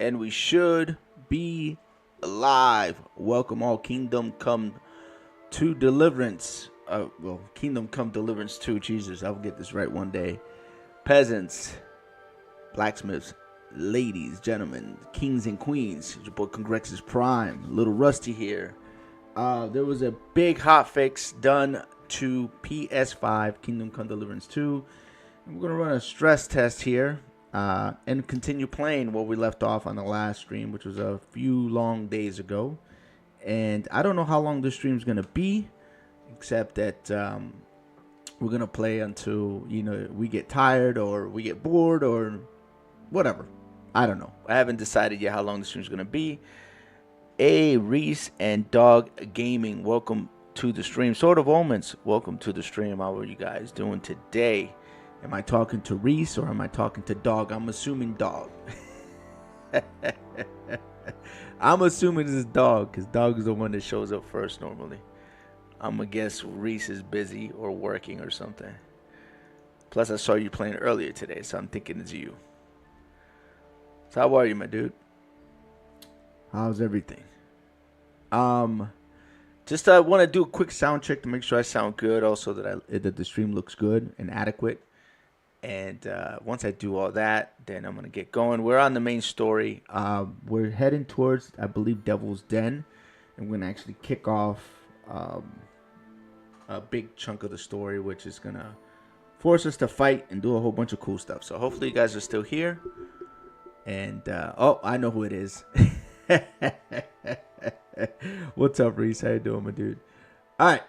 And we should be live. Welcome all Kingdom Come to Deliverance. Kingdom Come Deliverance 2. Jesus, I'll get this right one day. Peasants, blacksmiths, ladies, gentlemen, kings and queens. Your boy Congrex's Prime. A little rusty here. There was a big hotfix done to PS5, Kingdom Come Deliverance 2. And we're going to run a stress test here. And continue playing where we left off on the last stream, which was a few long days ago. And I don't know how long this stream is going to be, except that we're going to play until, we get tired or we get bored or whatever. I don't know. I haven't decided yet how long the stream is going to be. Hey, Reese and Dog Gaming, welcome to the stream. Sword of Omens, welcome to the stream. How are you guys doing today? Am I talking to Reese or am I talking to Dog? I'm assuming Dog. I'm assuming it's Dog because Dog is the one that shows up first normally. I'm going to guess Reese is busy or working or something. Plus, I saw you playing earlier today, so I'm thinking it's you. So how are you, my dude? How's everything? Just want to do a quick sound check to make sure I sound good. Also that the stream looks good and adequate. And once I do all that, then I'm going to get going. We're on the main story. We're heading towards, I believe, Devil's Den. And we're going to actually kick off a big chunk of the story, which is going to force us to fight and do a whole bunch of cool stuff. So hopefully you guys are still here. And, I know who it is. What's up, Reese? How you doing, my dude? All right,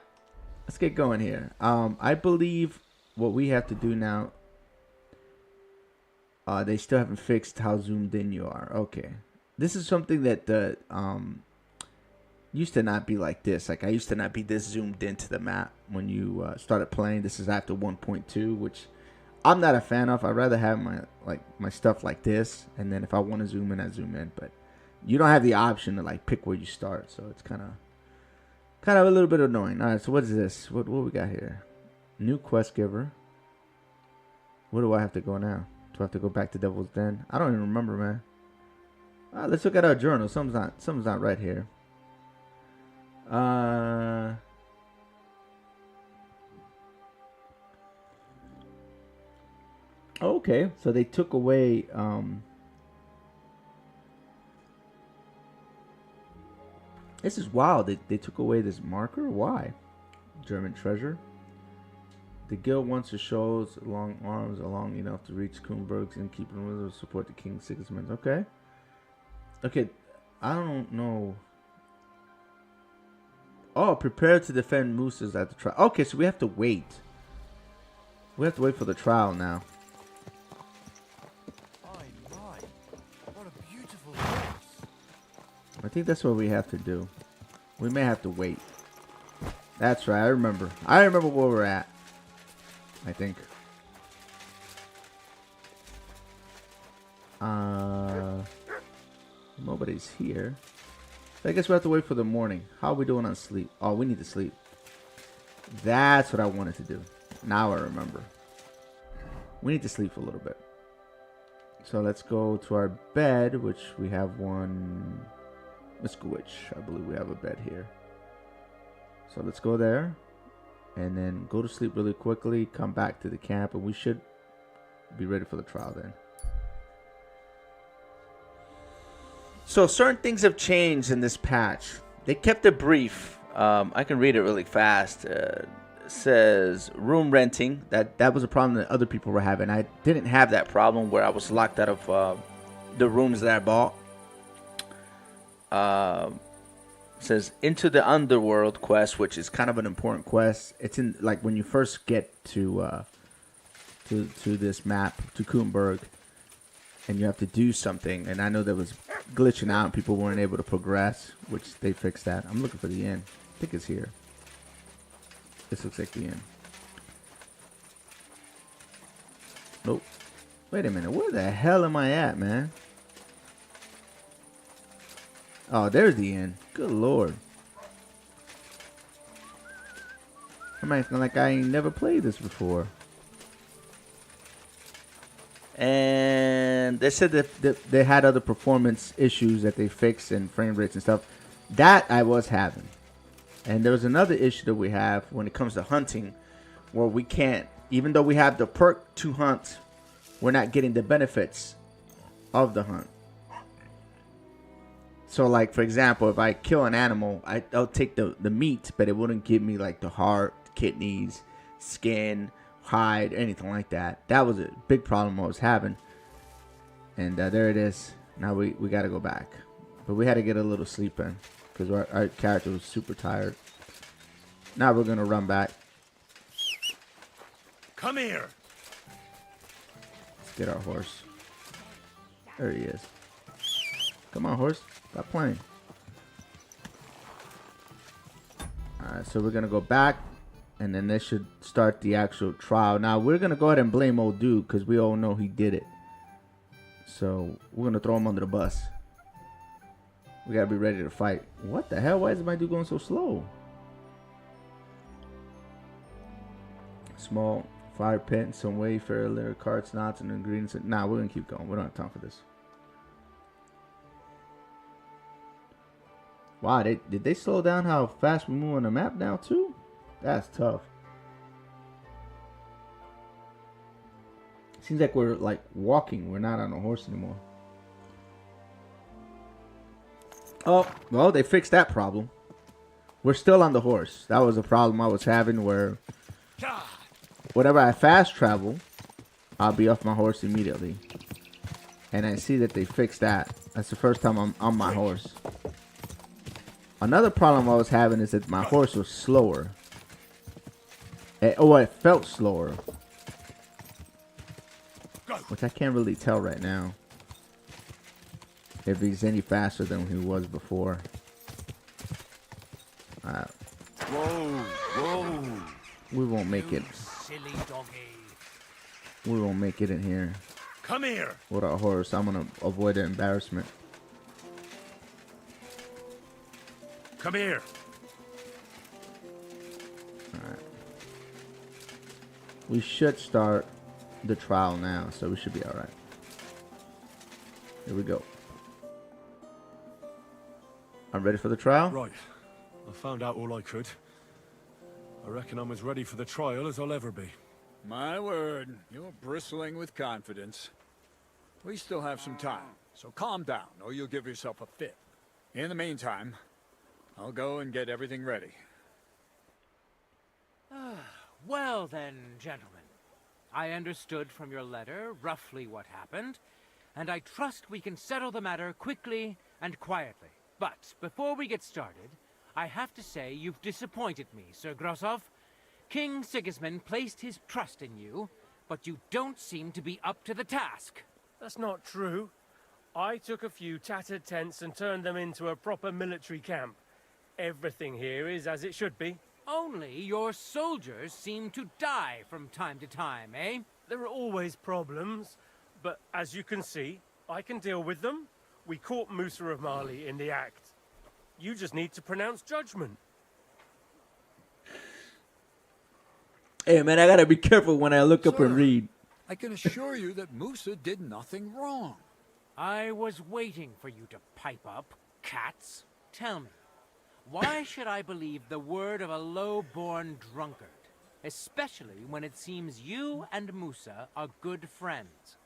let's get going here. I believe what we have to do now... they still haven't fixed how zoomed in you are. Okay. This is something that used to not be like this. Like, I used to not be this zoomed into the map when you started playing. This is after 1.2, which I'm not a fan of. I'd rather have my stuff like this. And then if I want to zoom in, I zoom in. But you don't have the option to, pick where you start. So it's kind of a little bit annoying. All right, so what is this? What we got here? New quest giver. Where do I have to go now? Do I have to go back to Devil's Den? I don't even remember, man. All right, let's look at our journal. Something's not right here. Okay, so they took away this is wild. They took away this marker. Why? German treasure. The guild wants to show long arms long enough to reach Kuhnberg's and keep them to support the King Sigismund. Okay. Okay. I don't know. Oh, prepare to defend mooses at the trial. Okay, so we have to wait. We have to wait for the trial now. What a beautiful place. I think that's what we have to do. We may have to wait. That's right. I remember where we're at. I think. Nobody's here. So I guess we have to wait for the morning. How are we doing on sleep? Oh, we need to sleep. That's what I wanted to do. Now I remember. We need to sleep for a little bit. So let's go to our bed, which we have one. Miskowicz. I believe we have a bed here. So let's go there. And then go to sleep really quickly. Come back to the camp. And we should be ready for the trial then. So certain things have changed in this patch. They kept it brief. I can read it really fast. It says room renting. That was a problem that other people were having. I didn't have that problem where I was locked out of the rooms that I bought. Says into the underworld quest, which is kind of an important quest. It's in when you first get to this map to Kuhnberg, and you have to do something. And I know that was glitching out, and people weren't able to progress, which they fixed that. I'm looking for the inn. I think it's here. This looks like the inn. Nope. Wait a minute. Where the hell am I at, man? Oh, there's the inn. Good lord. I'm acting like I ain't never played this before. and they said that they had other performance issues that they fixed and frame rates and stuff. That I was having. And there was another issue that we have when it comes to hunting, where we can't, even though we have the perk to hunt, we're not getting the benefits of the hunt. So, like, for example, if I kill an animal, I'll take the meat, but it wouldn't give me, like, the heart, kidneys, skin, hide, anything like that. That was a big problem I was having. And there it is. Now we got to go back. But we had to get a little sleep in because our character was super tired. Now we're going to run back. Come here. Let's get our horse. There he is. Come on, horse. Stop playing. Alright, so we're going to go back. And then this should start the actual trial. Now, we're going to go ahead and blame old dude because we all know he did it. So, we're going to throw him under the bus. We got to be ready to fight. What the hell? Why is my dude going so slow? Small fire pit and some wayfarer litter, carts, knots, and ingredients. Nah, we're going to keep going. We don't have time for this. Wow, did they slow down how fast we move on the map now, too? That's tough. Seems like we're like walking. We're not on a horse anymore. Oh, well, they fixed that problem. We're still on the horse. That was a problem I was having where whenever I fast travel, I'll be off my horse immediately. And I see that they fixed that. That's the first time I'm on my horse. Another problem I was having is that my horse was slower. It felt slower. Which I can't really tell right now. If he's any faster than he was before. Whoa. We won't make it. Silly doggy. We won't make it in here. Come here. With our horse. I'm going to avoid the embarrassment. Come here. We should start the trial now, so we should be alright. Here we go. I'm ready for the trial? Right. I found out all I could. I reckon I'm as ready for the trial as I'll ever be. My word, you're bristling with confidence. We still have some time, so calm down, or you'll give yourself a fit. In the meantime, I'll go and get everything ready. Well then, gentlemen, I understood from your letter roughly what happened, and I trust we can settle the matter quickly and quietly. But before we get started, I have to say you've disappointed me, Sir Grosov. King Sigismund placed his trust in you, but you don't seem to be up to the task. That's not true. I took a few tattered tents and turned them into a proper military camp. Everything here is as it should be. Only your soldiers seem to die from time to time, eh? There are always problems, but as you can see, I can deal with them. We caught Musa of Mali in the act. You just need to pronounce judgment. Hey, man, I gotta be careful when I look up and Sir, read. I can assure you that Musa did nothing wrong. I was waiting for you to pipe up, cats. Tell me, why should I believe the word of a low-born drunkard? Especially when it seems you and Musa are good friends.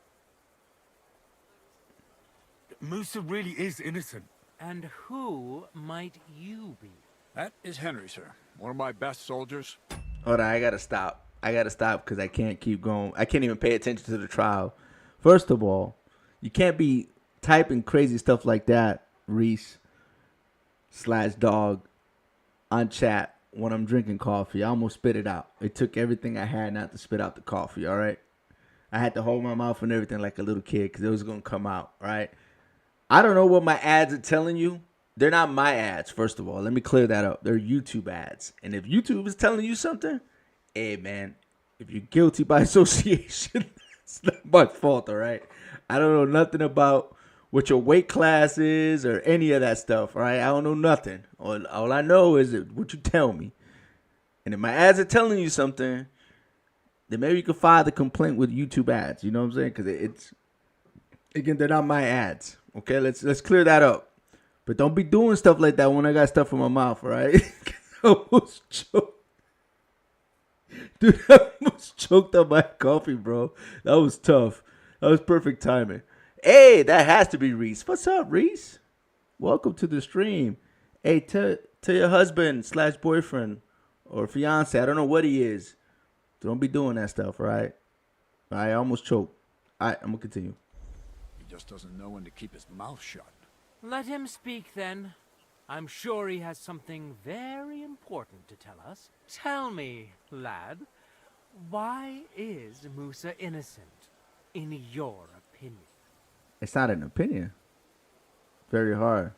Musa really is innocent. And who might you be? That is Henry, sir. One of my best soldiers. Hold on, I gotta stop. I gotta stop because I can't keep going. I can't even pay attention to the trial. First of all, you can't be typing crazy stuff like that, Reese/dog, on chat when I'm drinking coffee. I almost spit it out. It took everything I had not to spit out the coffee, all right? I had to hold my mouth and everything like a little kid because it was going to come out, all right? I don't know what my ads are telling you. They're not my ads, first of all. Let me clear that up. They're YouTube ads. And if YouTube is telling you something, hey, man, if you're guilty by association, it's not my fault, all right? I don't know nothing about what your weight class is or any of that stuff, all right? I don't know nothing. All I know is what you tell me. And if my ads are telling you something, then maybe you can file the complaint with YouTube ads. You know what I'm saying? Because again, they're not my ads. Okay, let's clear that up. But don't be doing stuff like that when I got stuff in my mouth, all right? I almost choked. Dude, I almost choked on my coffee, bro. That was tough. That was perfect timing. Hey, that has to be Reese. What's up, Reese? Welcome to the stream. Hey, tell your husband / boyfriend or fiance, I don't know what he is. Don't be doing that stuff, all right? I almost choked. All right, I'm going to continue. He just doesn't know when to keep his mouth shut. Let him speak then. I'm sure he has something very important to tell us. Tell me, lad, why is Musa innocent, in your opinion? It's not an opinion. Very hard.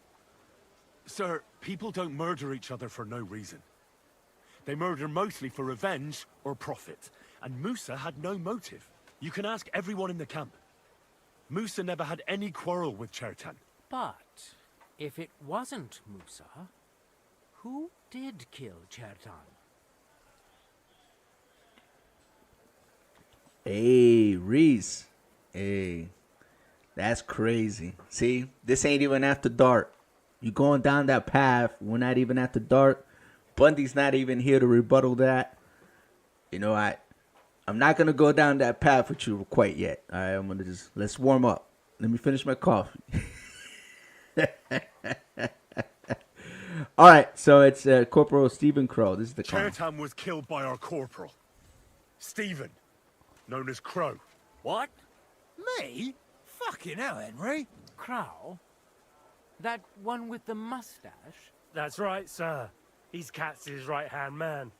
Sir, people don't murder each other for no reason. They murder mostly for revenge or profit. And Musa had no motive. You can ask everyone in the camp. Musa never had any quarrel with Chertan. But if it wasn't Musa, who did kill Chertan? Hey, Reese. Hey, that's crazy. See, this ain't even after dark. You going down that path. We're not even after dark. Bundy's not even here to rebuttal that. You know, I'm not going to go down that path with you quite yet. All right, I'm going to let's warm up. Let me finish my coffee. All right, so it's Corporal Stephen Crow. This is the clown. Chertan was killed by our corporal, Stephen, known as Crow. What? Me? Fucking hell, Henry. Crow? That one with the mustache? That's right, sir. He's Katz's right-hand man.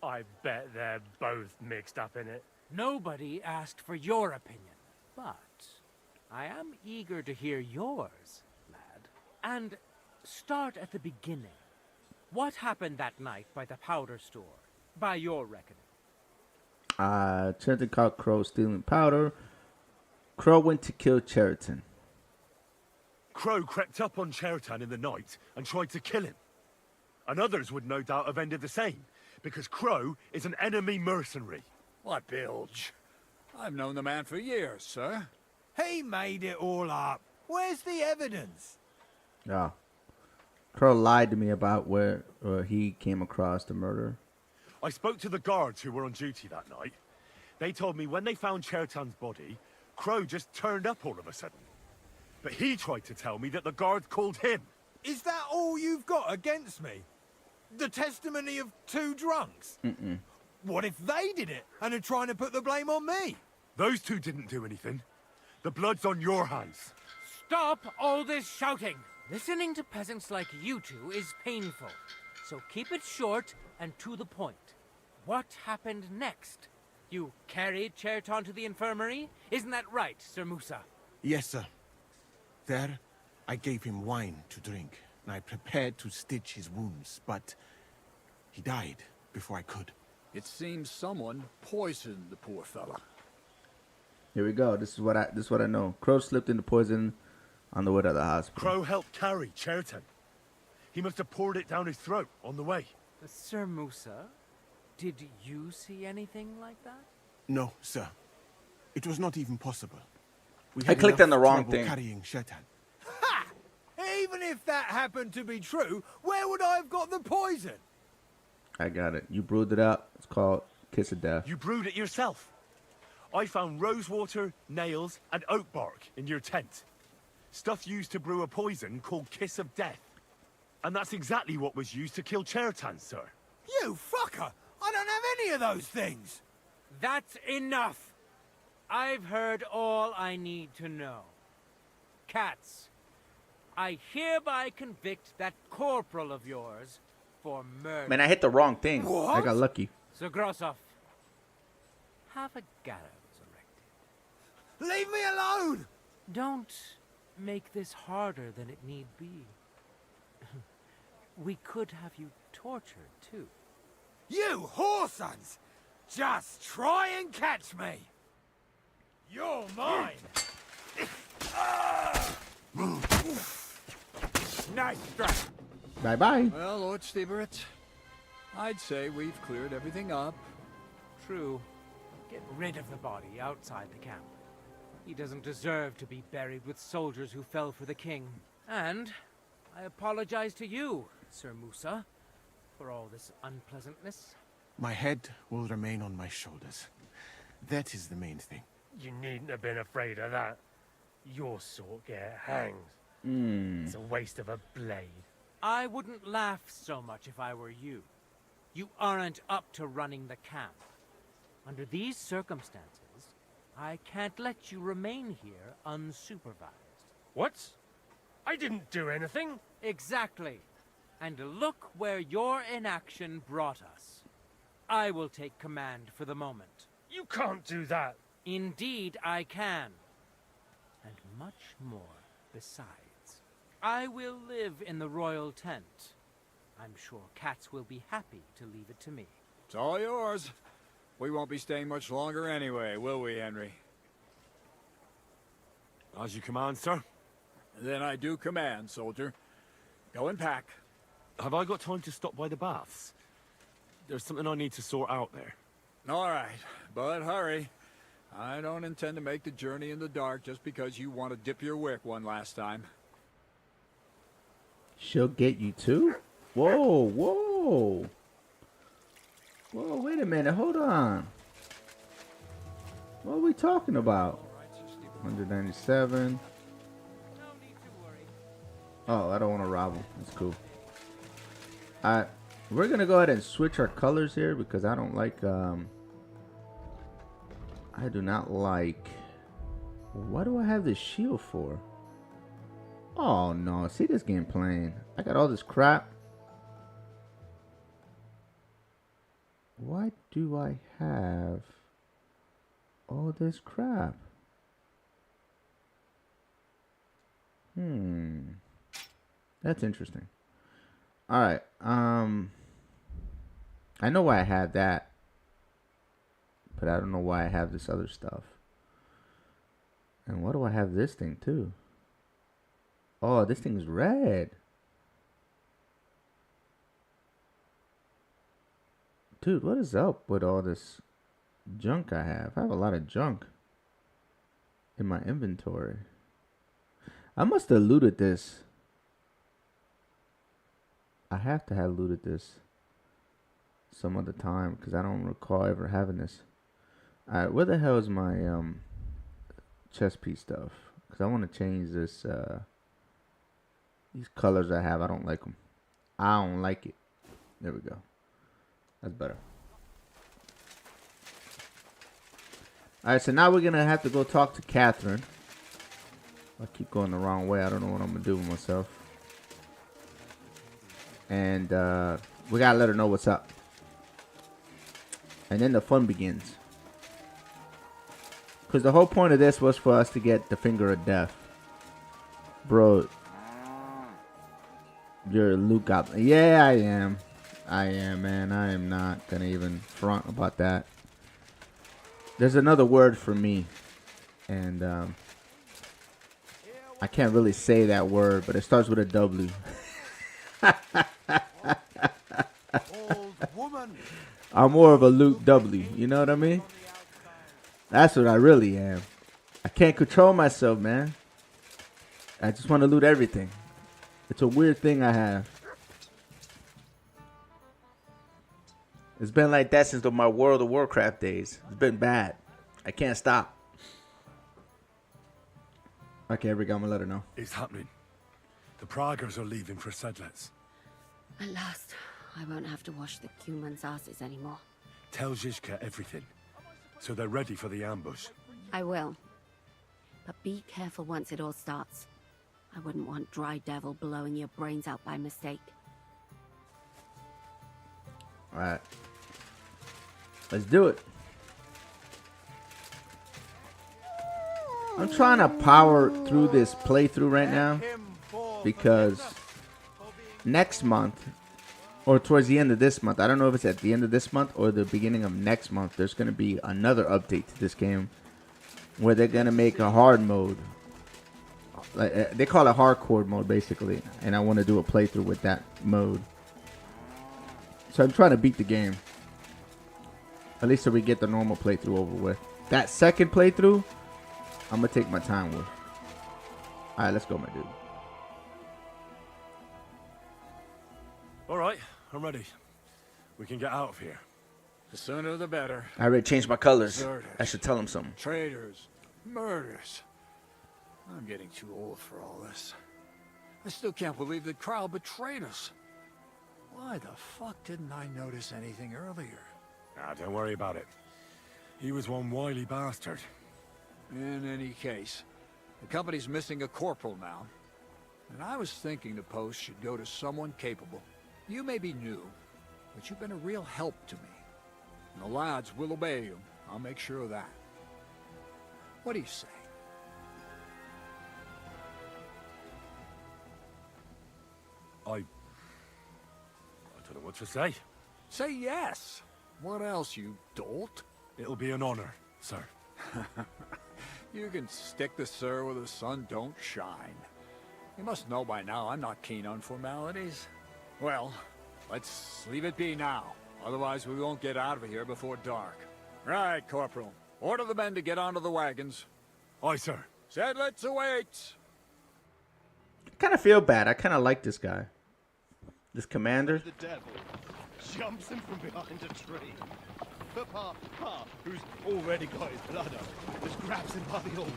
I bet they're both mixed up in it. Nobody asked for your opinion, but I am eager to hear yours, lad. And start at the beginning. What happened that night by the powder store, by your reckoning? Chertan caught Crow stealing powder. Crow went to kill Chertan. Crow crept up on Chertan in the night and tried to kill him. And others would no doubt have ended the same, because Crow is an enemy mercenary. What bilge? I've known the man for years, sir. He made it all up. Where's the evidence? Yeah. Crow lied to me about where he came across the murder. I spoke to the guards who were on duty that night. They told me when they found Chertan's body, Crow just turned up all of a sudden. But he tried to tell me that the guards called him. Is that all you've got against me? The testimony of two drunks? Mm-mm. What if they did it and are trying to put the blame on me? Those two didn't do anything. The blood's on your hands. Stop all this shouting! Listening to peasants like you two is painful. So keep it short and to the point. What happened next? You carried Chertan to the infirmary? Isn't that right, Sir Musa? Yes, sir. There, I gave him wine to drink, and I prepared to stitch his wounds, but he died before I could. It seems someone poisoned the poor fella. Here we go. This is what I know. Crow slipped into poison on the way to the hospital. Crow helped carry Chertan. He must have poured it down his throat on the way. Sir Musa, did you see anything like that? No, sir. It was not even possible. We I had clicked enough on the wrong trouble thing. carrying Chertan. Ha! Even if that happened to be true, where would I have got the poison? I got it. You brewed it up. It's called Kiss of Death. You brewed it yourself. I found rosewater, nails, and oak bark in your tent. Stuff used to brew a poison called Kiss of Death. And that's exactly what was used to kill Chertan, sir. You fucker! I don't have any of those things! That's enough! I've heard all I need to know. Katz, I hereby convict that corporal of yours for murder. Man, I hit the wrong thing. What? I got lucky. Sir Grossoff, have a gallows erected. Leave me alone! Don't make this harder than it need be. We could have you tortured, too. You whoresons! Just try and catch me! You're mine! Nice strike! Bye-bye. Well, Lord Stieberitz, I'd say we've cleared everything up. True. Get rid of the body outside the camp. He doesn't deserve to be buried with soldiers who fell for the king. And I apologize to you, Sir Musa, for all this unpleasantness. My head will remain on my shoulders. That is the main thing. You needn't have been afraid of that. Your sort get hanged. It's a waste of a blade. I wouldn't laugh so much if I were you. You aren't up to running the camp. Under these circumstances, I can't let you remain here unsupervised. What? I didn't do anything. Exactly. And look where your inaction brought us. I will take command for the moment. You can't do that. Indeed, I can. And much more besides. I will live in the royal tent. I'm sure cats will be happy to leave it to me. It's all yours. We won't be staying much longer anyway, will we, Henry? As you command, sir. Then I do command, soldier. Go and pack. Have I got time to stop by the baths? There's something I need to sort out there. All right, but hurry. I don't intend to make the journey in the dark just because you want to dip your wick one last time. She'll get you too? Whoa, whoa. Whoa, wait a minute. Hold on. What are we talking about? 197. Oh, I don't want to rob him. That's cool. Alright. We're going to go ahead and switch our colors here because I don't like... I do not like... What do I have this shield for? Oh, no. See this game playing. I got all this crap. Why do I have all this crap? That's interesting. Alright. I know why I have that. But I don't know why I have this other stuff. And why do I have this thing too? Oh, this thing's red. Dude, what is up with all this junk I have? I have a lot of junk in my inventory. I must have looted this. I have to have looted this some other time because I don't recall ever having this. Alright, where the hell is my chest piece stuff? Because I want to change this. These colors I have, I don't like them. I don't like it. There we go. That's better. Alright, so now we're going to have to go talk to Catherine. I keep going the wrong way. I don't know what I'm going to do with myself. And we got to let her know what's up. And then the fun begins. Because the whole point of this was for us to get the finger of death. Bro. You're a Luke Goblin. Yeah, I am. I am, man. I am not going to even front about that. There's another word for me. And I can't really say that word, but it starts with a W. Old woman. I'm more of a Luke W. You know what I mean? That's what I really am. I can't control myself, man. I just want to loot everything. It's a weird thing I have. It's been like that since my World of Warcraft days. It's been bad. I can't stop. Okay, here we go. I'm going to let her know. It's happening. The Praggers are leaving for Sedlets. At last, I won't have to wash the humans' asses anymore. Tell Zizka everything, so they're ready for the ambush. I will. But be careful once it all starts. I wouldn't want Dry Devil blowing your brains out by mistake. Alright. Let's do it. I'm trying to power through this playthrough right now because next month, or towards the end of this month, I don't know if it's at the end of this month or the beginning of next month, there's going to be another update to this game where they're going to make a hard mode. Like, they call it hardcore mode basically, and I want to do a playthrough with that mode. So I'm trying to beat the game. At least so we get the normal playthrough over with. That second playthrough, I'm gonna take my time with. All right, let's go, my dude. All right, I'm ready. We can get out of here. The sooner the better. I already changed my colors. Deserters. I should tell him something. Traitors. Murders. I'm getting too old for all this. I still can't believe that Crowell betrayed us. Why the fuck didn't I notice anything earlier? Ah, don't worry about it. He was one wily bastard. In any case, the company's missing a corporal now. And I was thinking the post should go to someone capable. You may be new, but you've been a real help to me. And the lads will obey you. I'll make sure of that. What do you say? I don't know what to say. Say yes. What else, you dolt? It'll be an honor, sir. You can stick the sir where the sun don't shine. You must know by now I'm not keen on formalities. Well, let's leave it be now. Otherwise we won't get out of here before dark. Right, Corporal. Order the men to get onto the wagons. Aye, sir. Sedlets awaits. I kind of feel bad. I kind of like this guy. This commander. The devil jumps him from behind a tree. But Pa, who's already got his blood up, just grabs him by the arm,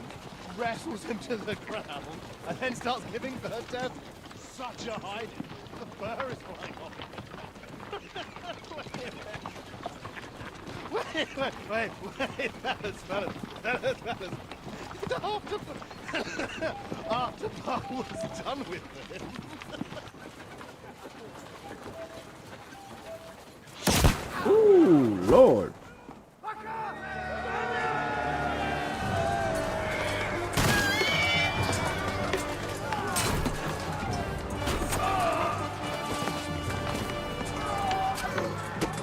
wrestles him to the ground, and then starts giving birth to such a hiding. The fur is flying off. Wait, fellas. After Pa was done with him. Ooh, Lord.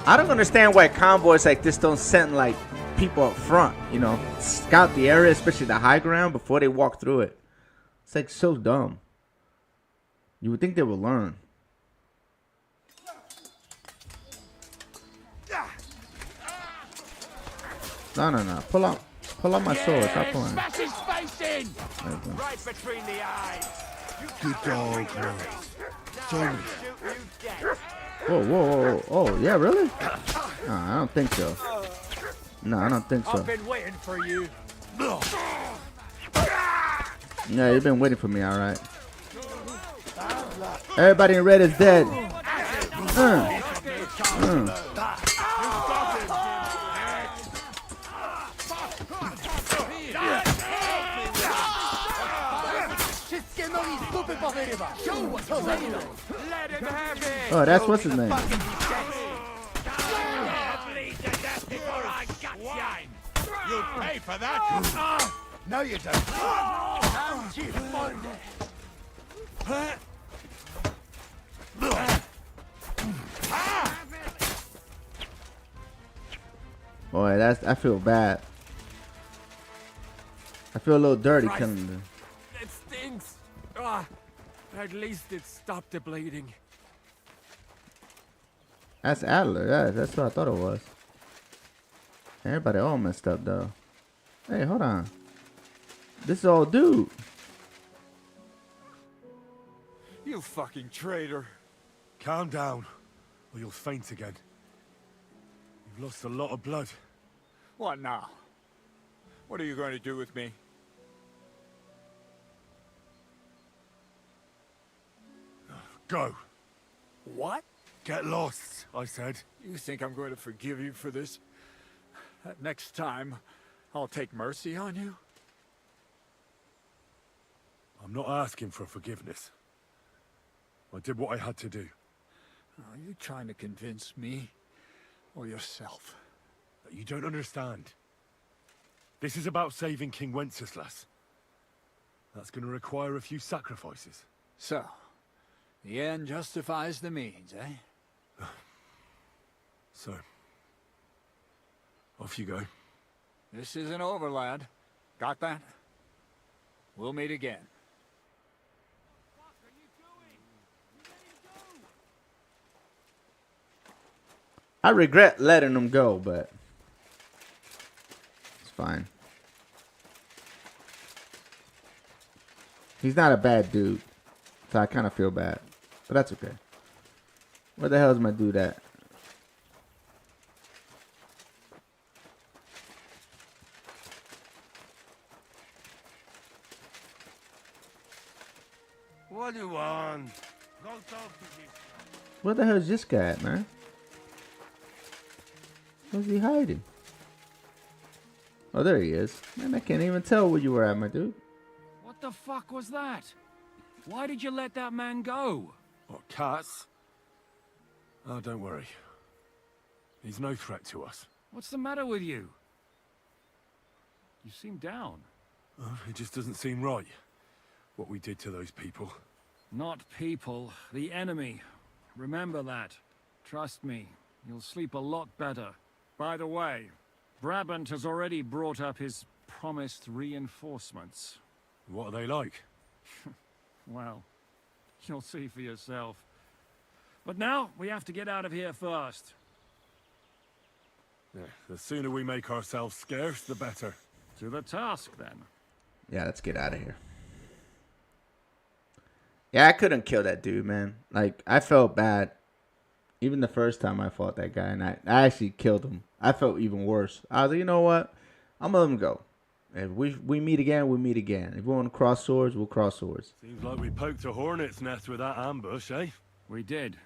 I don't understand why convoys like this don't send like people up front, you know, scout the area, especially the high ground, before they walk through it. It's like so dumb. You would think they would learn. No. Pull out my sword. Stop pulling. Smash his face in! Right between the eyes. Good dog, bro. Sorry. Whoa. Oh, yeah, really? No, I don't think so. No, I don't think so. I've been waiting for you. Yeah, you've been waiting for me, all right. Everybody in red is dead. Oh, that's what's his name. You'll pay for that. No, you don't. Boy, I feel bad. I feel a little dirty killing them. It stinks. Ah, at least it stopped the bleeding. That's Adler. Yeah, that's what I thought it was. Everybody all messed up though. Hey, hold on. This is all dude. You fucking traitor. Calm down, or you'll faint again. You've lost a lot of blood. What now? What are you going to do with me? Go. What? Get lost, I said. You think I'm going to forgive you for this? Next time, I'll take mercy on you? I'm not asking for forgiveness. I did what I had to do. Are you trying to convince me or yourself? But you don't understand. This is about saving King Wenceslas. That's going to require a few sacrifices. So, the end justifies the means, eh? So, off you go. This isn't over, lad. Got that? We'll meet again. I regret letting him go, but fine. He's not a bad dude, so I kind of feel bad, but that's okay. Where the hell is my dude at? What do you want? Go talk to this guy. Where the hell is this guy at, man? Where's he hiding? Oh, there he is. Man, I can't even tell where you were at, my dude. What the fuck was that? Why did you let that man go? What, cats? Oh, don't worry. He's no threat to us. What's the matter with you? You seem down. Oh, it just doesn't seem right, what we did to those people. Not people, the enemy. Remember that. Trust me, you'll sleep a lot better. By the way, Brabant has already brought up his promised reinforcements. What are they like? Well, you'll see for yourself. But now, we have to get out of here first. Yeah, the sooner we make ourselves scarce, the better. To the task, then. Yeah, let's get out of here. Yeah, I couldn't kill that dude, man. Like, I felt bad. Even the first time I fought that guy, and I actually killed him. I felt even worse. I was like, you know what? I'm gonna let him go. If we meet again, we meet again. If we want to cross swords, we'll cross swords. Seems like we poked a hornet's nest with that ambush, eh? We did.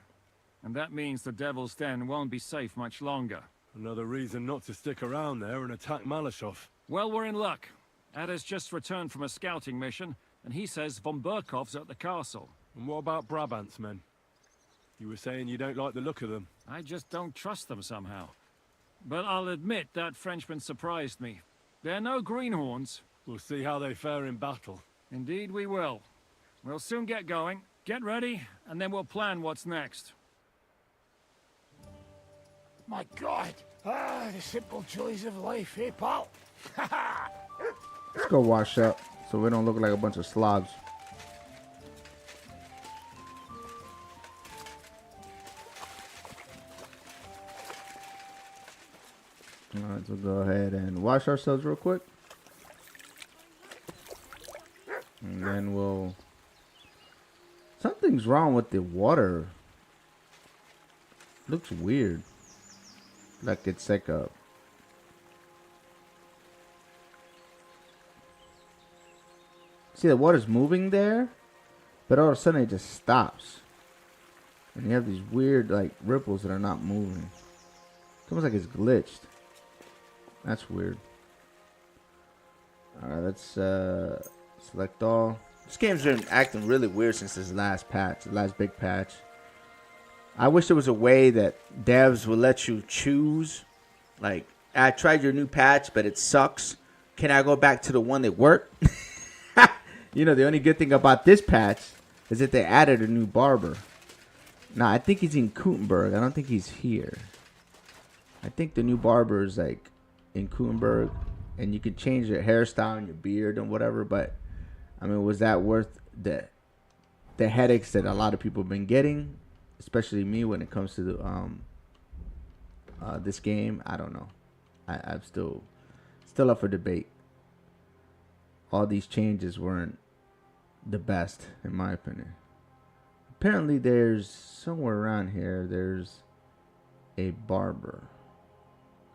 And that means the Devil's Den won't be safe much longer. Another reason not to stick around there and attack Malashov. Well, we're in luck. Ada's just returned from a scouting mission, and he says von Burkov's at the castle. And what about Brabant's men? You were saying you don't like the look of them. I just don't trust them somehow. But I'll admit that Frenchman surprised me. They're no greenhorns. We'll see how they fare in battle. Indeed we will. We'll soon get going. Get ready, and then we'll plan what's next. My God! The simple joys of life, eh, pal? Let's go wash up so we don't look like a bunch of slobs. Alright, so go ahead and wash ourselves real quick. And then we'll... Something's wrong with the water. Looks weird. Like it's like a... See, the water's moving there, but all of a sudden it just stops. And you have these weird, like, ripples that are not moving. It's almost like it's glitched. That's weird. Alright, let's select all. This game's been acting really weird since this last patch, the last big patch. I wish there was a way that devs would let you choose. Like, I tried your new patch, but it sucks. Can I go back to the one that worked? You know, the only good thing about this patch is that they added a new barber. Nah, I think he's in Kutenberg. I don't think he's here. I think the new barber is like in Kutenberg, and you can change your hairstyle and your beard and whatever. But I mean, was that worth the headaches that a lot of people have been getting, especially me when it comes to the this game? I don't know. I'm still up for debate. All these changes weren't the best, in my opinion. Apparently, there's somewhere around here. There's a barber.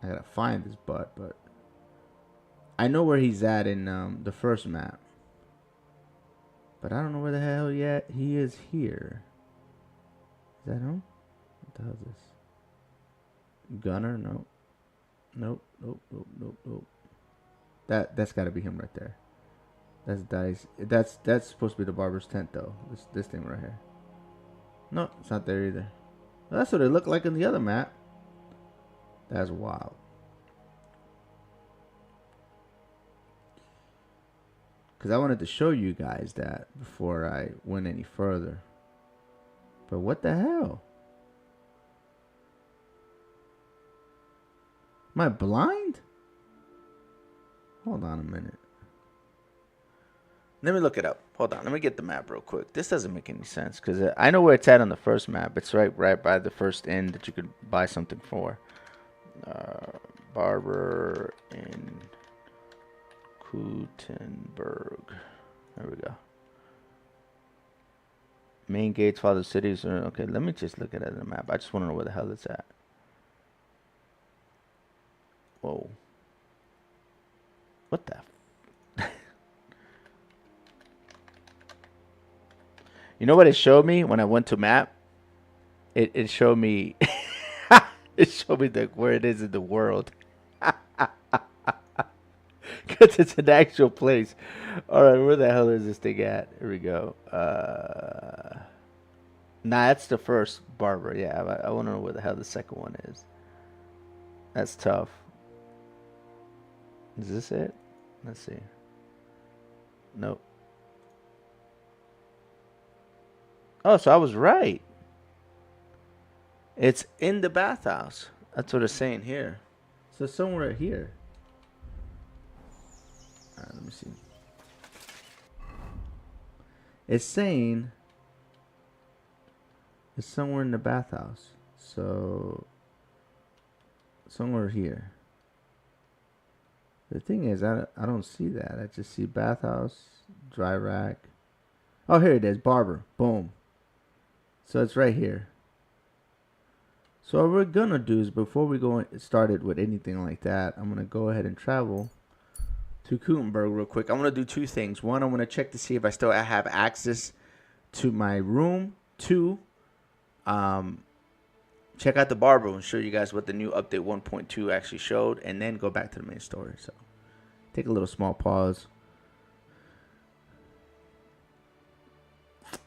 I gotta find this butt, but I know where he's at in the first map. But I don't know where the hell yet he is here. Is that him? What the hell is this? Gunner? Nope. Nope. That's gotta be him right there. That's Dice. That's supposed to be the barber's tent though. This thing right here. No, it's not there either. Well, that's what it looked like in the other map. That's wild. Because I wanted to show you guys that before I went any further. But what the hell? Am I blind? Hold on a minute. Let me look it up. Hold on. Let me get the map real quick. This doesn't make any sense because I know where it's at on the first map. It's right by the first inn that you could buy something for. Barber in Gutenberg. There we go. Main gates, father cities. Okay, let me just look at it on the map. I just want to know where the hell it's at. Whoa. What the? You know what it showed me when I went to map? It showed me it showed me where it is in the world. Because it's an actual place. Alright, where the hell is this thing at? Here we go. Nah, that's the first barber. Yeah, I want to know where the hell the second one is. That's tough. Is this it? Let's see. Nope. Oh, so I was right. It's in the bathhouse. That's what it's saying here. So somewhere here. Alright, let me see. It's saying it's somewhere in the bathhouse. So somewhere here. The thing is, I don't see that. I just see bathhouse, dry rack. Oh, here it is. Barber. Boom. So it's right here. So what we're gonna do is, before we go started with anything like that, I'm gonna go ahead and travel to Gutenberg real quick. I'm gonna do two things. One, I'm gonna check to see if I still have access to my room. Two, check out the barber and show you guys what the new update 1.2 actually showed, and then go back to the main story. So take a little small pause.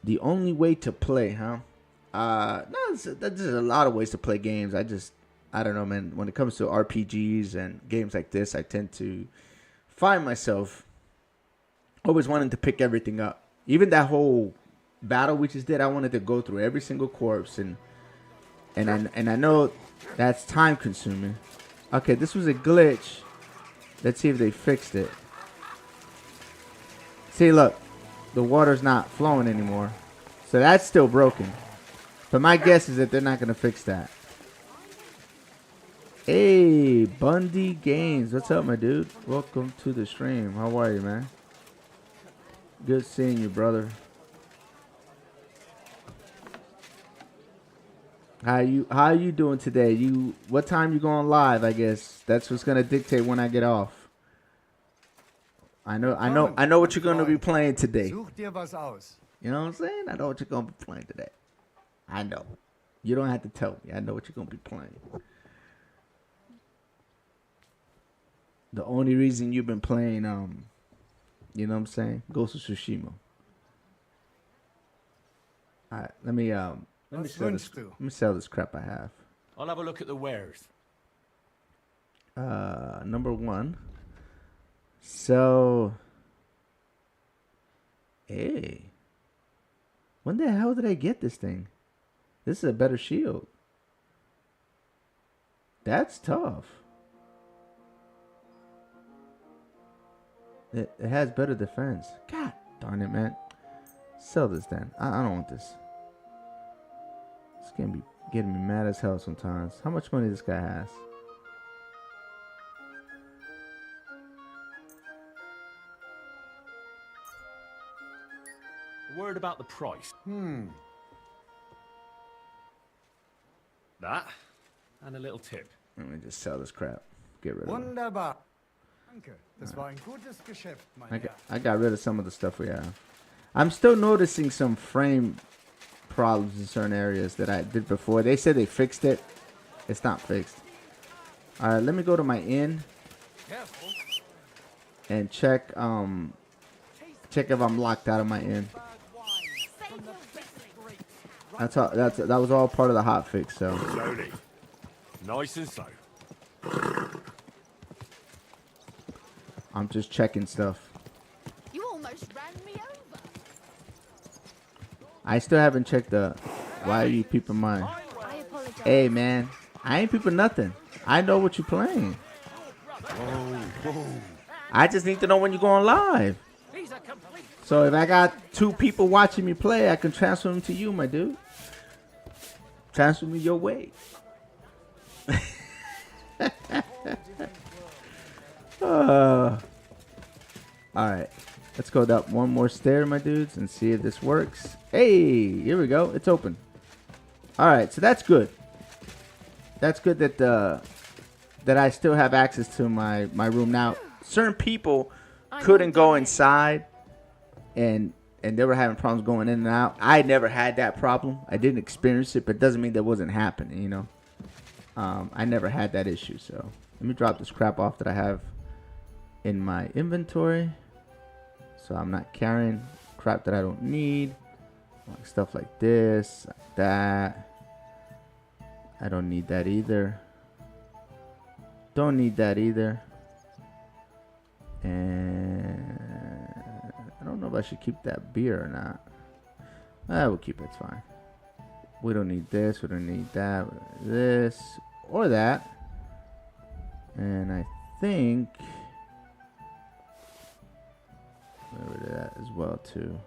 The only way to play, huh? No, there's a lot of ways to play games. I don't know, man. When it comes to RPGs and games like this, I tend to find myself always wanting to pick everything up. Even that whole battle we just did, I wanted to go through every single corpse, and I know that's time consuming. Okay, this was a glitch. Let's see if they fixed it. See, look, the water's not flowing anymore, so that's still broken. But my guess is that they're not going to fix that. Hey, Bundy Games. What's up, my dude? Welcome to the stream. How are you, man? Good seeing you, brother. How you doing today? What time you going live, I guess? That's what's going to dictate when I get off. I know what you're going to be playing today. You know what I'm saying? I know what you're going to be playing today. I know. You don't have to tell me. I know what you're going to be playing. The only reason you've been playing, you know what I'm saying? Ghost of Tsushima. All right, let me sell this crap I have. I'll have a look at the wares. Number one. So, hey. When the hell did I get this thing? This is a better shield. That's tough. It has better defense. God darn it, man. Sell this then. I don't want this. This can be getting me mad as hell sometimes. How much money this guy has? A word about the price. That and a little tip. Let me just sell this crap. Get rid of it. Wunderbar. Danke. Das war ein gutes Geschäft, mein Herr. I got rid of some of the stuff we have. I'm still noticing some frame problems in certain areas that I did before. They said they fixed it. It's not fixed. All right, let me go to my inn and check if I'm locked out of my inn. That was all part of the hotfix. So Slowly. Nice and slow. I'm just checking stuff. You almost ran me over. I still haven't checked the. Why are you peeping mine? I apologize. Hey man, I ain't peeping nothing. I know what you're playing. I just need to know when you're going live. So if I got 2 people watching me play, I can transfer them to you, my dude. Transfer me your way. All right. Let's go up one more stair, my dudes, and see if this works. Hey, here we go. It's open. All right, so that's good. That's good that that I still have access to my room now. Certain people couldn't go inside, and they were having problems going in and out. I never had that problem. I didn't experience it, but it doesn't mean that wasn't happening, you know. I never had that issue. So let me drop this crap off that I have in my inventory, so I'm not carrying crap that I don't need, like stuff like this, like that. I don't need that either. Don't need that either. And I don't know if I should keep that beer or not. We'll keep it. It's fine. We don't need this. We don't need that. We don't need this or that. And I think get rid of that as well too.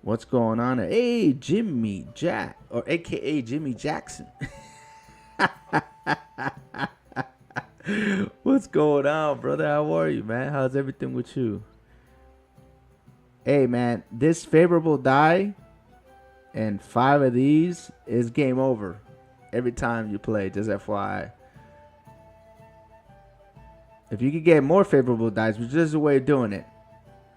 What's going on? Hey, Jimmy Jack, or AKA Jimmy Jackson. What's going on, brother? How are you, man? How's everything with you? Hey, man, this favorable die and 5 of these is game over every time you play. Just FYI. If you could get more favorable dice, which is a way of doing it,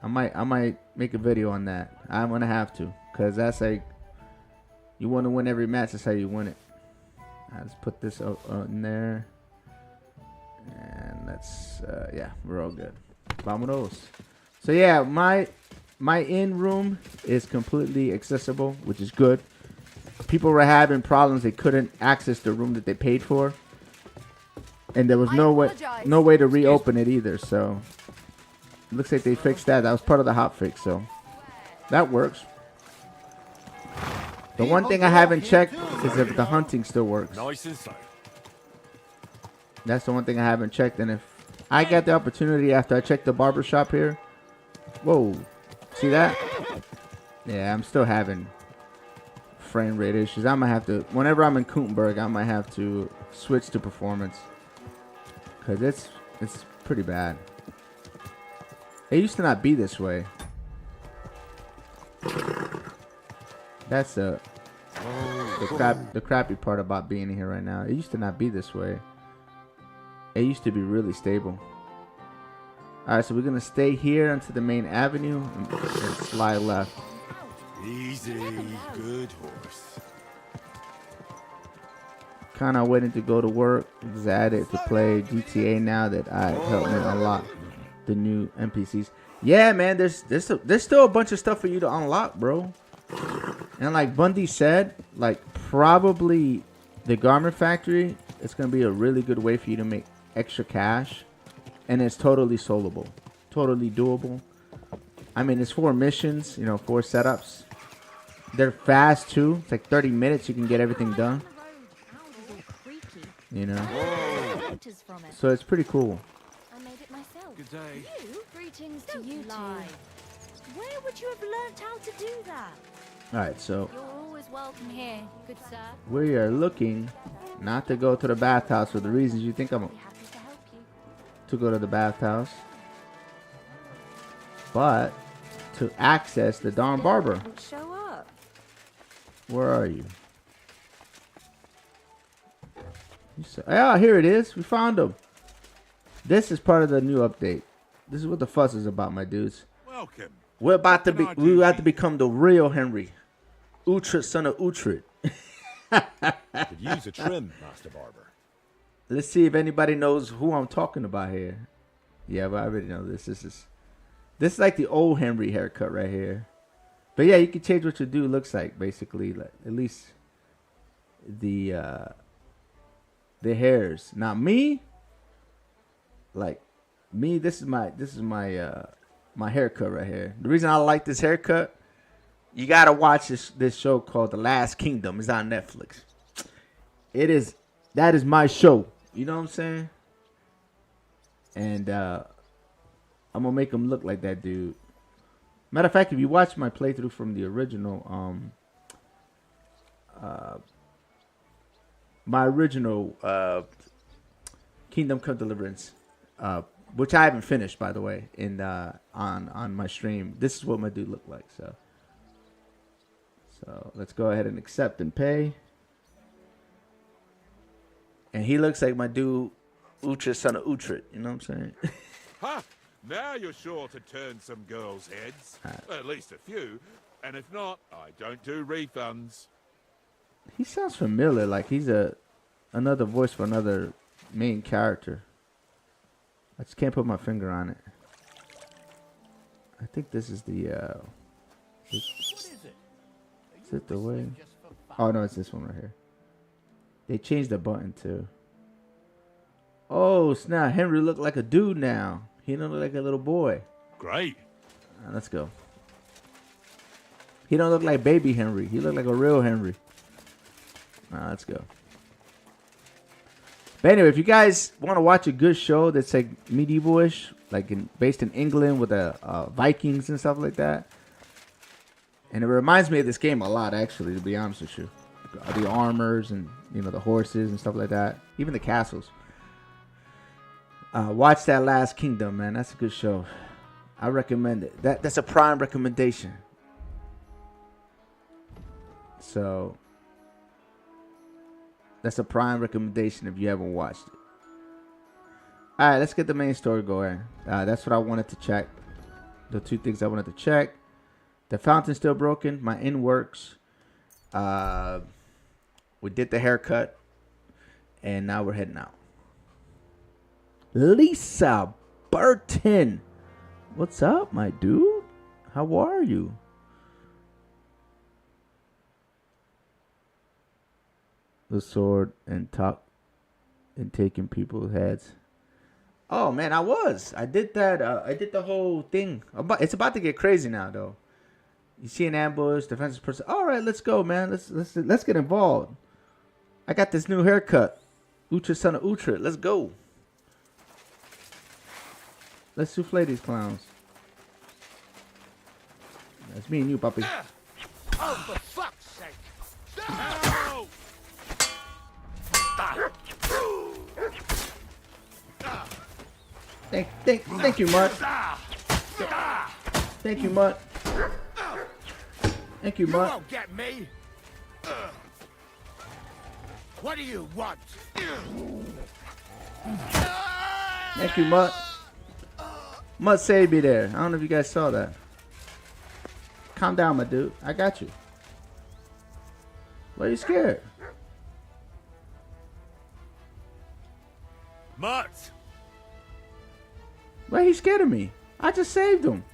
I might make a video on that. I'm gonna have to, cause that's like, you want to win every match. That's how you win it. Let's put this in there, and that's yeah, we're all good. Vámonos. So yeah, my in room is completely accessible, which is good. People were having problems; they couldn't access the room that they paid for, and there was no way to reopen it either. So. Looks like they fixed that. That was part of the hotfix, so that works. The one thing I haven't checked is if the hunting still works. That's the one thing I haven't checked. And if I get the opportunity after I check the barber shop here, whoa, see that? Yeah, I'm still having frame rate issues. I might have to, whenever I'm in Kutenberg, I might have to switch to performance, because it's pretty bad. It used to not be this way. That's the crappy part about being here right now. It used to not be this way. It used to be really stable. Alright, so we're gonna stay here onto the main avenue and slide left. Easy, good horse. Kinda waiting to go to work. Excited to play GTA now that I helped me unlock the new NPCs. Yeah, man, there's still a bunch of stuff for you to unlock, bro. And like Bundy said, like probably the garment factory, it's gonna be a really good way for you to make extra cash, and it's totally soloable, totally doable. I mean, it's 4 missions, you know, 4 setups. They're fast too. It's like 30 minutes. You can get everything done. You know, so it's pretty cool. Good day. Greetings to you two. Where would you have learnt how to do that? Alright, so You're always welcome here, good sir. we are looking not to go to the bathhouse for the reasons you think I'm Happy to help you. to go to the bathhouse, but to access the darn barber. Show up. Where are you? Yeah, here it is. We found him. This is part of the new update. This is what the fuss is about, my dudes. Welcome. We're about to become the real Henry, Uhtred, son of Uhtred. Could use a trim, Master Barber. Let's see if anybody knows who I'm talking about here. Yeah, but I already know this. This is like the old Henry haircut right here. But yeah, you can change what your dude looks like, basically. Like at least the hairs. Now me, like me, this is my my haircut right here. The reason I like this haircut, you gotta watch this show called The Last Kingdom. It's on Netflix. That is my show. You know what I'm saying? And I'm gonna make him look like that dude. Matter of fact, if you watch my playthrough from the original, my original Kingdom Come Deliverance which I haven't finished, by the way, in on my stream. This is what my dude looked like. So let's go ahead and accept and pay. And he looks like my dude, Uhtred, son of Uhtred. You know what I'm saying? Ha! Now you're sure to turn some girls' heads. At least a few. And if not, I don't do refunds. He sounds familiar, like he's another voice for another main character. I just can't put my finger on it. I think this is the is it the way? Oh no, it's this one right here. They changed the button too. Oh snap! Henry looked like a dude now. He don't look like a little boy. Great. Let's go. He don't look like baby Henry. He look like a real Henry. Let's go. But anyway, if you guys want to watch a good show that's like medieval-ish, like based in England with the Vikings and stuff like that, and it reminds me of this game a lot, actually, to be honest with you. The armors and the horses and stuff like that, even the castles. Watch that Last Kingdom, man. That's a good show. I recommend it. That's a prime recommendation. So that's a prime recommendation if you haven't watched it. All right, let's get the main story going. That's what I wanted to check. The two things I wanted to check. The fountain's still broken. My inn works. We did the haircut. And now we're heading out. Lisa Burton. What's up, my dude? How are you? The sword and taking people's heads. Oh man, I did that. I did the whole thing. It's about to get crazy now, though. You see an ambush, defensive person. All right, let's go, man. Let's get involved. I got this new haircut. Uhtred, son of Uhtred. Let's go. Let's souffle these clowns. That's me and you, puppy. Oh, for fuck's sake! No! Thank you, Mutt. Thank you, Mutt. Thank you, You Mutt. won't get me. What do you want? Thank you, Mutt. Mutt saved me there. I don't know if you guys saw that. Calm down, my dude. I got you. Why are you scared? Mutt! Why are you scared of me? I just saved him.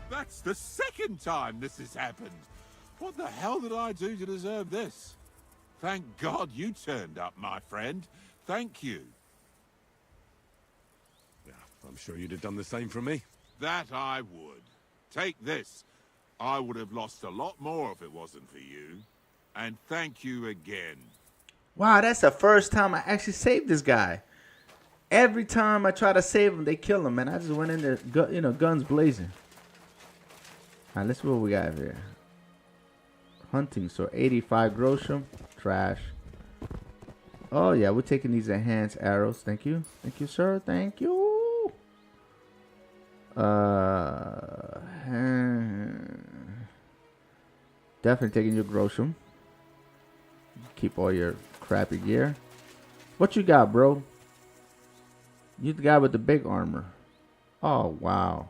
That's the second time this has happened. What the hell did I do to deserve this? Thank God you turned up, my friend. Thank you. Yeah, I'm sure you'd have done the same for me. That I would. Take this. I would have lost a lot more if it wasn't for you. And thank you again. Wow, that's the first time I actually saved this guy. Every time I try to save him, they kill him, man. I just went in there, guns blazing. All right, let's see what we got here. Hunting sword, 85 Grosham. Trash. Oh, yeah, we're taking these enhanced arrows. Thank you. Thank you, sir. Thank you. Definitely taking your Grosham. Keep all your crappy gear. What you got, bro? You the guy with the big armor. Oh, wow.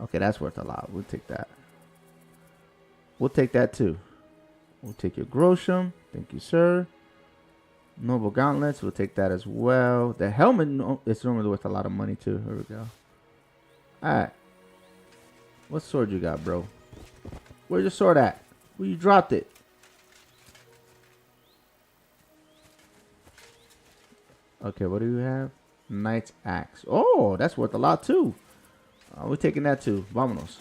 Okay, that's worth a lot. We'll take that. We'll take that, too. We'll take your Grosham. Thank you, sir. Noble gauntlets. We'll take that as well. The helmet is normally worth a lot of money, too. Here we go. Alright. What sword you got, bro? Where's your sword at? Where you dropped it? Okay, what do you have? Knight's Axe. Oh, that's worth a lot, too. We're taking that, too. Vámonos.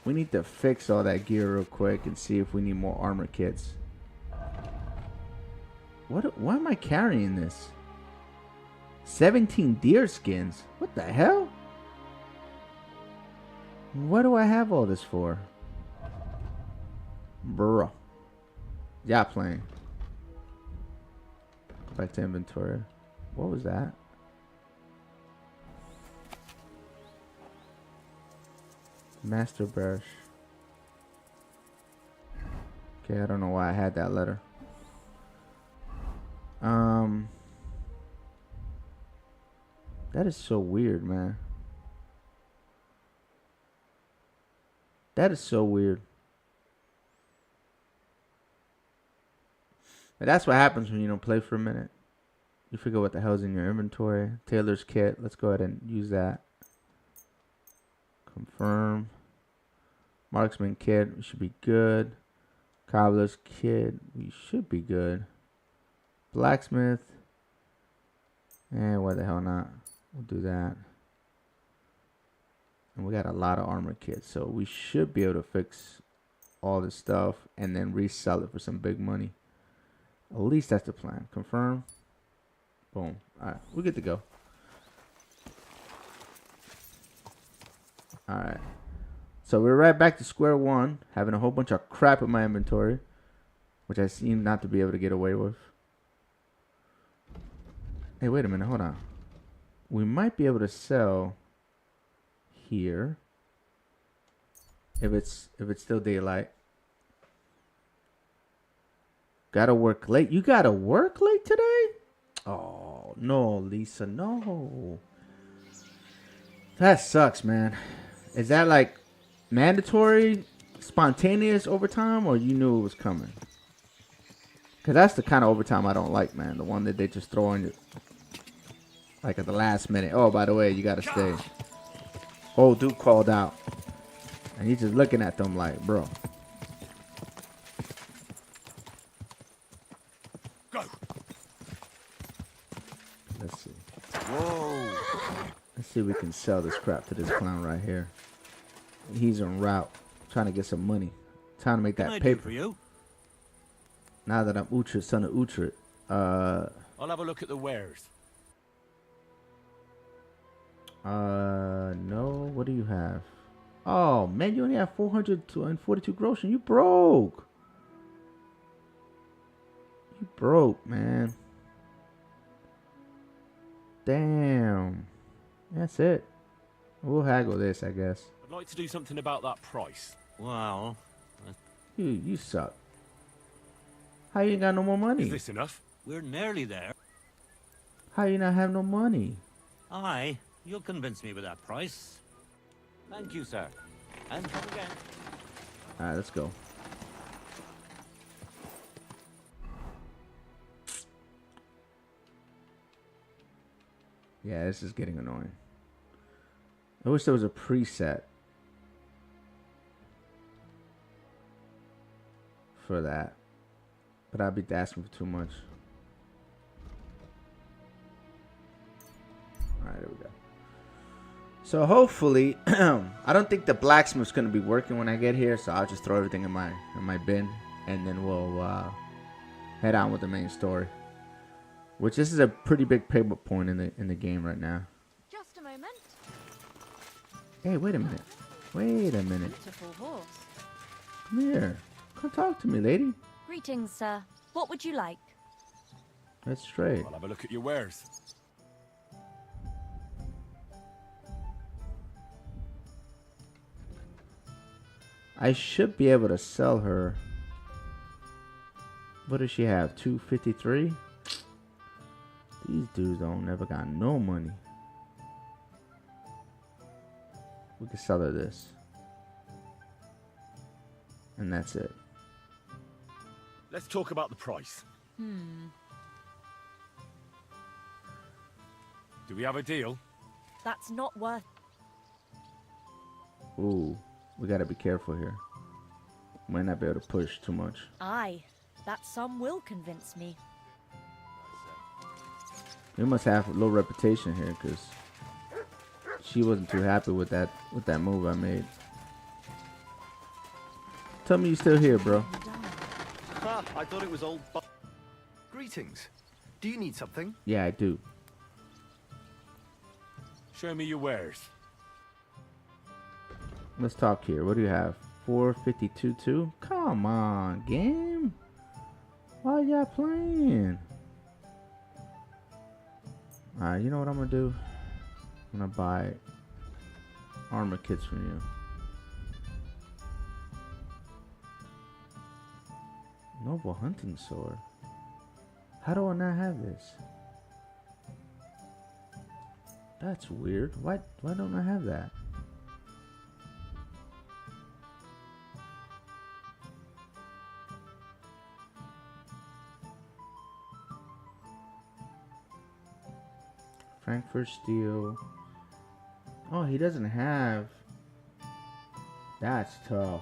We need to fix all that gear real quick and see if we need more armor kits. Why am I carrying this? 17 deer skins. What the hell? What do I have all this for? Bro. Yeah, playing. Go back to inventory. What was that? Master brush. Okay, I don't know why I had that letter. That is so weird, man. That is so weird. But that's what happens when you don't play for a minute. You forget what the hell's in your inventory. Tailor's kit. Let's go ahead and use that. Confirm. Marksman kit. We should be good. Cobbler's kit. We should be good. Blacksmith. And why the hell not? We'll do that. And we got a lot of armor kits. So we should be able to fix all this stuff and then resell it for some big money. At least that's the plan. Confirm. Boom. Alright, we're good to go. Alright. So we're right back to square one. Having a whole bunch of crap in my inventory. Which I seem not to be able to get away with. Hey, wait a minute. Hold on. We might be able to sell here. If it's still daylight. Gotta work late. You gotta work late today? Oh, no, Lisa, no. That sucks, man. Is that like mandatory, spontaneous overtime, or you knew it was coming? Because that's the kind of overtime I don't like, man. The one that they just throw on you. Like at the last minute. Oh, by the way, you gotta stay. Old dude called out. And he's just looking at them like, bro. Let's see. Whoa. Let's see if we can sell this crap to this clown right here. He's en route. Trying to get some money. Trying to make that paper. For you? Now that I'm Uhtred, son of Uhtred. I'll have a look at the wares. No. What do you have? Oh, man, you only have 442 groschen. You broke. You broke, man. Damn. That's it. We'll haggle this, I guess. I'd like to do something about that price. Well, You suck. How you ain't got no more money? Is this enough? we're nearly there. How you not have no money? Aye, you'll convince me with that price. Thank you, sir. And come again. Alright, let's go. Yeah, this is getting annoying. I wish there was a preset for that. But I'd be asking for too much. Alright, there we go. So hopefully, I don't think the blacksmith's going to be working when I get here. So I'll just throw everything in my bin. And then we'll head on with the main story. Which this is a pretty big payment point in the game right now. Just a moment. Hey, wait a minute. Wait a minute. Beautiful horse. Come here. Come talk to me, lady. Greetings, sir. What would you like? That's straight. I'll have a look at your wares. I should be able to sell her. What does she have? 253? These dudes don't never got no money. We can sell her this. And that's it. Let's talk about the price. Do we have a deal? That's not worth... Ooh, we gotta be careful here. Might not be able to push too much. Aye, that sum will convince me. We must have a low reputation here, because she wasn't too happy with that move I made. Tell me you're still here, bro. Ha! I thought it was old. Greetings. Do you need something? Yeah, I do. Show me your wares. Let's talk here. What do you have? 452.2? Come on, game. Why y'all playing? Alright, you know what I'm gonna do? I'm gonna buy armor kits from you. Noble hunting sword. How do I not have this? That's weird. Why don't I have that? Frankfurt steel. Oh, he doesn't have. That's tough.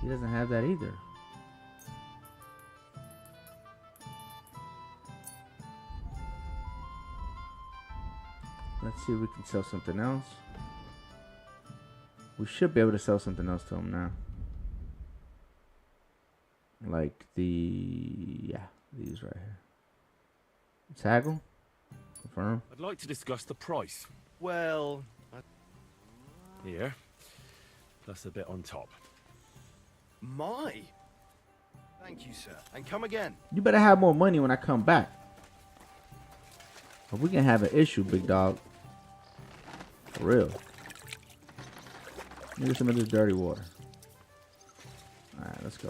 He doesn't have that either. Let's see if we can sell something else. We should be able to sell something else to him now. Like these right here. Haggle? Confirm. I'd like to discuss the price. Well, Here. Plus a bit on top. my. Thank you, sir. And come again. You better have more money when I come back. Or we can have an issue, big dog. For real. Give me some of this dirty water. Alright, let's go.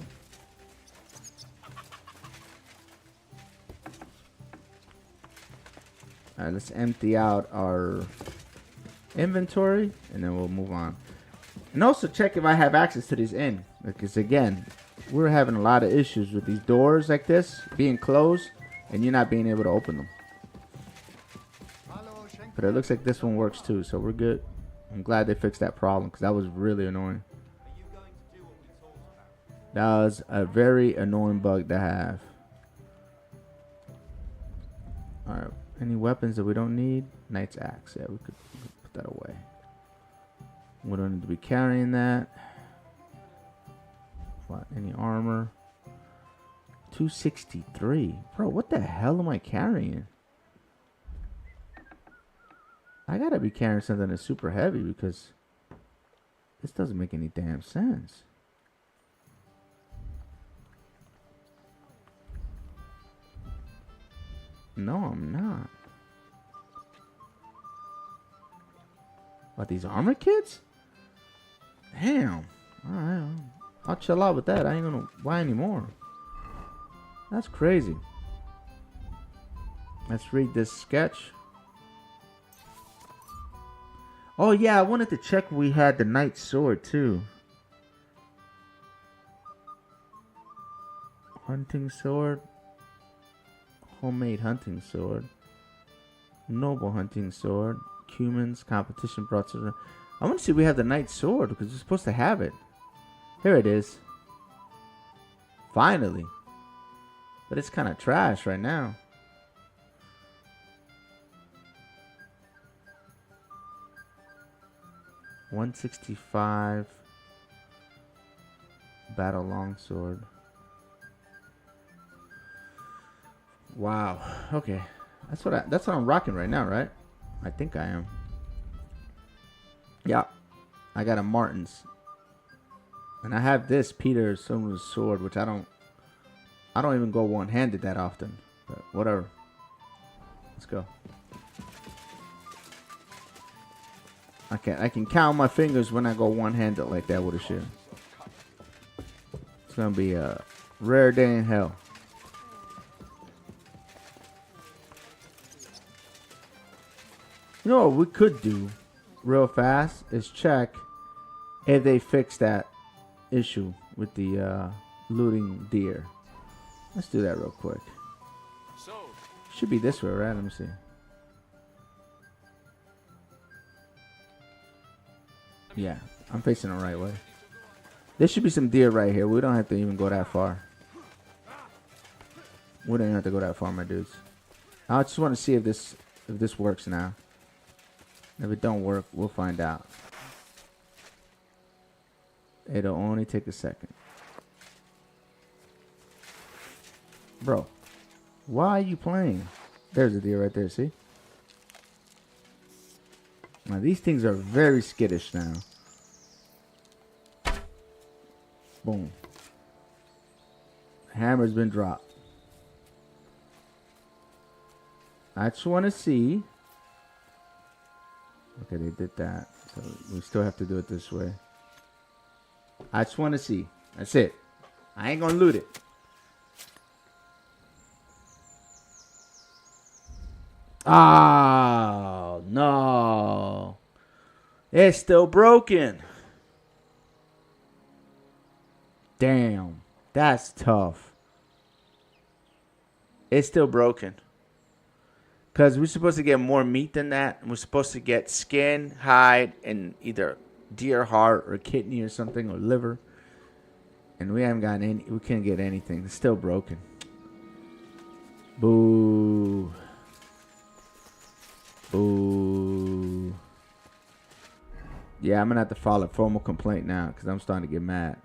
Alright, let's empty out our inventory and then we'll move on. And also check if I have access to this inn. Because again, we're having a lot of issues with these doors like this being closed and you not being able to open them. But it looks like this one works too, so we're good. I'm glad they fixed that problem because that was really annoying. That was a very annoying bug to have. Alright, any weapons that we don't need? Knight's Axe, yeah, we could put that away. We don't need to be carrying that. What, any armor? 263. Bro, what the hell am I carrying? I gotta be carrying something that's super heavy because this doesn't make any damn sense. No, I'm not. What, these armor kits? Damn. Alright, I'll chill out with that. I ain't gonna buy any more. That's crazy. Let's read this sketch. Oh yeah, I wanted to check if we had the knight's sword too. Hunting sword. Homemade hunting sword. Noble hunting sword. Cumans competition brought to. I want to see if we have the knight's sword because we're supposed to have it. Here it is. Finally. But it's kind of trash right now. $165 battle longsword. Wow. Okay. That's what I'm rocking right now, right? I think I am. Yeah. I got a Martin's. And I have this Peter Sona's sword, which I don't even go one-handed that often. But whatever. Let's go. I can count my fingers when I go one-handed like that with a shield. It's gonna be a rare day in hell. You know what we could do real fast is check if they fix that issue with the looting deer. Let's do that real quick. Should be this way, right? Let me see. Yeah, I'm facing the right way. There should be some deer right here. We don't have to even go that far. We don't even have to go that far, my dudes. I just want to see if this works now. If it don't work, we'll find out. It'll only take a second. Bro, why are you playing? There's a deer right there, see? Now, these things are very skittish now. Boom. Hammer's been dropped. I just want to see. Okay, they did that. So we still have to do it this way. I just want to see. That's it. I ain't going to loot it. Oh, no. It's still broken. Damn. That's tough. It's still broken. Because we're supposed to get more meat than that. We're supposed to get skin, hide, and either deer heart or kidney or something or liver. And we haven't gotten any. We can't get anything. It's still broken. Boo. Boo. Yeah, I'm going to have to file a formal complaint now because I'm starting to get mad.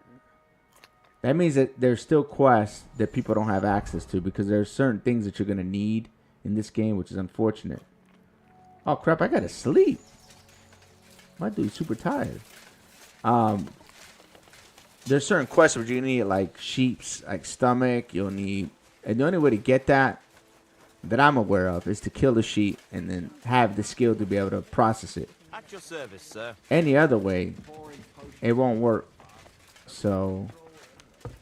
That means that there's still quests that people don't have access to because there's certain things that you're going to need in this game, which is unfortunate. Oh, crap. I got to sleep. My dude's super tired. There's certain quests where you need, like, sheep's, like, stomach. You'll need... And the only way to get that I'm aware of is to kill the sheep and then have the skill to be able to process it. At your service, sir. Any other way, it won't work. So,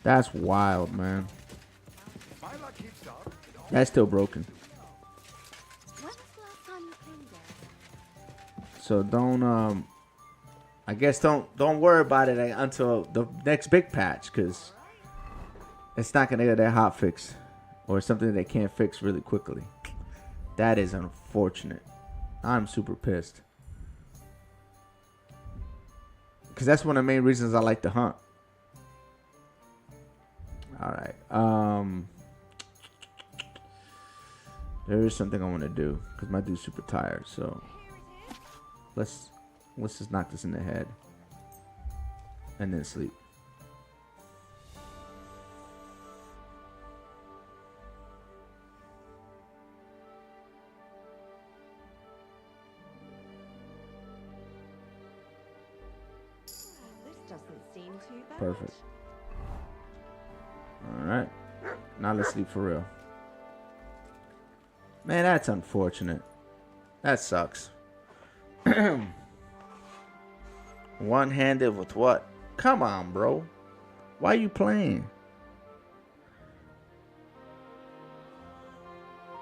that's wild, man. That's still broken. So don't I guess don't worry about it until the next big patch, because it's not gonna get that hot fix or something they can't fix really quickly. That is unfortunate. I'm super pissed, because that's one of the main reasons I like to hunt. All right. There is something I want to do because my dude's super tired. So let's just knock this in the head and then sleep. This doesn't seem too bad. Perfect. All right. Now let's sleep for real. Man, that's unfortunate. That sucks. One-handed with what? Come on, bro. Why are you playing?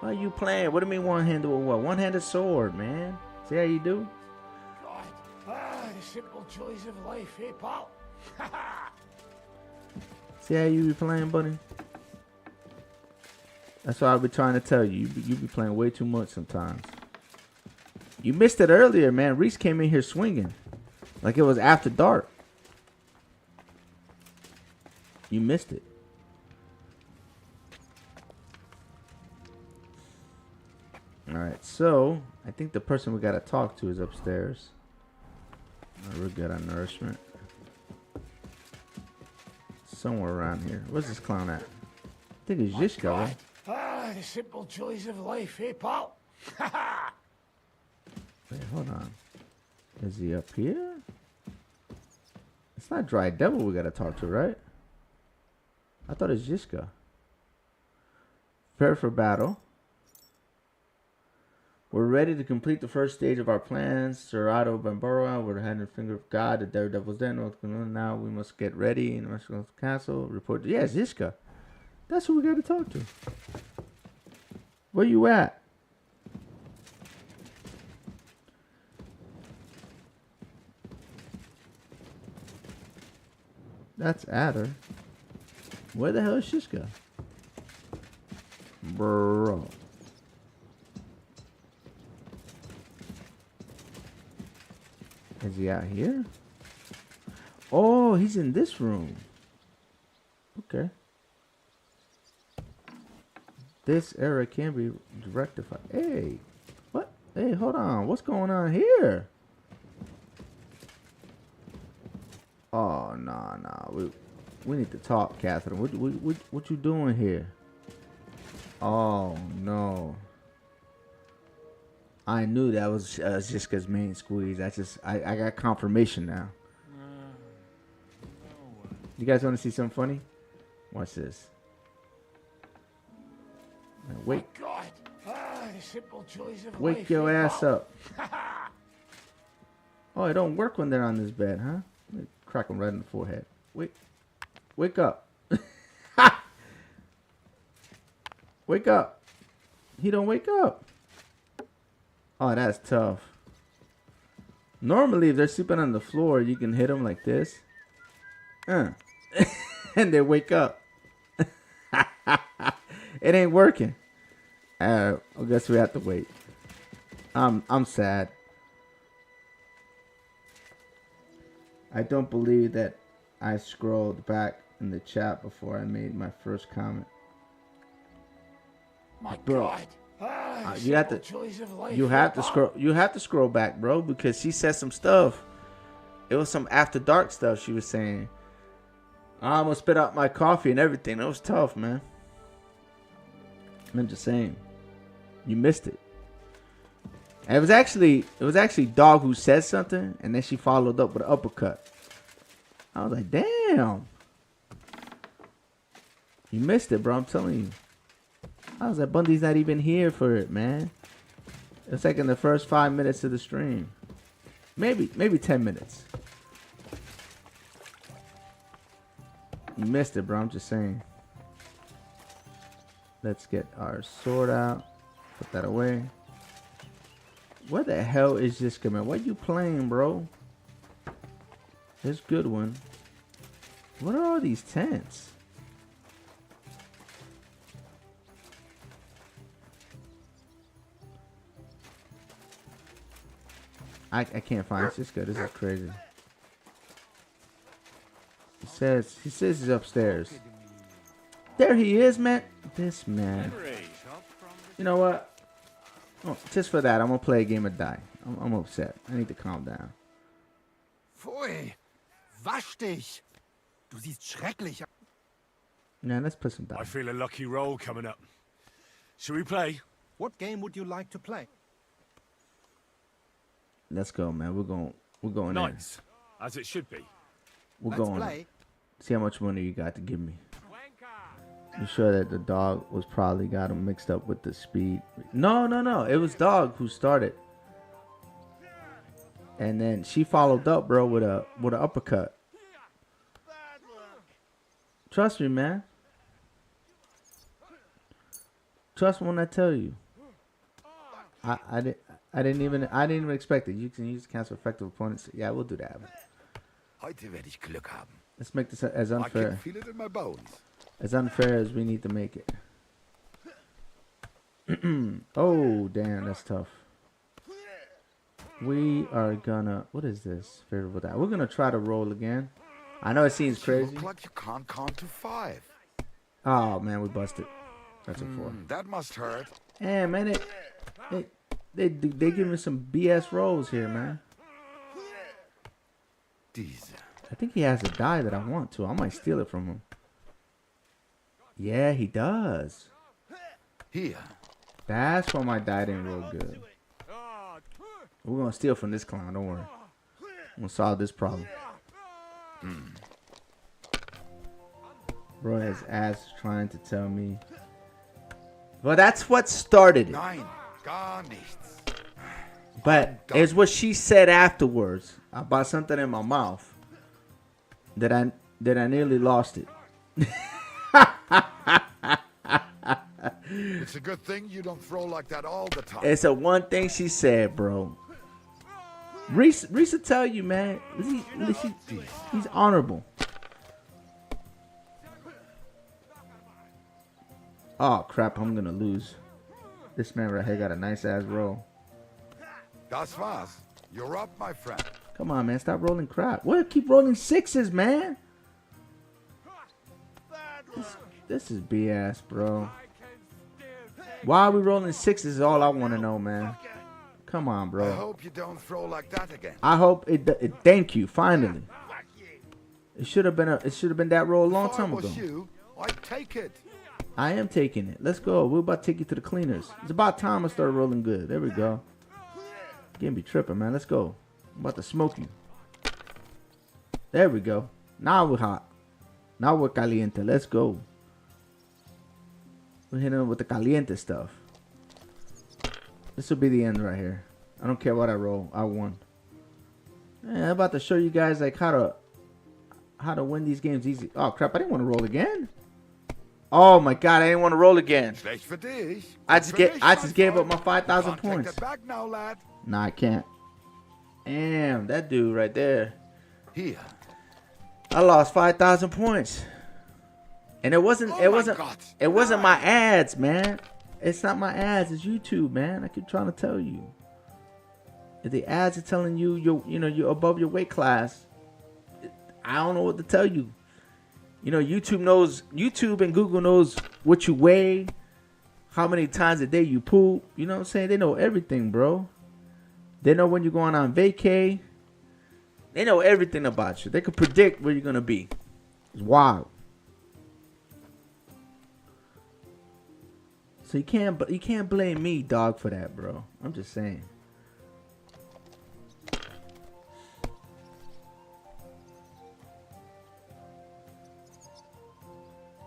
Why are you playing? What do you mean one-handed with what? One-handed sword, man. See how you do? God. The simple joys of life, eh, pal? See how you be playing, buddy? That's what I'll be trying to tell you. You be playing way too much sometimes. You missed it earlier, man. Reese came in here swinging. Like it was after dark. You missed it. Alright, so I think the person we gotta talk to is upstairs. We're good on nourishment. Somewhere around here. Where's this clown at? I think it's Zishka, right? The simple joys of life, eh, pal? Wait, hold on. Is he up here? It's not Dry Devil we gotta talk to, right? I thought it's Zishka. Prepare for battle. We're ready to complete the first stage of our plans. Sir Otto Bambora, we're the hand and finger of God, the daredevil's den. Now we must get ready in the castle. Report. Yeah, Zishka. That's who we gotta talk to. Where you at? That's Adder. Where the hell is Shishka? Bro. Is he out here? Oh, he's in this room. Okay. This error can be rectified. Hey, what? Hey, hold on. What's going on here? Oh, nah. We need to talk, Catherine. What you doing here? Oh, no. I knew that was Ziska's main squeeze. I got confirmation now. You guys want to see something funny? Watch this. Now, wake. My God. The simple joys of Wake life, your eh, ass Pop? up. Oh, it don't work when they're on this bed, huh? Let me crack them right in the forehead. Wake up. Wake up. He don't wake up. Oh, that's tough. Normally, if they're sleeping on the floor, you can hit them like this. And they wake up. It ain't working. I guess we have to wait. I'm sad. I don't believe that I scrolled back in the chat before I made my first comment. My Bro, God. you have to. Joys of life, You eh, have to Pop? scroll. You have to scroll back, bro, because she said some stuff. It was some after dark stuff she was saying. I almost spit out my coffee and everything. It was tough, man. I'm just saying. You missed it. And it was actually Dog who said something, and then she followed up with an uppercut. I was like, damn. You missed it, bro. I'm telling you. I was like, Bundy's not even here for it, man. It's like in the first 5 minutes of the stream. Maybe 10 minutes. You missed it, bro. I'm just saying. Let's get our sword out. Put that away. Where the hell is this coming? What you playing, bro? This good one. What are all these tents? I can't find Cisco. This is crazy. He says he's upstairs. There he is, man. This man. You know what? Oh, just for that, I'm gonna play a game of die. I'm upset. I need to calm down. Pfui, wasch dich. Du siehst schrecklich. Now let's put some die. I feel a lucky roll coming up. Should we play? What game would you like to play? Let's go, man. We're going Nice, as it should be. in. We're Let's going. play. See how much money you got to give me. You sure that the dog was probably got him mixed up with the speed? No. It was Dog who started. And then she followed up, bro, with an uppercut. Trust me, man. Trust me when I tell you. I didn't even expect it. You can use cancel effective opponents. Yeah, we'll do that. Heute werde ich Glück haben. Let's make this as I unfair. can feel it in my bones. As unfair as we need to make it. Oh, damn, that's tough. We are gonna... What is this? Favorable die. We're gonna try to roll again. I know it seems crazy. You look like you can't count to 5. Oh, man, we busted. That's a 4. That must hurt. Yeah, man, they give me some BS rolls here, man. Diese. I think he has a die that I want to. I might steal it from him. Yeah, he does. Here. That's why my die didn't roll good. We're gonna steal from this clown. Don't worry. I'm gonna solve this problem. Bro has ass trying to tell me. Well, that's what started it. Nein, gar nichts. But it's what she said afterwards about something in my mouth that I nearly lost it. It's a good thing you don't throw like that all the time. It's a one thing she said, bro. Risa tell you, man. He's honorable. Oh crap! I'm gonna lose. This man right here got a nice ass roll. Das war's. You're up, my friend. Come on, man. Stop rolling crap. What? Keep rolling 6s, man. This is BS, bro. Why are we rolling 6s is all I want to know, man. Come on, I bro. hope you don't throw like that again. I hope it thank you, finally. It should have been that roll a long time If I ago. was you, I'd take it. I am taking it. Let's go. We're about to take you to the cleaners. It's about time I started rolling good. There we go. Game be tripping, man. Let's go. I'm about to smoke you. There we go. Now we're hot. Now we're caliente. Let's go. We're hitting with the caliente stuff. This will be the end right here. I don't care what I roll. I won. Yeah, I'm about to show you guys like how to win these games easy. Oh crap! I didn't want to roll again. Oh my god! I didn't want to roll again. I just gave up my 5,000 points. Back now, lad. Nah, I can't. Damn, that dude right there. Here. I lost 5,000 points. And it wasn't my ads, man. It's not my ads, it's YouTube, man. I keep trying to tell you. If the ads are telling you you're above your weight class, I don't know what to tell you. You know, YouTube and Google knows what you weigh, how many times a day you poop. You know what I'm saying? They know everything, bro. They know when you're going on vacay. They know everything about you. They can predict where you're gonna be. It's wild. So you can't blame me, dog, for that, bro. I'm just saying.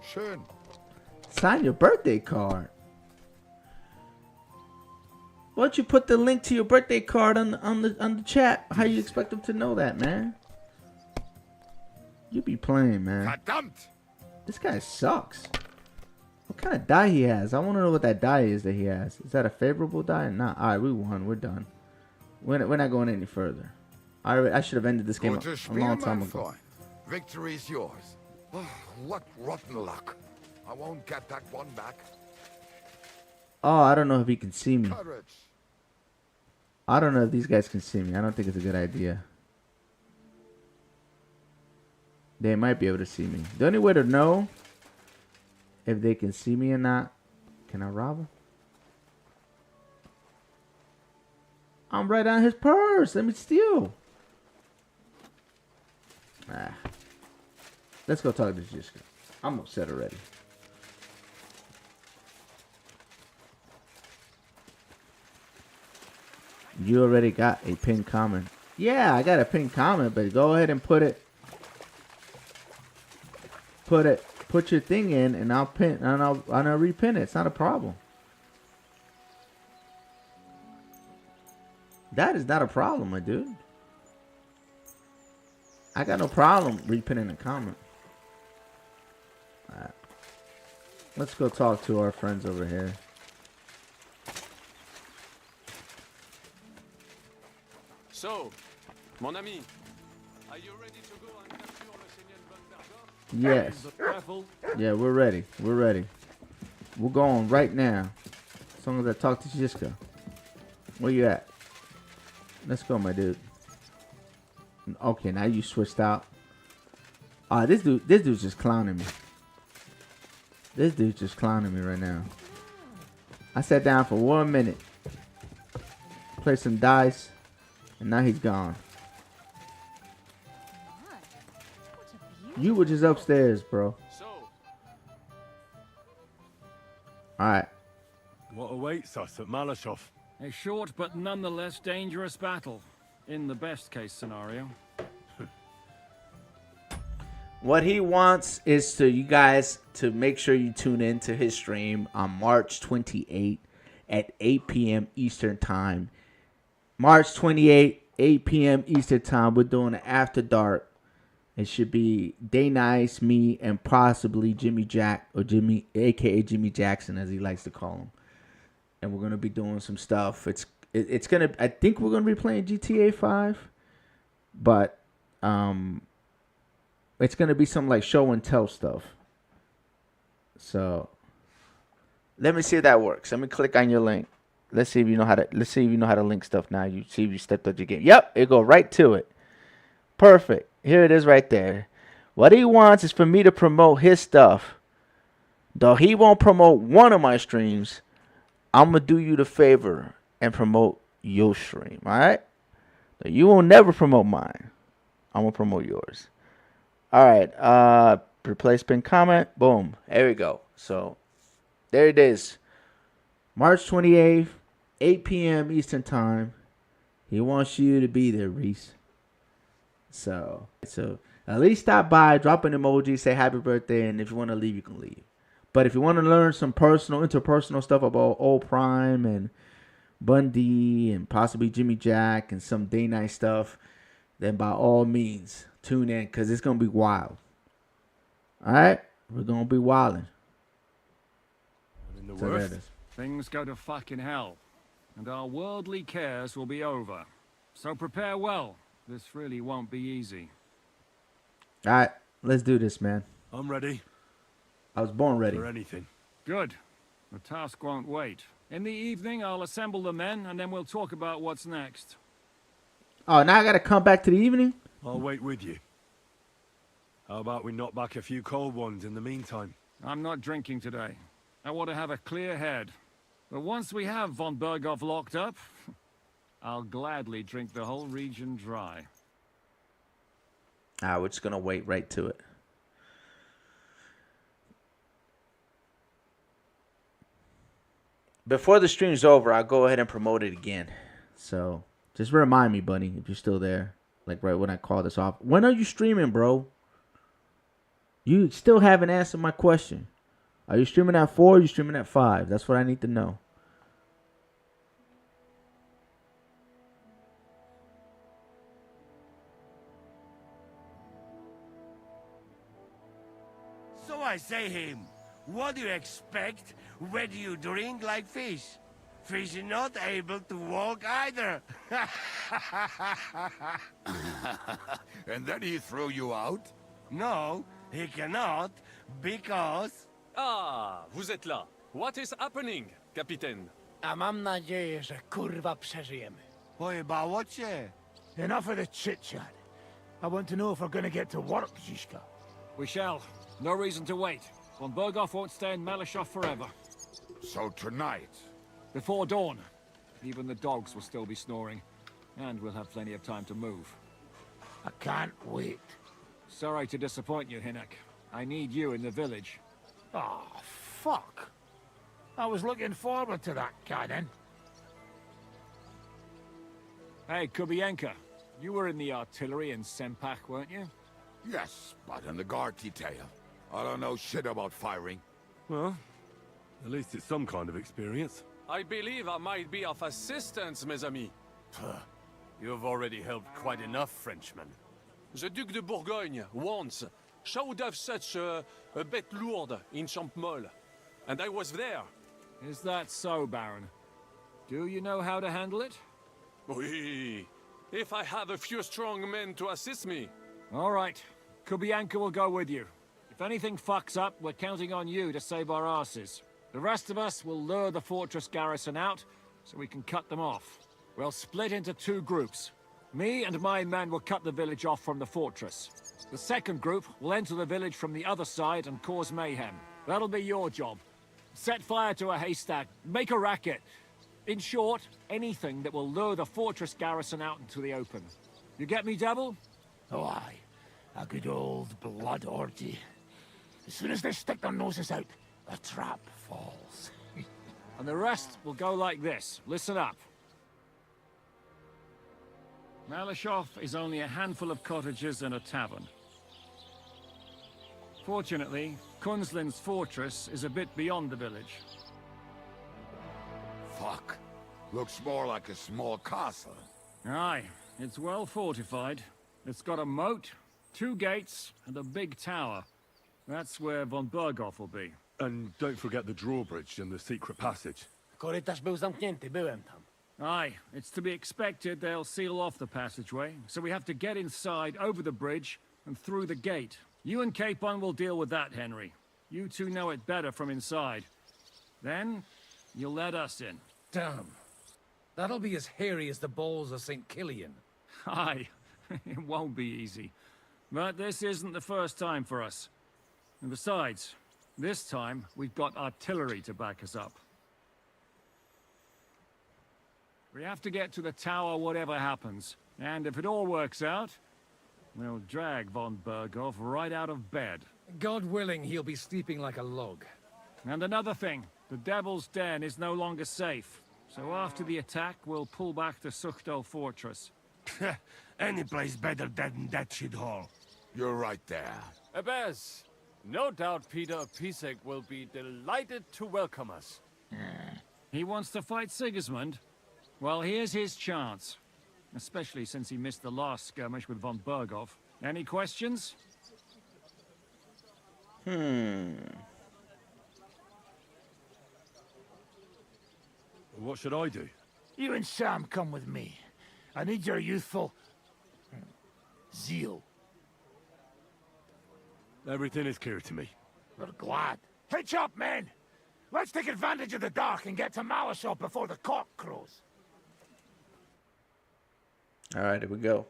Schön. Sign your birthday card. Why don't you put the link to your birthday card on the chat? How you expect them to know that, man? You be playing, man. Verdammt! This guy sucks. What kind of die he has? I want to know what that die is that he has. Is that a favorable die or not? All right, we won. We're done. We're not going any further. I should have ended this game a long time ago. Victory is yours. What rotten luck. I won't get that one back. Oh, I don't know if he can see me. Courage. I don't know if these guys can see me. I don't think it's a good idea. They might be able to see me. The only way to know if they can see me or not. Can I rob him? I'm right on his purse. Let me steal. Let's go talk to Jessica. I'm upset already. You already got a pinned comment. Yeah, I got a pinned comment, but go ahead and put your thing in, and I'll pin and I'll repin it. It's not a problem. That is not a problem, my dude. I got no problem repinning a comment. All right. Let's go talk to our friends over here. So, mon ami, are you ready to go and capture le Seigneur Yes. Yeah, we're ready. We're ready. We're going right now. As long as I talk to Jessica. Where you at? Let's go, my dude. Okay, now you switched out. This dude's just clowning me. This dude's just clowning me right now. I sat down for 1 minute. Played some dice. And now he's gone. You were just upstairs, bro. Alright. What awaits us at Malashov? A short but nonetheless dangerous battle, in the best case scenario. What he wants is to you guys to make sure you tune in to his stream on March 28th at 8 p.m. Eastern Time. March 28th, 8 p.m. Eastern Time. We're doing it after dark. It should be Day Nice, me, and possibly Jimmy Jack, or Jimmy, aka Jimmy Jackson, as he likes to call him. And we're gonna be doing some stuff. It's gonna. I think we're gonna be playing GTA 5, but it's gonna be some like show and tell stuff. So let me see if that works. Let me click on your link. Let's see if you know how to. Let's see if you know how to link stuff now. You see if you stepped up your game. Yep, it go right to it. Perfect. Here it is right there. What he wants is for me to promote his stuff. Though he won't promote one of my streams, I'm going to do you the favor and promote your stream. All right? You will never promote mine. I'm going to promote yours. All right. Replace pin comment. Boom. There we go. So, there it is. March 28th, 8 p.m. Eastern Time. He wants you to be there, Reese. So at least stop by, drop an emoji, say happy birthday, and if you want to leave, you can leave. But if you want to learn some interpersonal stuff about Old Prime and Bundy and possibly Jimmy Jack and some day-night stuff, then by all means, tune in because it's going to be wild. All right? We're going to be wilding. In the worst, things go to fucking hell, and our worldly cares will be over. So prepare well. This really won't be easy. All right, let's do this, man. I'm ready. I was born ready. For anything. Good. The task won't wait. In the evening, I'll assemble the men, and then we'll talk about what's next. Oh, now I got to come back to the evening? I'll wait with you. How about we knock back a few cold ones in the meantime? I'm not drinking today. I want to have a clear head. But once we have von Berghoff locked up, I'll gladly drink the whole region dry. We're just going to wait right to it. Before the stream's over, I'll go ahead and promote it again. So, just remind me, Bunny, if you're still there. Like, right when I call this off. When are you streaming, bro? You still haven't answered my question. Are you streaming at 4 or are you streaming at 5? That's what I need to know. So I say him, what do you expect when you drink like fish? Fish is not able to walk either. And then he threw you out? No, he cannot, because... Ah, vous êtes là. What is happening, Captain? A mam nadzieję, że kurwa przeżyjemy. Pojebało cię? Enough of the chit-chat. I want to know if we're gonna get to work, Zizka. We shall. No reason to wait. Von Berghoff won't stay in Malishov forever. So tonight? Before dawn. Even the dogs will still be snoring. And we'll have plenty of time to move. I can't wait. Sorry to disappoint you, Hinnock. I need you in the village. Oh, fuck. I was looking forward to that, Cannon. Hey, Kubienka. You were in the artillery in Sempak, weren't you? Yes, but in the guard detail. I don't know shit about firing. Well, at least it's some kind of experience. I believe I might be of assistance, mes amis. You've already helped quite enough, Frenchmen. The Duc de Bourgogne, once, showed off such a bête lourde in Champmol. And I was there. Is that so, Baron? Do you know how to handle it? Oui. If I have a few strong men to assist me. All right. Kubienka will go with you. If anything fucks up, we're counting on you to save our asses. The rest of us will lure the fortress garrison out, so we can cut them off. We'll split into 2 groups. Me and my men will cut the village off from the fortress. The second group will enter the village from the other side and cause mayhem. That'll be your job. Set fire to a haystack, make a racket. In short, anything that will lure the fortress garrison out into the open. You get me, Devil? Oh, aye. A good old blood orgy. As soon as they stick their noses out, the trap falls. And the rest will go like this. Listen up. Malishov is only a handful of cottages and a tavern. Fortunately, Kunzlin's fortress is a bit beyond the village. Fuck. Looks more like a small castle. Aye, it's well fortified. It's got a moat, 2 gates, and a big tower. That's where von Berghoff will be. And don't forget the drawbridge and the secret passage. Korytarz był zamknięty, byłem tam. Aye, it's to be expected they'll seal off the passageway, so we have to get inside, over the bridge, and through the gate. You and Capon will deal with that, Henry. You two know it better from inside. Then, you'll let us in. Damn. That'll be as hairy as the balls of St. Killian. Aye, it won't be easy. But this isn't the first time for us. And besides, this time we've got artillery to back us up. We have to get to the tower whatever happens. And if it all works out, we'll drag von Berghoff right out of bed. God willing, he'll be sleeping like a log. And another thing, the Devil's Den is no longer safe. So after the attack, we'll pull back to Suchdol Fortress. Any place better than that shithole. You're right there. Abbas, no doubt Peter of Pisek will be delighted to welcome us. He wants to fight Sigismund? Well, here's his chance. Especially since he missed the last skirmish with von Berghoff. Any questions? What should I do? You and Sam come with me. I need your youthful zeal. Everything is clear to me. We're glad. Hitch up, men! Let's take advantage of the dark and get to Malashop before the cock crows. Alright, here we go.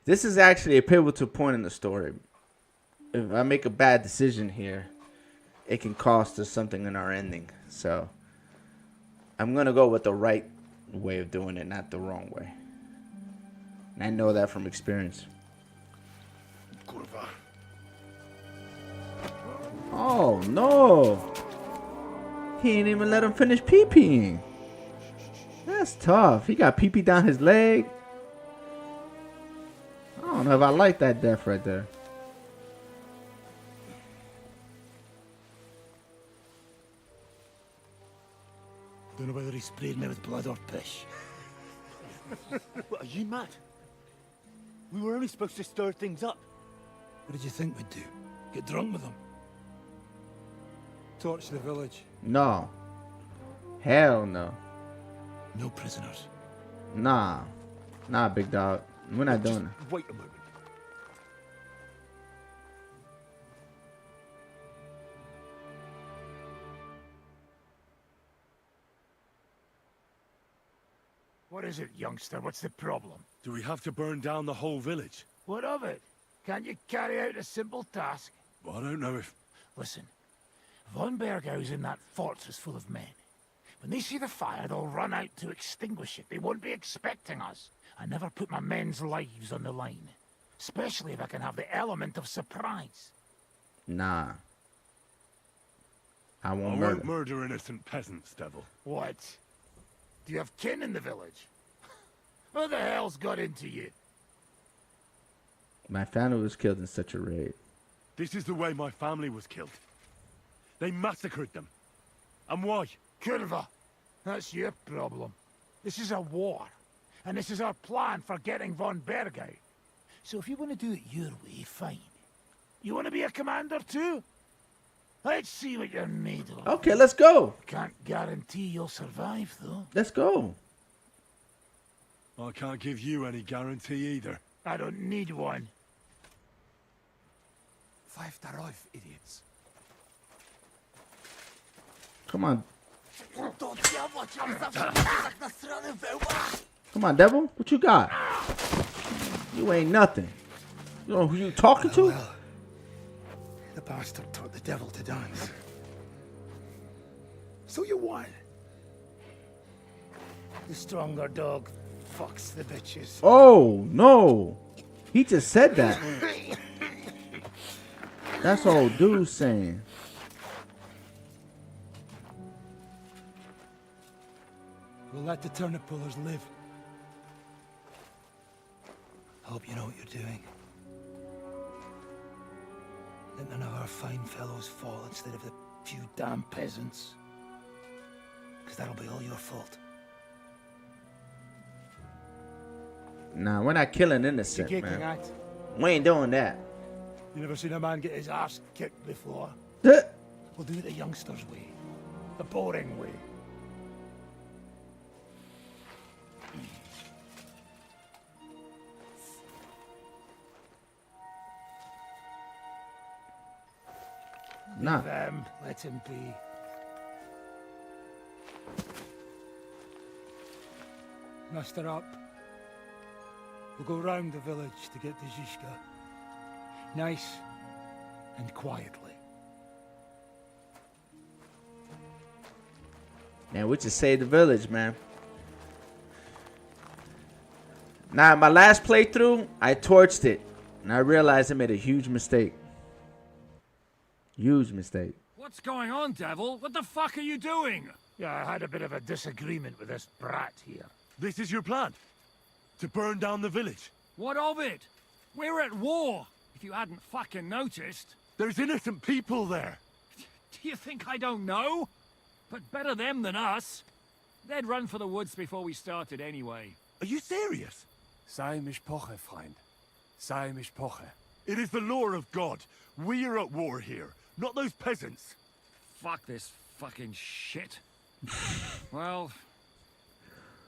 This is actually a pivotal point in the story. If I make a bad decision here, it can cost us something in our ending. So, I'm going to go with the right way of doing it, not the wrong way. And I know that from experience. Oh, no. He ain't even let him finish pee-peeing. That's tough. He got pee-pee down his leg. I don't know if I like that death right there. Don't know whether he sprayed me with blood or piss. What, are you mad? We were only supposed to stir things up. What did you think we'd do? Get drunk with them? Torch the village. No. Hell no. No prisoners. Nah. Nah, big dog. We're not doing it. Wait a moment. What is it, youngster? What's the problem? Do we have to burn down the whole village? What of it? Can't you carry out a simple task? Well, I don't know if... Listen, von Berghau's in that fortress full of men. When they see the fire, they'll run out to extinguish it. They won't be expecting us. I never put my men's lives on the line. Especially if I can have the element of surprise. Nah. I I won't won't murder innocent peasants, Devil. What? Do you have kin in the village? Who the hell's got into you? My family was killed in such a raid. This is the way my family was killed. They massacred them. And why? Curva, that's your problem. This is a war. And this is our plan for getting von Berghau. So if you want to do it your way, fine. You want to be a commander too? Let's see what you're made of. Okay, let's go. Can't guarantee you'll survive, though. Let's go. I can't give you any guarantee either. I don't need one. Five darauf, idiots. Come on. Come on, devil. What you got? You ain't nothing. You know who you talking to? Well, the bastard taught the devil to dance. So you won. The stronger dog fucks the bitches. Oh, no. He just said that. That's old dude saying. We'll let the turnip pullers live. Hope you know what you're doing. Let none of our fine fellows fall instead of the few damn peasants. Because that'll be all your fault. Nah, we're not killing innocent, You kicking man. at? We ain't doing that. You never seen a man get his ass kicked before? We'll do it the youngsters' way. The boring way. Nah. Let him be. Muster up. We'll go round the village to get to Zizka. Nice and quietly. Man, we just saved the village, man. Now, my last playthrough, I torched it. And I realized I made a huge mistake. Huge mistake. What's going on, devil? What the fuck are you doing? Yeah, I had a bit of a disagreement with this brat here. This is your plan? To burn down the village? What of it? We're at war, if you hadn't fucking noticed. There's innocent people there. Do you think I don't know? But better them than us. They'd run for the woods before we started anyway. Are you serious? Sei Mishpoche, Freund. Sei Mishpoche. It is the law of God. We are at war here, not those peasants. Fuck this fucking shit. Well,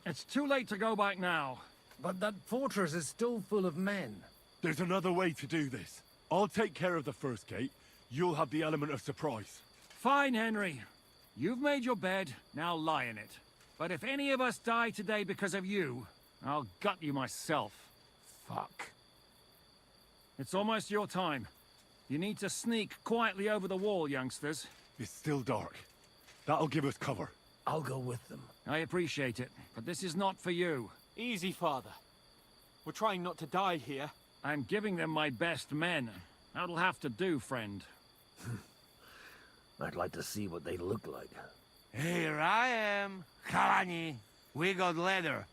it's too late to go back now. But that fortress is still full of men. There's another way to do this. I'll take care of the first gate. You'll have the element of surprise. Fine, Henry. You've made your bed, now lie in it. But if any of us die today because of you, I'll gut you myself. Fuck. It's almost your time. You need to sneak quietly over the wall, youngsters. It's still dark. That'll give us cover. I'll go with them. I appreciate it, but this is not for you. Easy, Father. We're trying not to die here. I'm giving them my best men. That'll have to do, friend. I'd like to see what they look like. Here I am. Kalani, we got leather.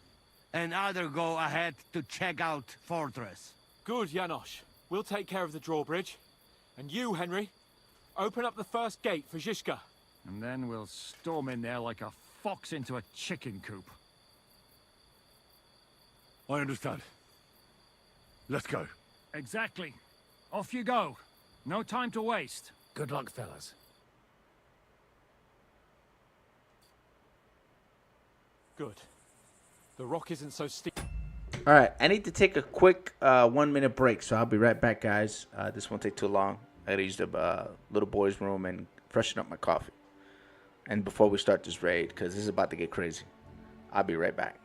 And other go ahead to check out fortress. Good, Janosch. We'll take care of the drawbridge. And you, Henry, open up the first gate for Zizka. And then we'll storm in there like a fox into a chicken coop. I understand. Let's go. Exactly. Off you go. No time to waste. Good luck, fellas. Good. The rock isn't so steep. All right, I need to take a quick 1 minute break, so I'll be right back, guys. This won't take too long. I gotta use the little boy's room and freshen up my coffee. And before we start this raid, because this is about to get crazy. I'll be right back.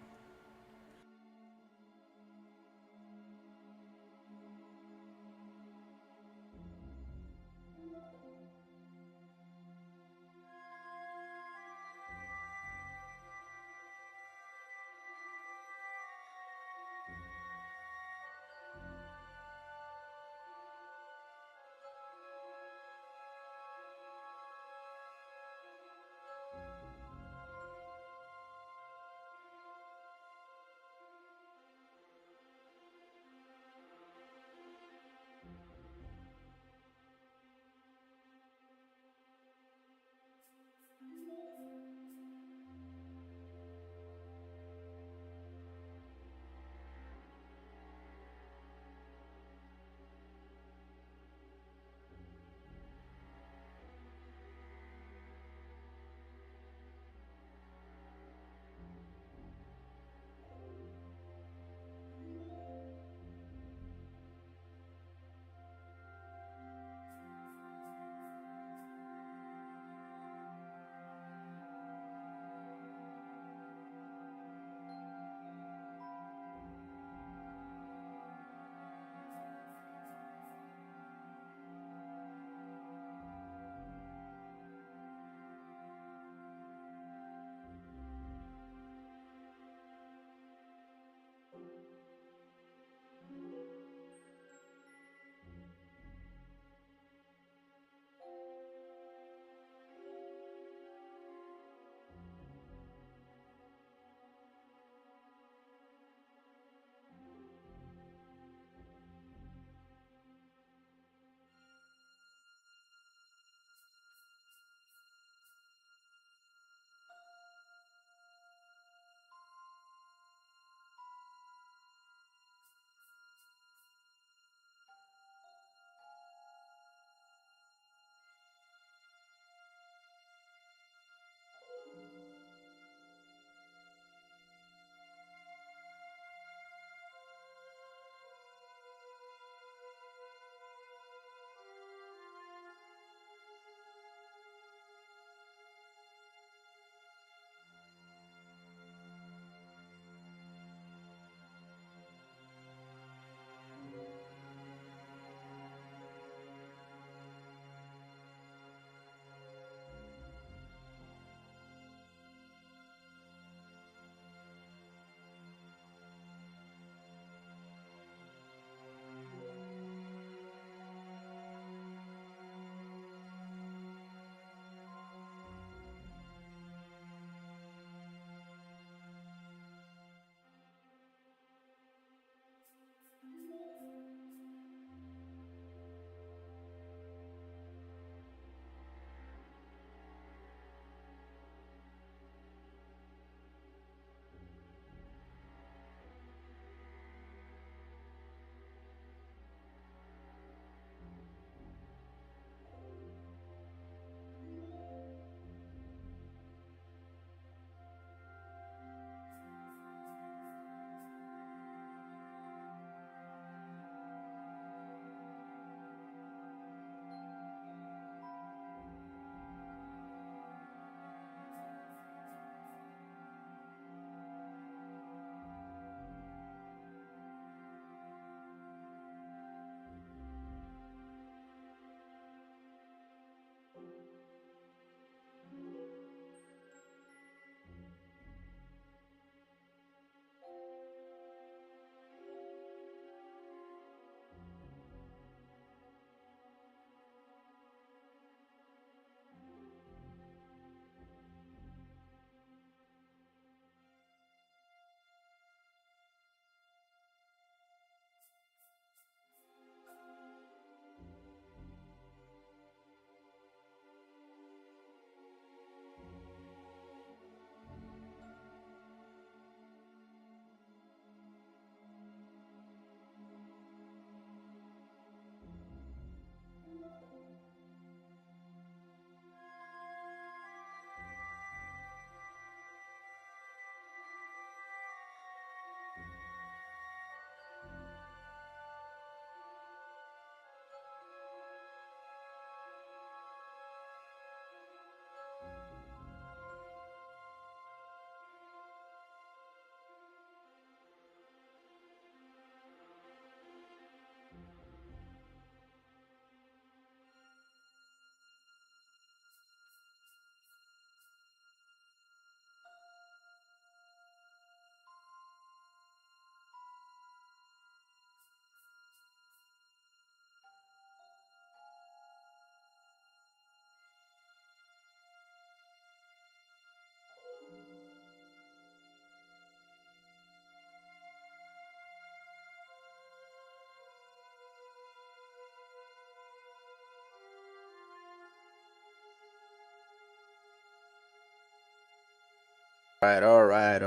All right.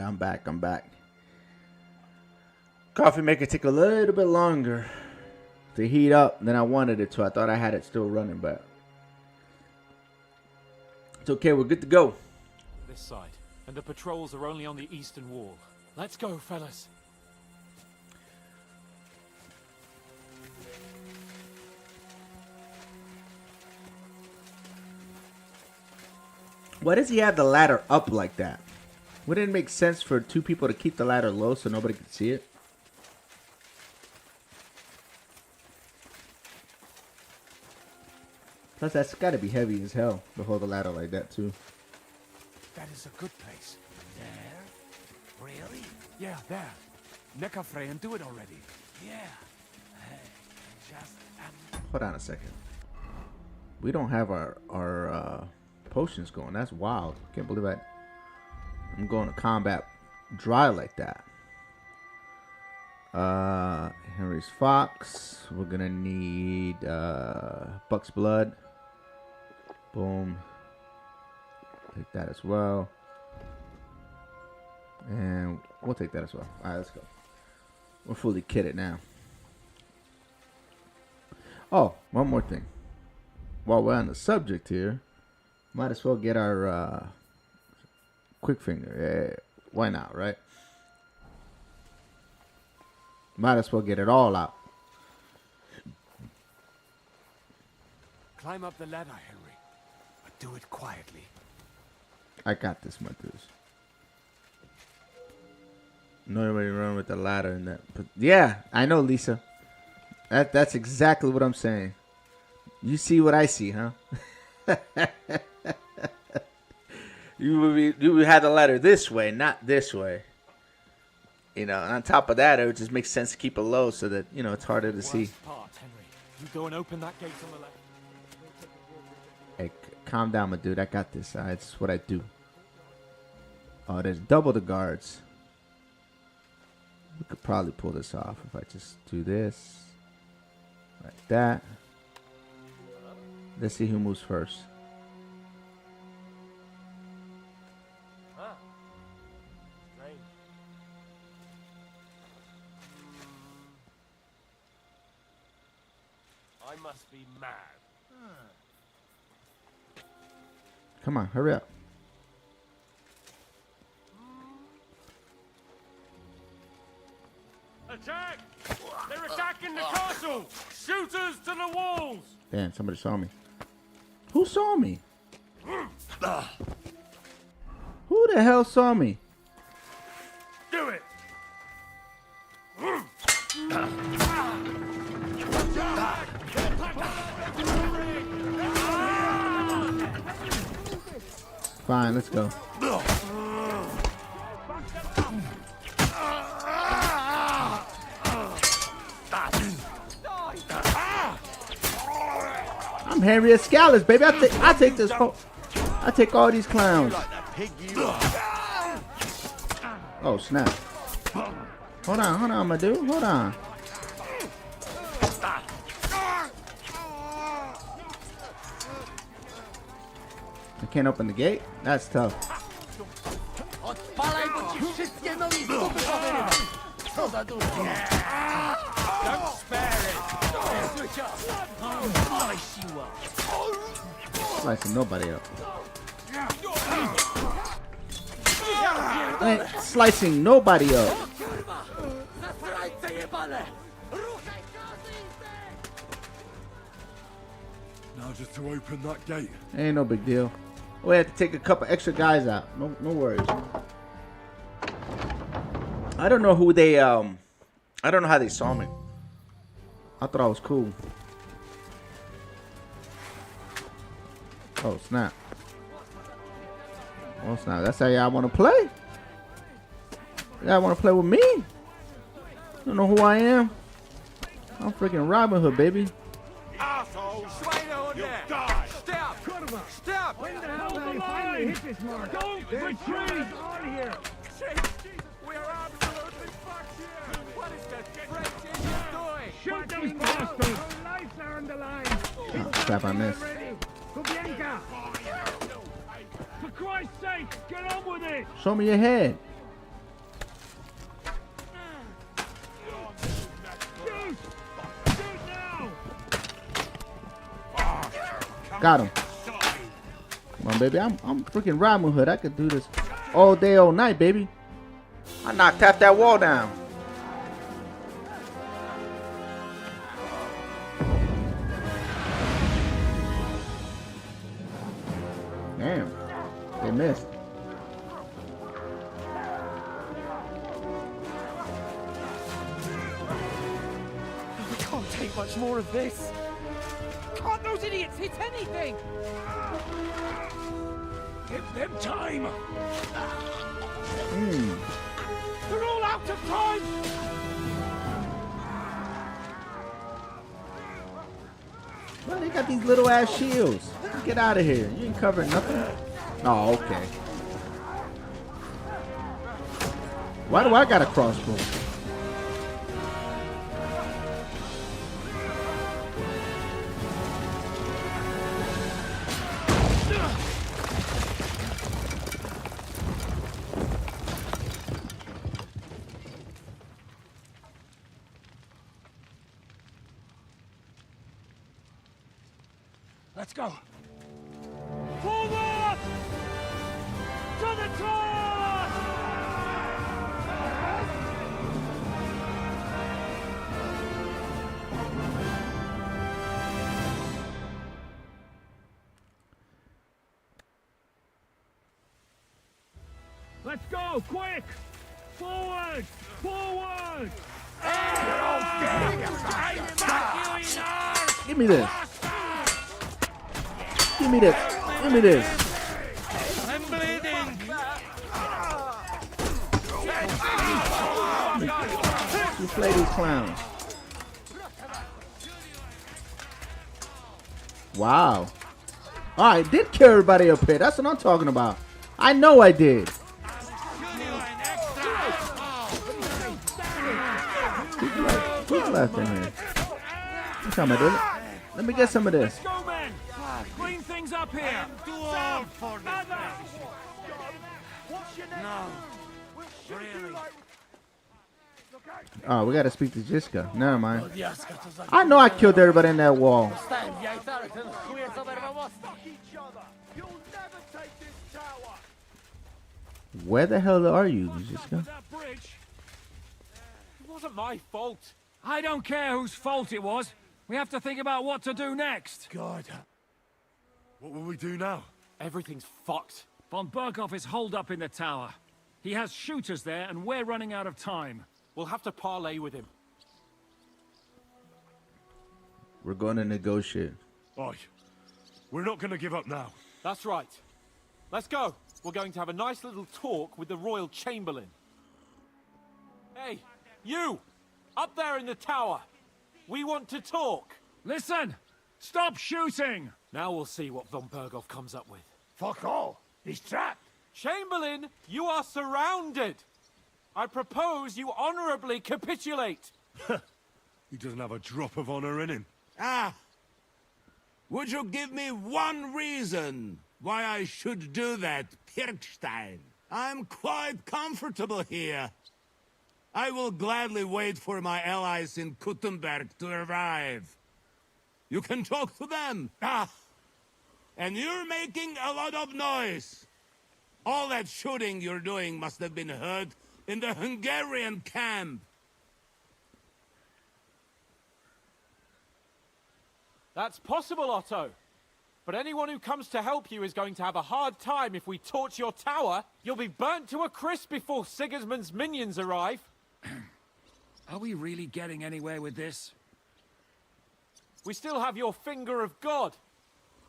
I'm back. Coffee maker take a little bit longer to heat up than I wanted it to. I thought I had it still running, but it's okay. We're good to go. This side, and the patrols are only on the eastern wall. Let's go, fellas. Why does he have the ladder up like that? Wouldn't it make sense for two people to keep the ladder low so nobody could see it? Plus, that's got to be heavy as hell to hold the ladder like that, too. That is a good place. There? Really? Yeah, there. Nekafre and do it already. Yeah. Hey, just... Hold on a second. We don't have our potions going. That's wild. Can't believe I'm going to combat dry like that. Henry's Fox. We're gonna need Buck's Blood. Boom. Take that as well. And we'll take that as well. Alright, let's go. We're fully kitted now. Oh, one more thing. While we're on the subject here, might as well get our quick finger. Yeah, why not, right? Might as well get it all out. Climb up the ladder, Henry. But do it quietly. I got this, my dudes. Nobody run with the ladder in that. But yeah, I know, Lisa. That's exactly what I'm saying. You see what I see, huh? You would have the ladder this way, not this way. You know, and on top of that, it would just make sense to keep it low so that, you know, it's harder to see. Part, Henry. You go and open that gate on the left. Hey, calm down, my dude. I got this. It's what I do. Oh, there's double the guards. We could probably pull this off if I just do this. Like that. Let's see who moves first. I must be mad. Come on, hurry up. Attack! They're attacking the castle! Shooters to the walls! Damn, somebody saw me. Who saw me? Who the hell saw me? Do it! Fine, let's go. I'm Henry Escalis, baby. I take this whole. I take all these clowns. Oh snap! Hold on, my dude. Hold on. I can't open the gate? That's tough. Don't spare it! Slicing nobody up. Ain't slicing nobody up. Now just to open that gate. Ain't no big deal. We had to take a couple extra guys out. No worries. I don't know who they I don't know how they saw me. I thought I was cool. Oh snap. Oh snap. That's how y'all wanna play? Y'all wanna play with me? Don't know who I am? I'm freaking Robin Hood, baby. Asshole! Straight on there! Die! Stop! Stop! When the hell did you finally hit this mark? Don't retreat! On here! Jesus, we are absolutely fucked here! What is that French idiot doing? Shoot those bastards! Our lives are on the line! Oh, crap, I missed. Kubienka! For Christ's sake, get on with it! Show me your head. Got him. Come on, baby. I'm freaking Robin Hood. I could do this all day, all night, baby. I knocked half that wall down. Damn. They missed. We can't take much more of this. Can't those idiots hit anything? Give them time. They're all out of time. Well, they got these little ass shields. Get out of here. You ain't covering nothing. Oh, okay. Why do I got a crossbow? Let's go. Forward! To the top! Let's go, quick! Forward! Forward! Give me this. Give me this. Give me this. I'm bleeding. You play these clowns. Wow. I did kill everybody up here. That's what I'm talking about. I know I did. Who's left in here? What time I did it? Let me get some of this. Go, men! Clean things up here! Too old for this. No. Really. Oh, we gotta speak to Jiska. Never mind. I know I killed everybody in that wall. Where the hell are you, Jiska? It wasn't my fault. I don't care whose fault it was. We have to think about what to do next. God. What will we do now? Everything's fucked. Von Berghoff is holed up in the tower. He has shooters there, and we're running out of time. We'll have to parley with him. We're going to negotiate. Oi. We're not going to give up now. That's right. Let's go. We're going to have a nice little talk with the Royal Chamberlain. Hey, you! Up there in the tower! We want to talk! Listen! Stop shooting! Now we'll see what Von Berghoff comes up with. Fuck all! He's trapped! Chamberlain, you are surrounded! I propose you honorably capitulate! He doesn't have a drop of honor in him. Ah! Would you give me one reason why I should do that, Pirkstein? I'm quite comfortable here. I will gladly wait for my allies in Kuttenberg to arrive. You can talk to them. Ah! And you're making a lot of noise. All that shooting you're doing must have been heard in the Hungarian camp. That's possible, Otto. But anyone who comes to help you is going to have a hard time if we torch your tower. You'll be burnt to a crisp before Sigismund's minions arrive. Are we really getting anywhere with this? We still have your finger of God.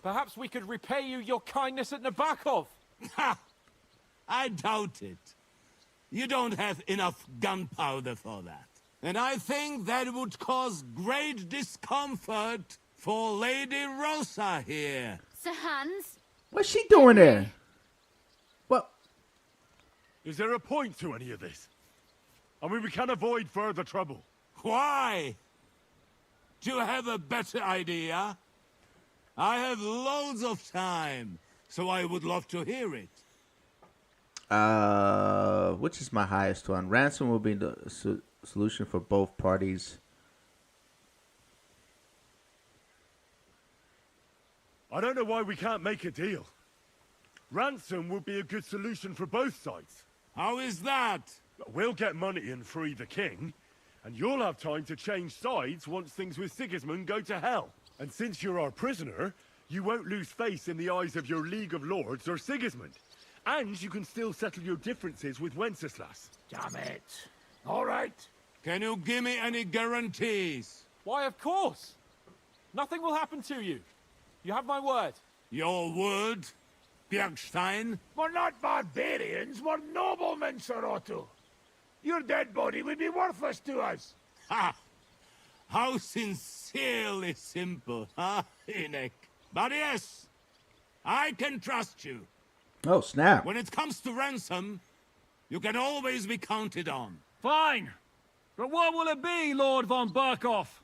Perhaps we could repay you your kindness at Nabokov. Ha! I doubt it. You don't have enough gunpowder for that. And I think that would cause great discomfort for Lady Rosa here. Sir Hans? What's she doing there? What? Is there a point to any of this? I mean, we can avoid further trouble. Why? Do you have a better idea? I have loads of time, so I would love to hear it. Which is my highest one? Ransom will be the solution for both parties. I don't know why we can't make a deal. Ransom would be a good solution for both sides. How is that? We'll get money and free the king, and you'll have time to change sides once things with Sigismund go to hell. And since you're our prisoner, you won't lose face in the eyes of your League of Lords or Sigismund. And you can still settle your differences with Wenceslas. Damn it. All right. Can you give me any guarantees? Why, of course. Nothing will happen to you. You have my word. Your word, Bjergstein? We're not barbarians, we're noblemen, Sir Otto. Your dead body would be worthless to us. Ha! How sincerely simple, huh, Enoch? But yes, I can trust you. Oh, snap. When it comes to ransom, you can always be counted on. Fine. But what will it be, Lord von Berkoff?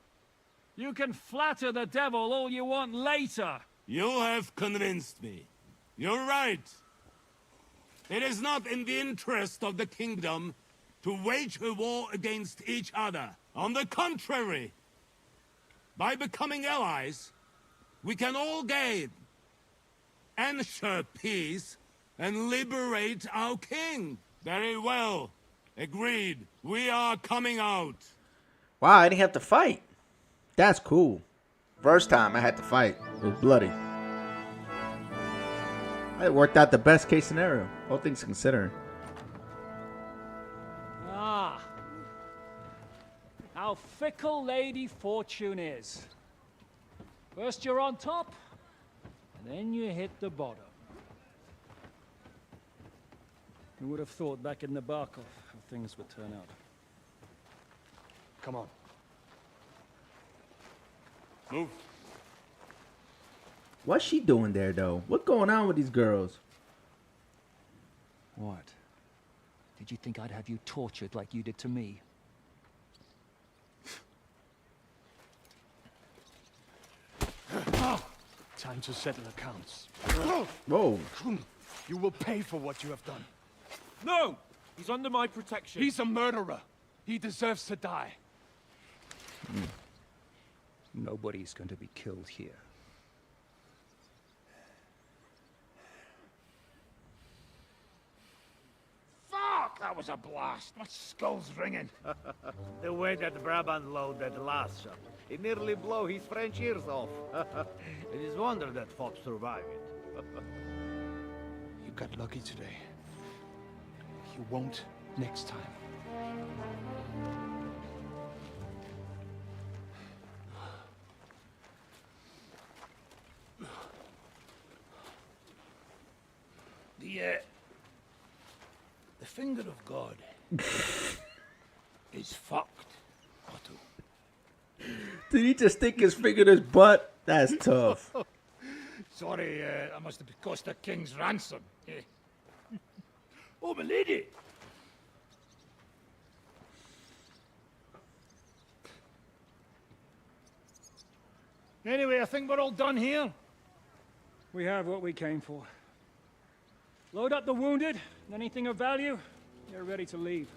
You can flatter the devil all you want later. You have convinced me. You're right. It is not in the interest of the kingdom to wage a war against each other. On the contrary, by becoming allies, we can all gain, ensure peace, and liberate our king. Very well. Agreed. We are coming out. Wow, I didn't have to fight. That's cool. First time I had to fight. It was bloody. It worked out the best case scenario, all things considering. Ah. How fickle Lady Fortune is. First you're on top, and then you hit the bottom. Who would have thought back in the Barkov how things would turn out? Come on. Move. What's she doing there, though? What's going on with these girls? What? Did you think I'd have you tortured like you did to me? Time to settle accounts. Whoa. You will pay for what you have done. No! He's under my protection. He's a murderer. He deserves to die. Nobody's going to be killed here. Fuck! That was a blast. My skull's ringing. The way that Brabant loaded last shot, it nearly blew his French ears off. It is wonder that Fox survived it. You got lucky today. You won't next time. The finger of God is fucked, Otto. Did he just stick his finger in his butt? That's tough. Sorry, I must have cost the king's ransom. Oh, my lady! Anyway, I think we're all done here. We have what we came for. Load up the wounded, and anything of value, you're ready to leave.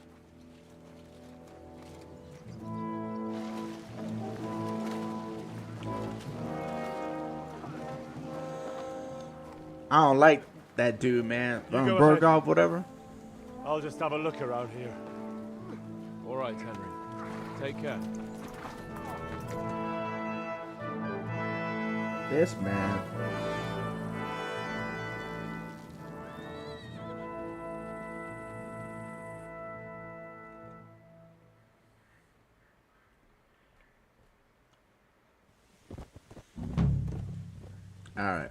I don't like that dude, man. You go Berghoff, whatever. I'll just have a look around here. All right, Henry. Take care. This man. All right.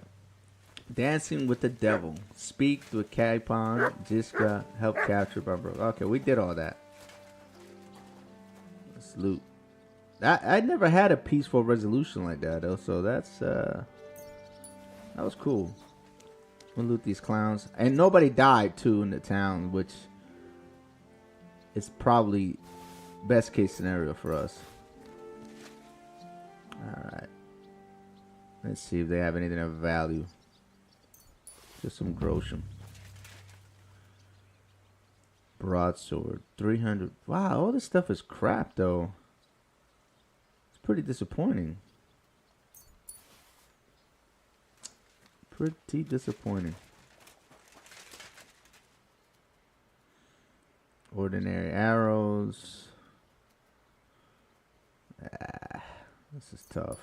Dancing with the Devil. Speak with Capon. Jiska. Help capture Barbara. Okay, we did all that. Let's loot. I never had a peaceful resolution like that though, so that's that was cool. We'll loot these clowns. And nobody died too in the town, which is probably best case scenario for us. Alright. Let's see if they have anything of value. Just some Grosham. Broadsword, 300. Wow, all this stuff is crap, though. It's pretty disappointing. Pretty disappointing. Ordinary arrows. This is tough.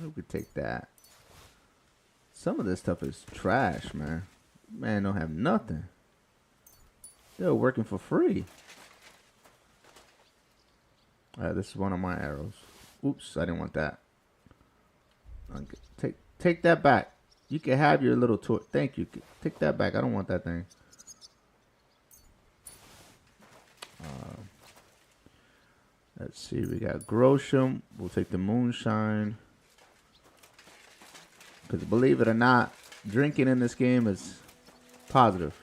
We could take that. Some of this stuff is trash, man. Man, don't have nothing. They're working for free. Alright, this is one of my arrows. Oops, I didn't want that. Okay, take that back. You can have your little torch. Thank you. Take that back. I don't want that thing. Let's see. We got Grosham. We'll take the moonshine. Because believe it or not, drinking in this game is positive.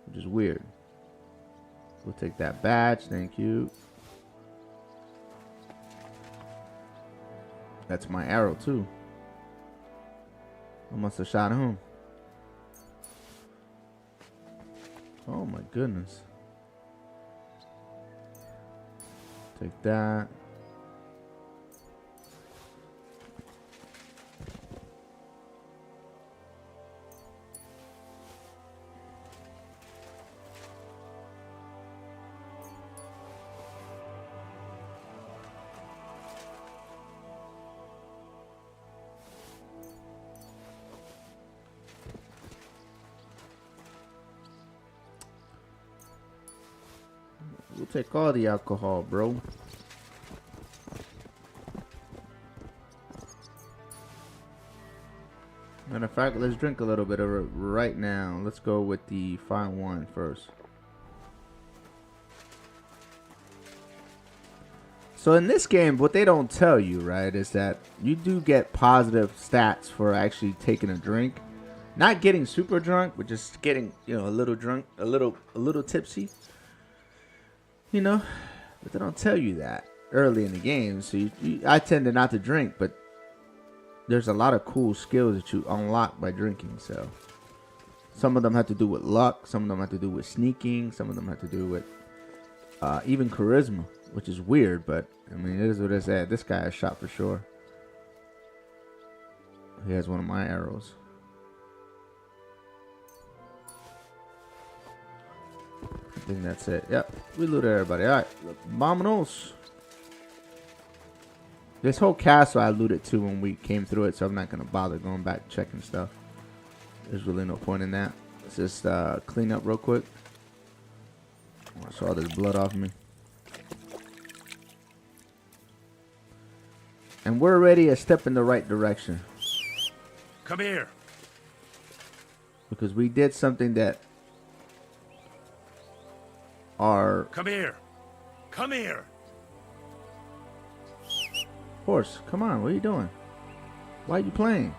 Which is weird. We'll take that badge. Thank you. That's my arrow too. I must have shot him. Oh my goodness. Take that. We'll take all the alcohol, bro. Matter of fact, let's drink a little bit of it right now. Let's go with the fine wine first. So in this game, what they don't tell you, right, is that you do get positive stats for actually taking a drink. Not getting super drunk, but just getting, you know, a little drunk, a little tipsy. You know, but they don't tell you that early in the game. So I tend to not to drink, but there's a lot of cool skills that you unlock by drinking. So some of them have to do with luck. Some of them have to do with sneaking. Some of them have to do with even charisma, which is weird. But, I mean, it is what it is. This guy is shot for sure. He has one of my arrows. I think that's it. Yep, we looted everybody. Alright, vamonos. This whole castle I looted too when we came through it, so I'm not going to bother going back checking stuff. There's really no point in that. Let's just clean up real quick. Wash all this blood off me. And we're already a step in the right direction. Come here. Because we did something that our... Come here. Come here. Horse, come on, what are you doing? Why are you playing?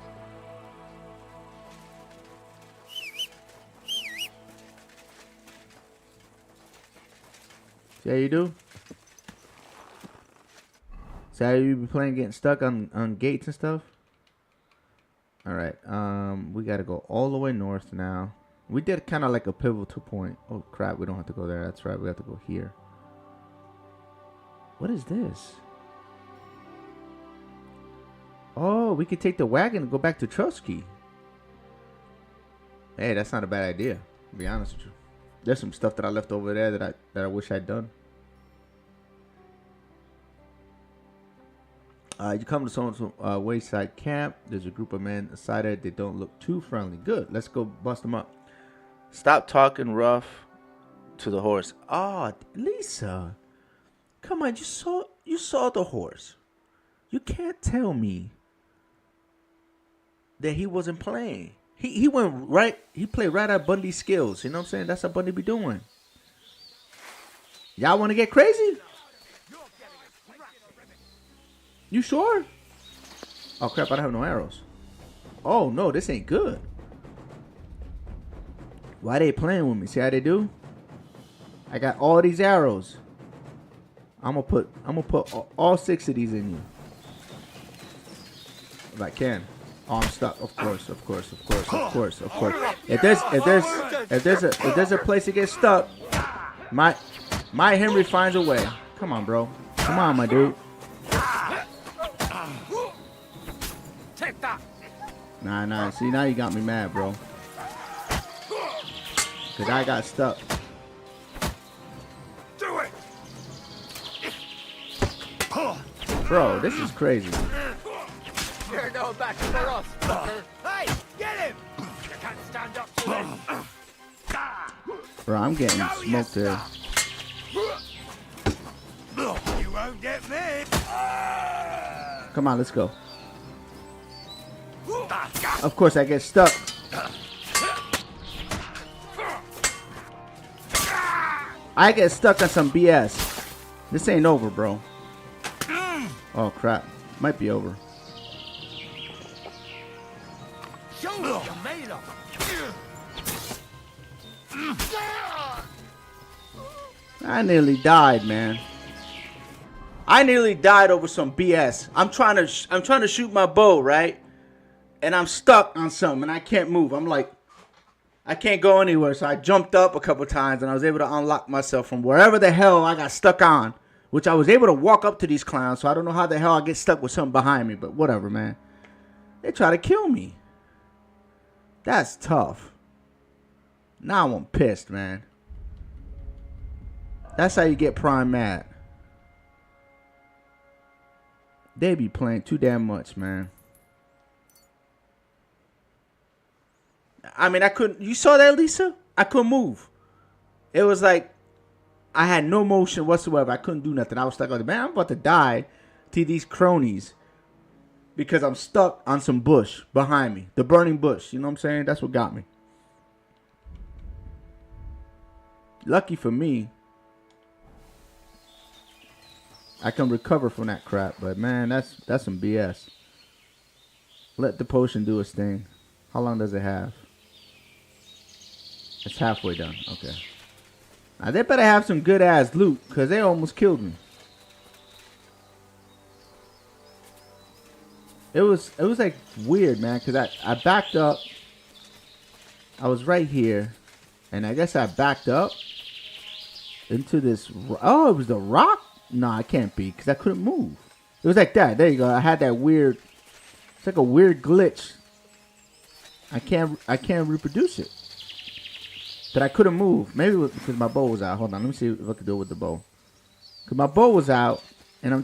See how you do? See how you be playing getting stuck on gates and stuff? Alright, we gotta go all the way north now. We did kind of like a pivotal point. Oh crap, we don't have to go there. That's right, we have to go here. What is this? Oh, we could take the wagon and go back to Trotsky. Hey, that's not a bad idea, to be honest with you. There's some stuff that I left over there that I wish I'd done. You come to someone's wayside camp. There's a group of men decided they don't look too friendly. Good, let's go bust them up. Stop talking rough to the horse. Oh, Lisa, come on, you saw the horse. You can't tell me that he wasn't playing. He went right. He played right at Bundy's skills. You know what I'm saying? That's how Bundy be doing. Y'all want to get crazy? You sure? Oh crap! I don't have no arrows. Oh no, this ain't good. Why they playing with me? See how they do? I got all these arrows. I'm gonna put all 6 of these in you. if I can. Oh, I'm stuck. Of course. If there's a place to get stuck, my Henry finds a way. Come on, bro. Come on, my dude. Take that. Nah. See, now you got me mad, bro. Cause I got stuck. Do it. Bro, this is crazy. You're no match for us, fucker. Hey, get him! You can't stand up to this. Bro, I'm getting smoked there. You won't get me. Come on, let's go. Of course, I get stuck. I get stuck on some BS. This ain't over, bro. Oh, crap. Might be over. Show me you made him. I nearly died, man. I nearly died over some BS. I'm trying to shoot my bow, right? And I'm stuck on something and I can't move. I'm like, I can't go anywhere. So I jumped up a couple times and I was able to unlock myself from wherever the hell I got stuck on. Which I was able to walk up to these clowns. So I don't know how the hell I get stuck with something behind me. But whatever, man. They try to kill me. That's tough. Now I'm pissed, man. That's how you get Prime mad. They be playing too damn much, man. I mean, I couldn't. You saw that, Lisa? I couldn't move. It was like I had no motion whatsoever. I couldn't do nothing. I was stuck like, man, I'm about to die to these cronies because I'm stuck on some bush behind me. The burning bush. You know what I'm saying? That's what got me. Lucky for me, I can recover from that crap. But, man, that's some BS. Let the potion do its thing. How long does it have? It's halfway done. Okay. Now, they better have some good-ass loot, because they almost killed me. It was like, weird, man, because I backed up. I was right here, and I guess I backed up into this. Oh, it was the rock? No, I can't be, because I couldn't move. It was like that. There you go. I had that weird, it's like a weird glitch. I can't reproduce it. But I couldn't move. Maybe it was because my bow was out. Hold on, let me see if I can do it with the bow. Because my bow was out, and I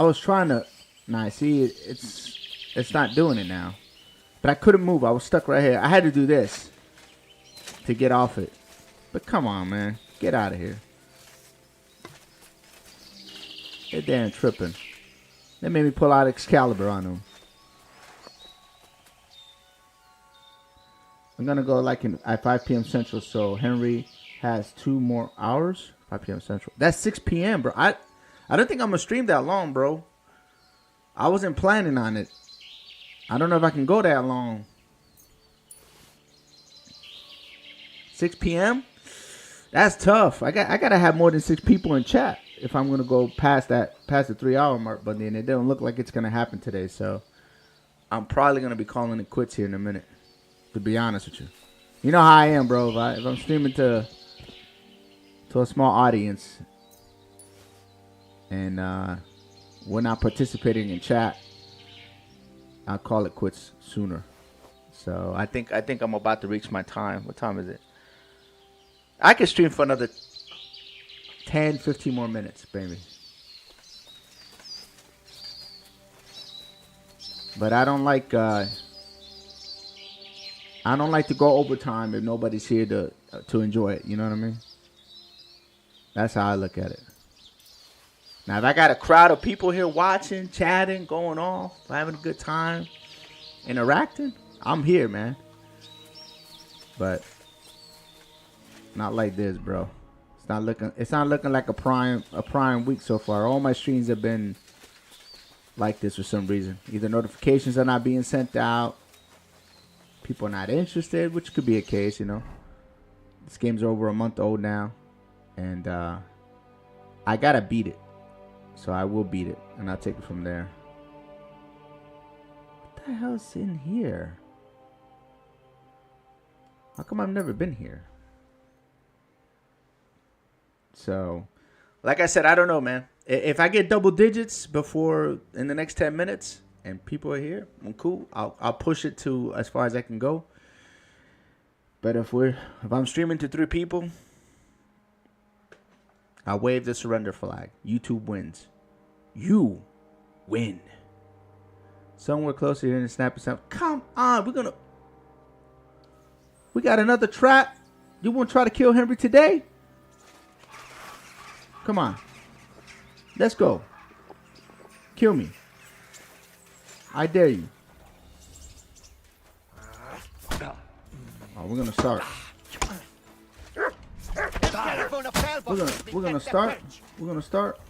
was trying to, nah, see, it's not doing it now. But I couldn't move. I was stuck right here. I had to do this to get off it. But come on, man. Get out of here. They're damn tripping. They made me pull out Excalibur on them. I'm going to go like at 5 p.m. Central, so Henry has 2 more hours. 5 p.m. Central. That's 6 p.m., bro. I don't think I'm going to stream that long, bro. I wasn't planning on it. I don't know if I can go that long. 6 p.m.? That's tough. I got to have more than 6 people in chat if I'm going to go past the 3-hour mark. But then it doesn't look like it's going to happen today, so I'm probably going to be calling it quits here in a minute. To be honest with you, you know how I am, bro. If I'm streaming to a small audience and we're not participating in chat, I'll call it quits sooner. So I think I'm about to reach my time. What time is it? I can stream for another 10, 15 more minutes, baby. But I don't like to go overtime if nobody's here to enjoy it. You know what I mean? That's how I look at it. Now, if I got a crowd of people here watching, chatting, going off, having a good time, interacting, I'm here, man. But not like this, bro. It's not looking like a prime week so far. All my streams have been like this for some reason. Either notifications are not being sent out, people are not interested, which could be a case, you know. This game's over a month old now, and I gotta beat it. So I will beat it, and I'll take it from there. the hell's in here? How come I've never been here? So, like I said, I don't know, man. If I get double digits before in the next 10 minutes and people are here, I'm cool. I'll push it to as far as I can go. But if I'm streaming to 3 people, I'll wave the surrender flag. YouTube wins. You win. Somewhere closer here in the snapping sound. Come on, we got another trap. You want to try to kill Henry today? Come on. Let's go. Kill me. I dare you. Oh, we're gonna start. We're gonna start. We're gonna start.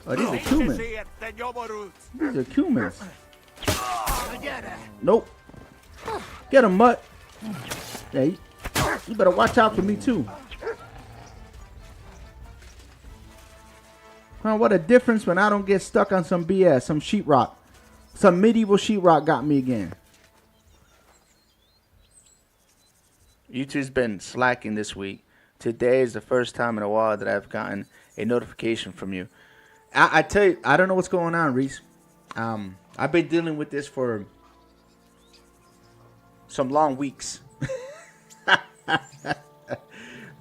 Oh, these are humans. These are humans. Nope. Get him, mutt. Yeah, you better watch out for me too. Huh, what a difference when I don't get stuck on some BS, some sheetrock. Some medieval sheetrock got me again. YouTube's been slacking this week. Today is the first time in a while that I've gotten a notification from you. I tell you, I don't know what's going on, Reese. I've been dealing with this for some long weeks.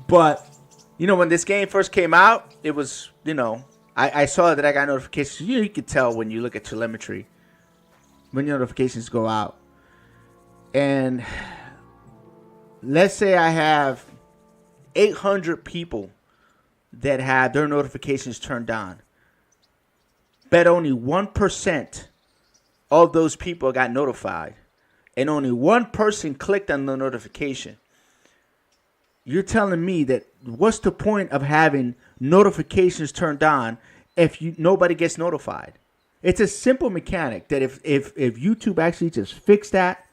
But, you know, when this game first came out, it was, you know, I saw that I got notifications. You know, you could tell when you look at telemetry, when notifications go out. And let's say I have 800 people that have their notifications turned on. Bet only 1% of those people got notified. And only one person clicked on the notification. You're telling me that what's the point of having notifications turned on if nobody gets notified? It's a simple mechanic that if YouTube actually just fixed that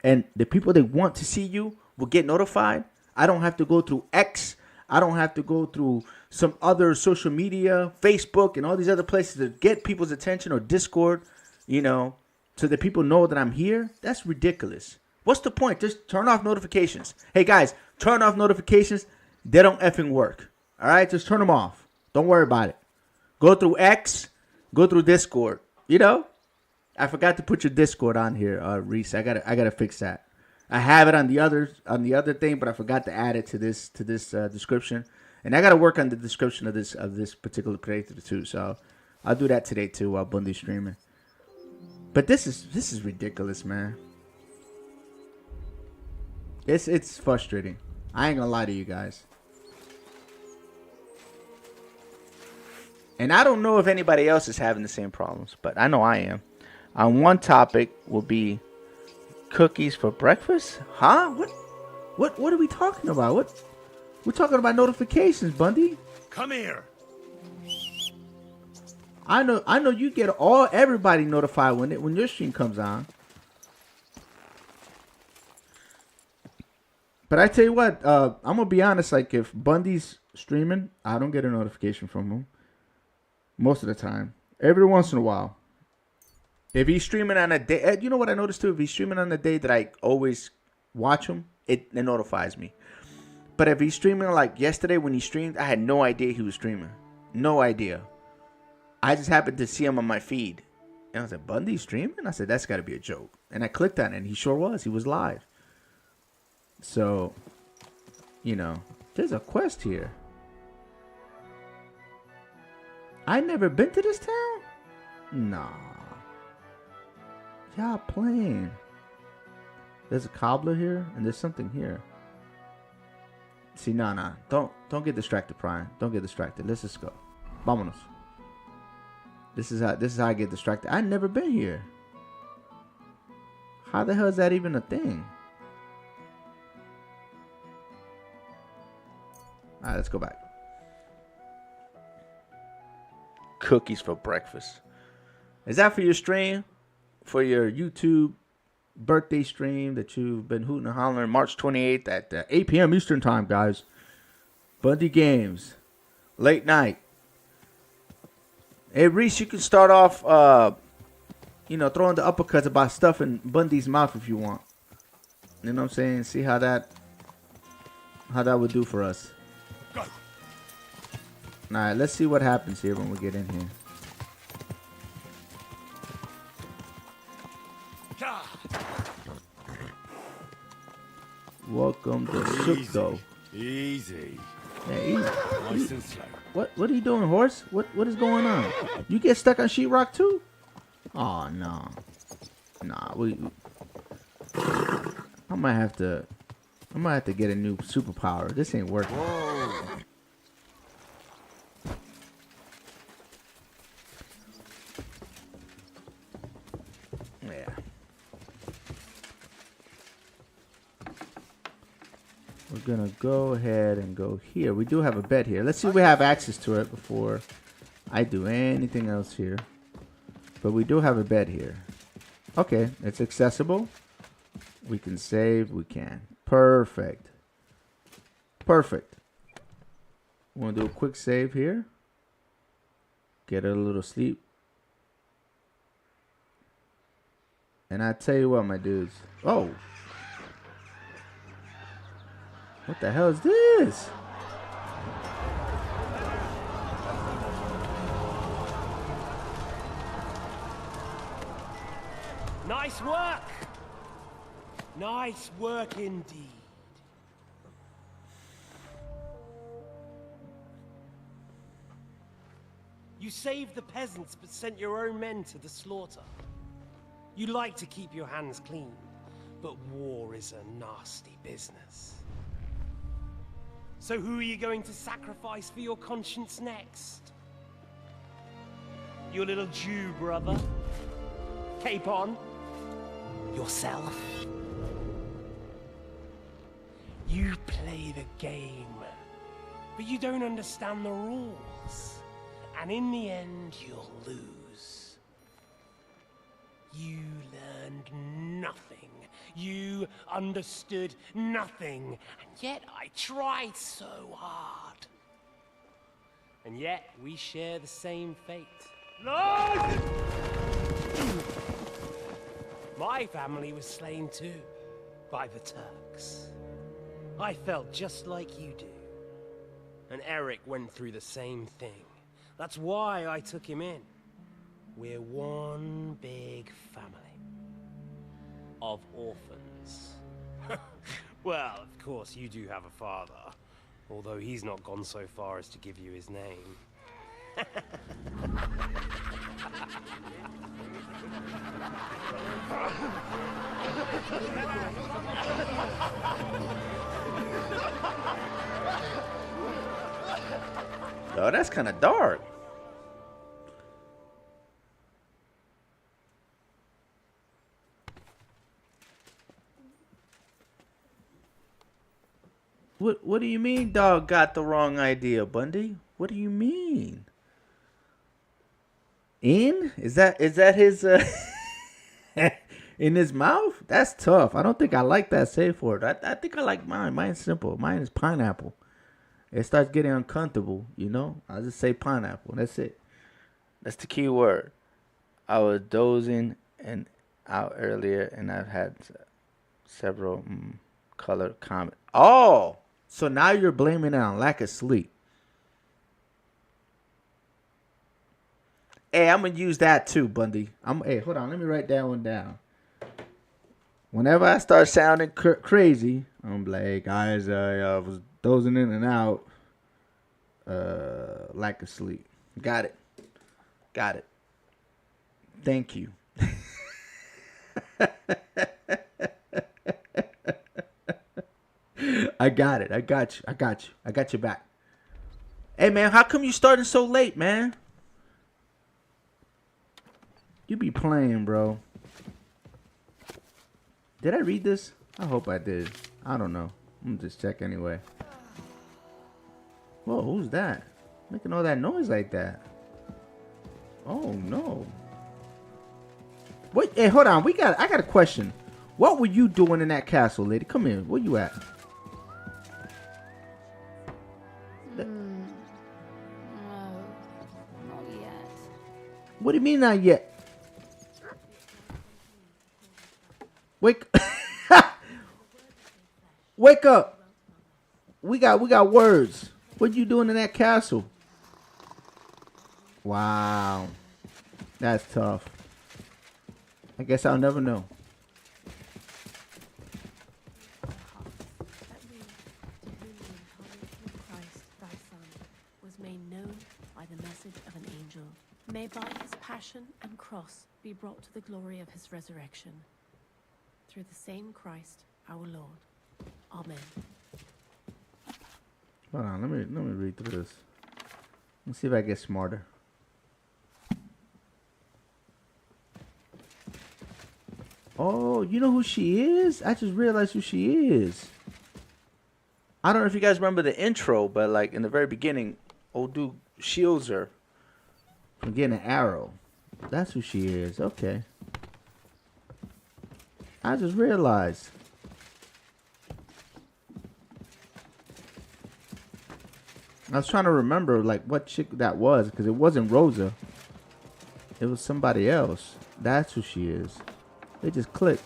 and the people that want to see you will get notified, I don't have to go through X. I don't have to go through some other social media, Facebook, and all these other places to get people's attention, or Discord, you know, so that people know that I'm here. That's ridiculous. What's the point? Just turn off notifications. Hey, guys, turn off notifications. They don't effing work. All right? Just turn them off. Don't worry about it. Go through X. Go through Discord. You know? I forgot to put your Discord on here, Reese. I gotta fix that. I have it on the other thing, but I forgot to add it to this description. And I gotta work on the description of this particular creator too. So I'll do that today too while Bundy's streaming. But this is ridiculous, man. It's frustrating. I ain't gonna lie to you guys. And I don't know if anybody else is having the same problems, but I know I am. On one topic will be cookies for breakfast? Huh? What are we talking about? We're talking about notifications, Bundy. Come here. I know you get everybody notified when your stream comes on. But I tell you what, I'm gonna be honest. Like, if Bundy's streaming, I don't get a notification from him most of the time. Every once in a while, if he's streaming on a day, you know what I noticed too. If he's streaming on a day that I always watch him, it notifies me. But if he's streaming like yesterday when he streamed, I had no idea he was streaming. No idea. I just happened to see him on my feed, and I was like, "Bundy's streaming?" I said, "That's got to be a joke." And I clicked on it, and he sure was. He was live. So, you know, there's a quest here. I never been to this town? Nah. Y'all playing. There's a cobbler here, and there's something here. See, nah. Don't get distracted, Brian. Don't get distracted. Let's just go. Vámonos. This is how I get distracted. I've never been here. How the hell is that even a thing? Alright, let's go back. Cookies for breakfast. Is that for your stream? For your YouTube birthday stream that you've been hooting and hollering March 28th at 8 p.m. Eastern time, guys. Bundy Games. Late night. Hey, Reese, you can start off you know, throwing the uppercuts about stuffing Bundy's mouth if you want. You know what I'm saying? See how that would do for us. Go. All right, let's see what happens here when we get in here. Welcome to Sukdo. Easy. Yeah, easy. Nice and slow. What are you doing, horse? What is going on? You get stuck on sheetrock too? Oh no. Nah, I might have to get a new superpower. This ain't working. Whoa. Yeah. We're gonna go ahead and go here. We do have a bed here. Let's see if we have access to it before I do anything else here. But we do have a bed here. Okay, it's accessible. We can save. We can. Perfect. Perfect. Want to do a quick save here. Get a little sleep. And I tell you what, my dudes. Oh. What the hell is this? Nice work! Nice work indeed. You saved the peasants but sent your own men to the slaughter. You like to keep your hands clean, but war is a nasty business. So who are you going to sacrifice for your conscience next? Your little Jew brother? Cape on? Yourself? You play the game, but you don't understand the rules. And in the end, you'll lose. You learned nothing. You understood nothing. And yet I tried so hard. And yet we share the same fate. No! My family was slain too, by the Turks. I felt just like you do. And Eric went through the same thing. That's why I took him in. We're one big family. Of orphans. Well, of course you do have a father. Although he's not gone so far as to give you his name. Oh, that's kind of dark. What do you mean dog got the wrong idea, Bundy? What do you mean? In? Is that his in his mouth? That's tough. I don't think I like that save for it. I think I like mine. Mine's simple. Mine is pineapple. It starts getting uncomfortable, you know? I'll just say pineapple. That's it. That's the key word. I was dozing and out earlier, and I've had several color comments. Oh! So now you're blaming it on lack of sleep. Hey, I'm going to use that too, Bundy. Hey, hold on. Let me write that one down. Whenever I start sounding crazy, I'm like, hey, guys, I was dozing in and out. Lack of sleep. Got it. Got it. Thank you. I got it. I got you. I got you. I got your back. Hey, man, how come you starting so late, man? You be playing, bro. Did I read this? I hope I did. I don't know. I'm gonna just check anyway. Whoa, who's that? Making all that noise like that. Oh, no. Wait, hey, hold on. I got a question. What were you doing in that castle, lady? Come here. Where you at? No, not yet. What do you mean not yet? Wake Wake up. We got words. What you doing in that castle? Wow. That's tough. I guess I'll never know. May by his passion and cross be brought to the glory of his resurrection. Through the same Christ, our Lord. Amen. Hold on, let me read through this. Let's see if I get smarter. Oh, you know who she is? I just realized who she is. I don't know if you guys remember the intro, but like in the very beginning, old dude shields her from getting an arrow. That's who she is. Okay. I just realized. I was trying to remember like what chick that was because it wasn't Rosa. It was somebody else. That's who she is. They just clicked.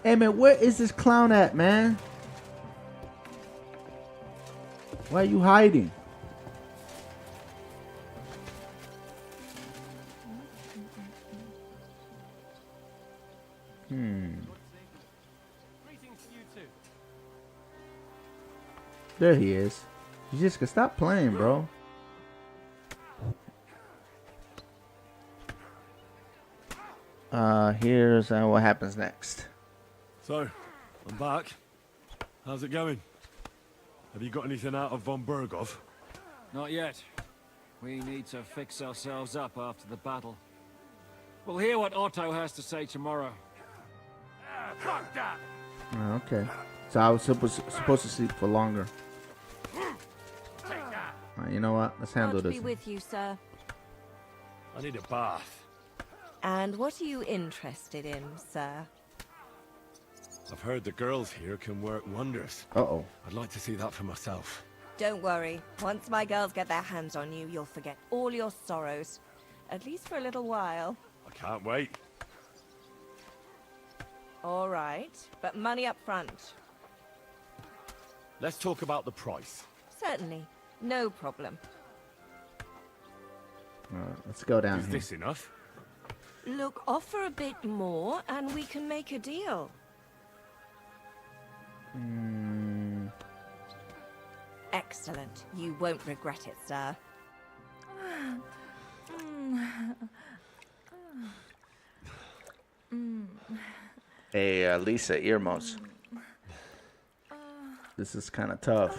Hey man, where is this clown at, man? Why are you hiding? There he is. You just can stop playing, bro. Here's what happens next. So, I'm back. How's it going? Have you got anything out of von Bergov? Not yet. We need to fix ourselves up after the battle. We'll hear what Otto has to say tomorrow. Fuck that! Okay. So I was supposed to sleep for longer. You know what? Let's handle God this. be with you, sir. I need a bath. And what are you interested in, sir? I've heard the girls here can work wonders. Uh-oh. I'd like to see that for myself. Don't worry. Once my girls get their hands on you, you'll forget all your sorrows. At least for a little while. I can't wait. All right. But money up front. Let's talk about the price. Certainly. No problem. Let's go down Is here. this enough? Look, offer a bit more and we can make a deal. Excellent. You won't regret it, sir. Hey, Lisa, earmuffs. This is kind of tough.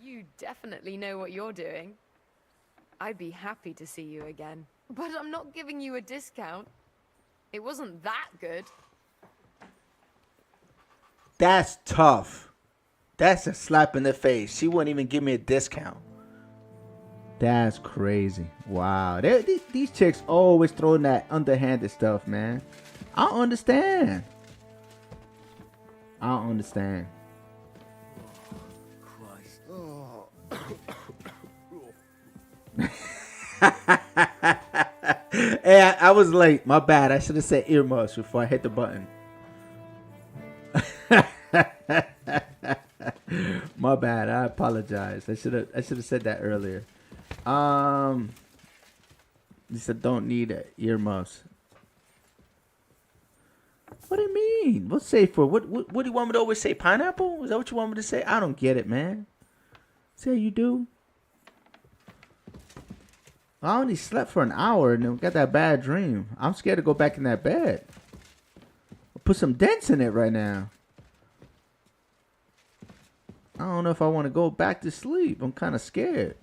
You definitely know what you're doing. I'd be happy to see you again. But I'm not giving you a discount. It wasn't that good. That's tough. That's a slap in the face. She wouldn't even give me a discount. That's crazy. Wow. These chicks always throwing that underhanded stuff, man. I don't understand. I don't understand. Hey, I was late. My bad. I should have said earmuffs before I hit the button. My bad. I apologize. I should have said that earlier. You said don't need earmuffs. What do you mean? What's safe for? What do you want me to always say? Pineapple? Is that what you want me to say? I don't get it, man. Say you do. I only slept for an hour and then got that bad dream. I'm scared to go back in that bed. I'll put some dents in it right now. I don't know if I want to go back to sleep. I'm kind of scared.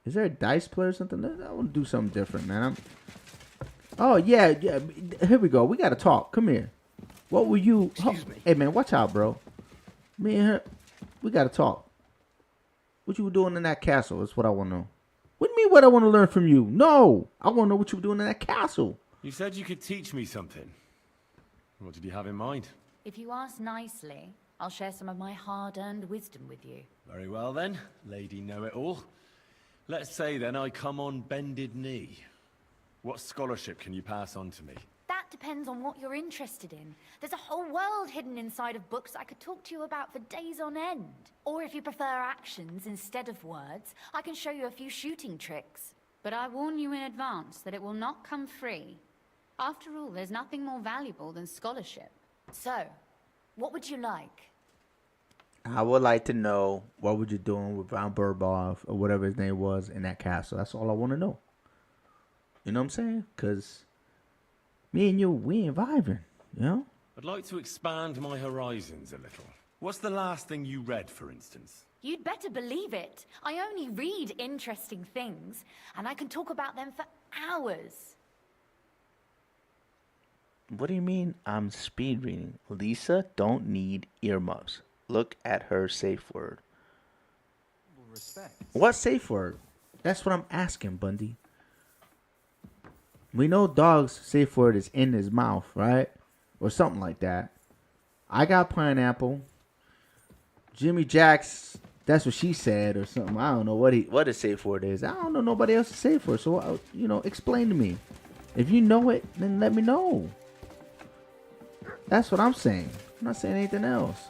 Is there a dice player or something? I want to do something different, man. Oh, yeah. Here we go. We got to talk. Come here. What were you... Excuse me. Hey, man, watch out, bro. Me and her, we got to talk. What you were doing in that castle? That's what I want to know. What do you mean what I want to learn from you? No. I want to know what you were doing in that castle. You said you could teach me something. What did you have in mind? If you ask nicely, I'll share some of my hard-earned wisdom with you. Very well then, Lady Know-It-All. Let's say then I come on bended knee. What scholarship can you pass on to me? That depends on what you're interested in. There's a whole world hidden inside of books I could talk to you about for days on end. Or if you prefer actions instead of words, I can show you a few shooting tricks. But I warn you in advance that it will not come free. After all, there's nothing more valuable than scholarship. So, what would you like? I would like to know what were you doing with Von Burbov or whatever his name was in that castle. That's all I want to know. You know what I'm saying? Because me and you, we ain't vibing, you know? I'd like to expand my horizons a little. What's the last thing you read, for instance? You'd better believe it. I only read interesting things, and I can talk about them for hours. What do you mean I'm speed reading? Lisa don't need earmuffs. Look at her safe word. Respect. What safe word? That's what I'm asking, Bundy. We know dog's safe word is in his mouth, right? Or something like that. I got pineapple. Jimmy Jacks, that's what she said or something. I don't know what his safe word is. I don't know nobody else's safe word. So, explain to me. If you know it, then let me know. That's what I'm saying. I'm not saying anything else.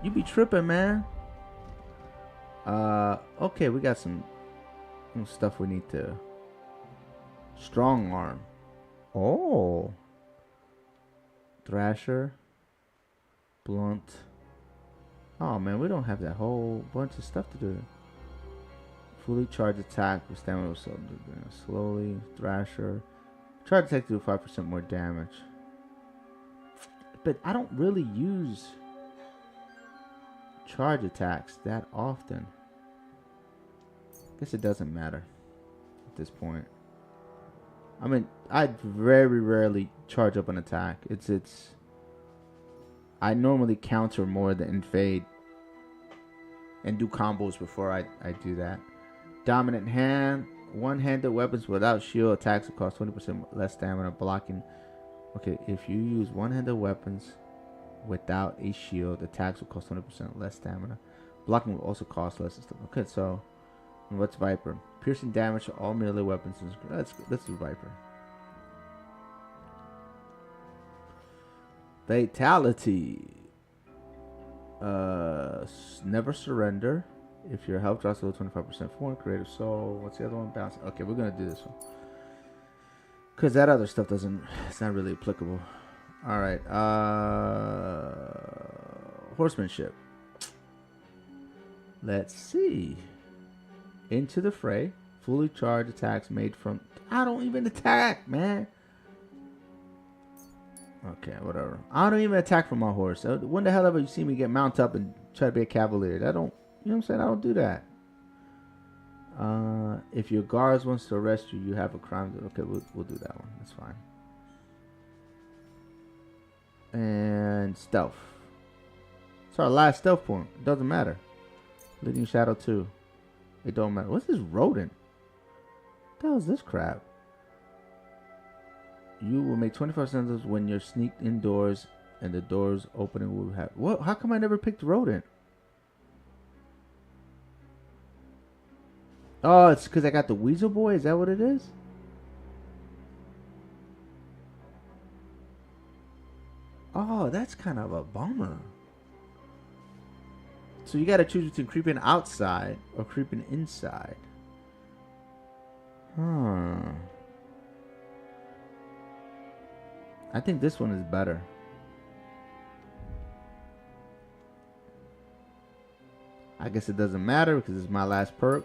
You be tripping, man. Okay, we got some stuff we need to strong arm. Oh. Thrasher. Blunt. Oh man, we don't have that whole bunch of stuff to do. Fully charged attack with stamina slowly. Thrasher. Charge attack to do 5% more damage. But I don't really use charge attacks that often. Guess it doesn't matter at this point. I mean, I very rarely charge up an attack. It's I normally counter more than fade and do combos before I do that. Dominant hand. One-handed weapons without shield attacks will cost 20% less stamina. Blocking. Okay, if you use one-handed weapons without a shield, attacks will cost 20% less stamina. Blocking will also cost less stuff. Okay, so what's Viper? Piercing damage to all melee weapons. Let's do Viper. Fatality. Never surrender. If your health drops below 25% for creative soul. What's the other one? Bounce. Okay, we're gonna do this one. Cause that other stuff it's not really applicable. Alright. Horsemanship. Let's see. Into the fray. Fully charged attacks made from... I don't even attack, man. Okay, whatever. I don't even attack from my horse. When the hell ever you see me get mount up and try to be a cavalier? That don't... You know what I'm saying? I don't do that. If your guards wants to arrest you, you have a crime. Okay, we'll do that one. That's fine. And stealth. It's our last stealth point. It doesn't matter. Leading shadow 2. It don't matter. What's this rodent? What the hell is this crap? You will make 25 cents when you're sneaked indoors and the doors opening will have... What? How come I never picked rodent? Oh, it's because I got the Weasel Boy? Is that what it is? Oh, that's kind of a bummer. So you got to choose between creeping outside or creeping inside. Huh. I think this one is better. I guess it doesn't matter because it's my last perk.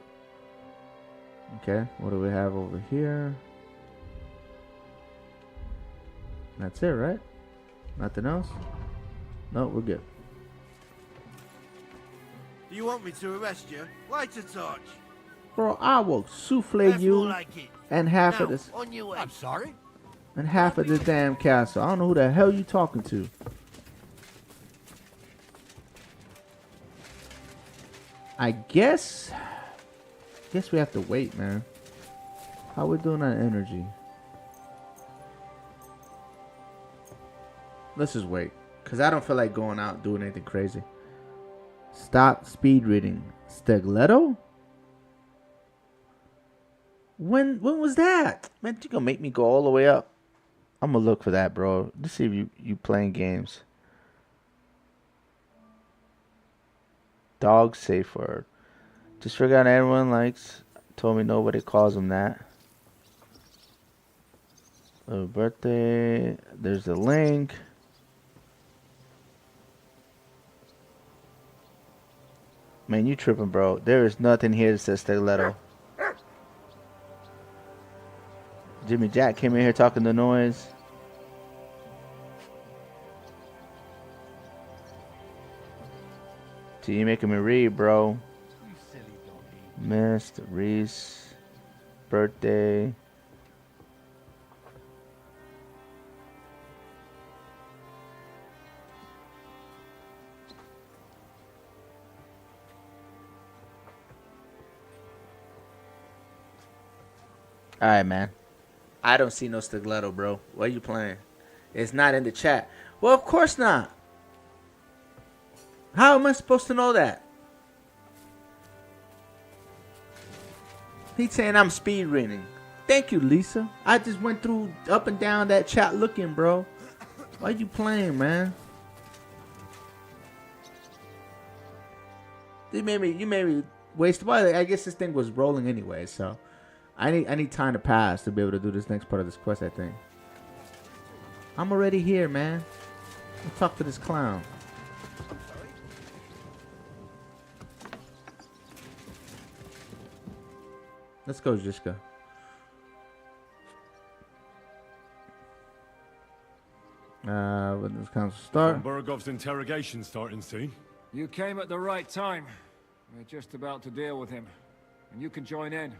Okay, what do we have over here? That's it, right? Nothing else? No, we're good. Do you want me to arrest you? Light a torch. Bro, I will souffle That's you more like it. and half Now, of this on your way. I'm sorry? and half of this damn castle. I don't know who the hell you talking to. I guess we have to wait, man. How we doing on energy? Let's just wait. Because I don't feel like going out and doing anything crazy. Stop speed reading. Stiletto? When was that? Man, you gonna make me go all the way up? I'm gonna look for that, bro. Let's see if you playing games. Dog safe word. Just forgot everyone likes. Told me nobody calls him that. Birthday. There's the link. Man, you tripping, bro. There is nothing here that says stiletto. Jimmy Jack came in here talking the noise. So you making me read, bro. Missed Reese. Birthday. Alright, man. I don't see no stiletto, bro. What are you playing? It's not in the chat. Well, of course not. How am I supposed to know that? He's saying I'm speed reading. Thank you, Lisa. I just went through up and down that chat looking, bro. Why you playing, man? You made me waste. Well, I guess this thing was rolling anyway, so I need time to pass to be able to do this next part of this quest, I think. I'm already here, man. I'll talk to this clown. Let's go, Zishka. When this council start. Von Bergov's interrogation starting soon. You came at the right time. We're just about to deal with him. And you can join in.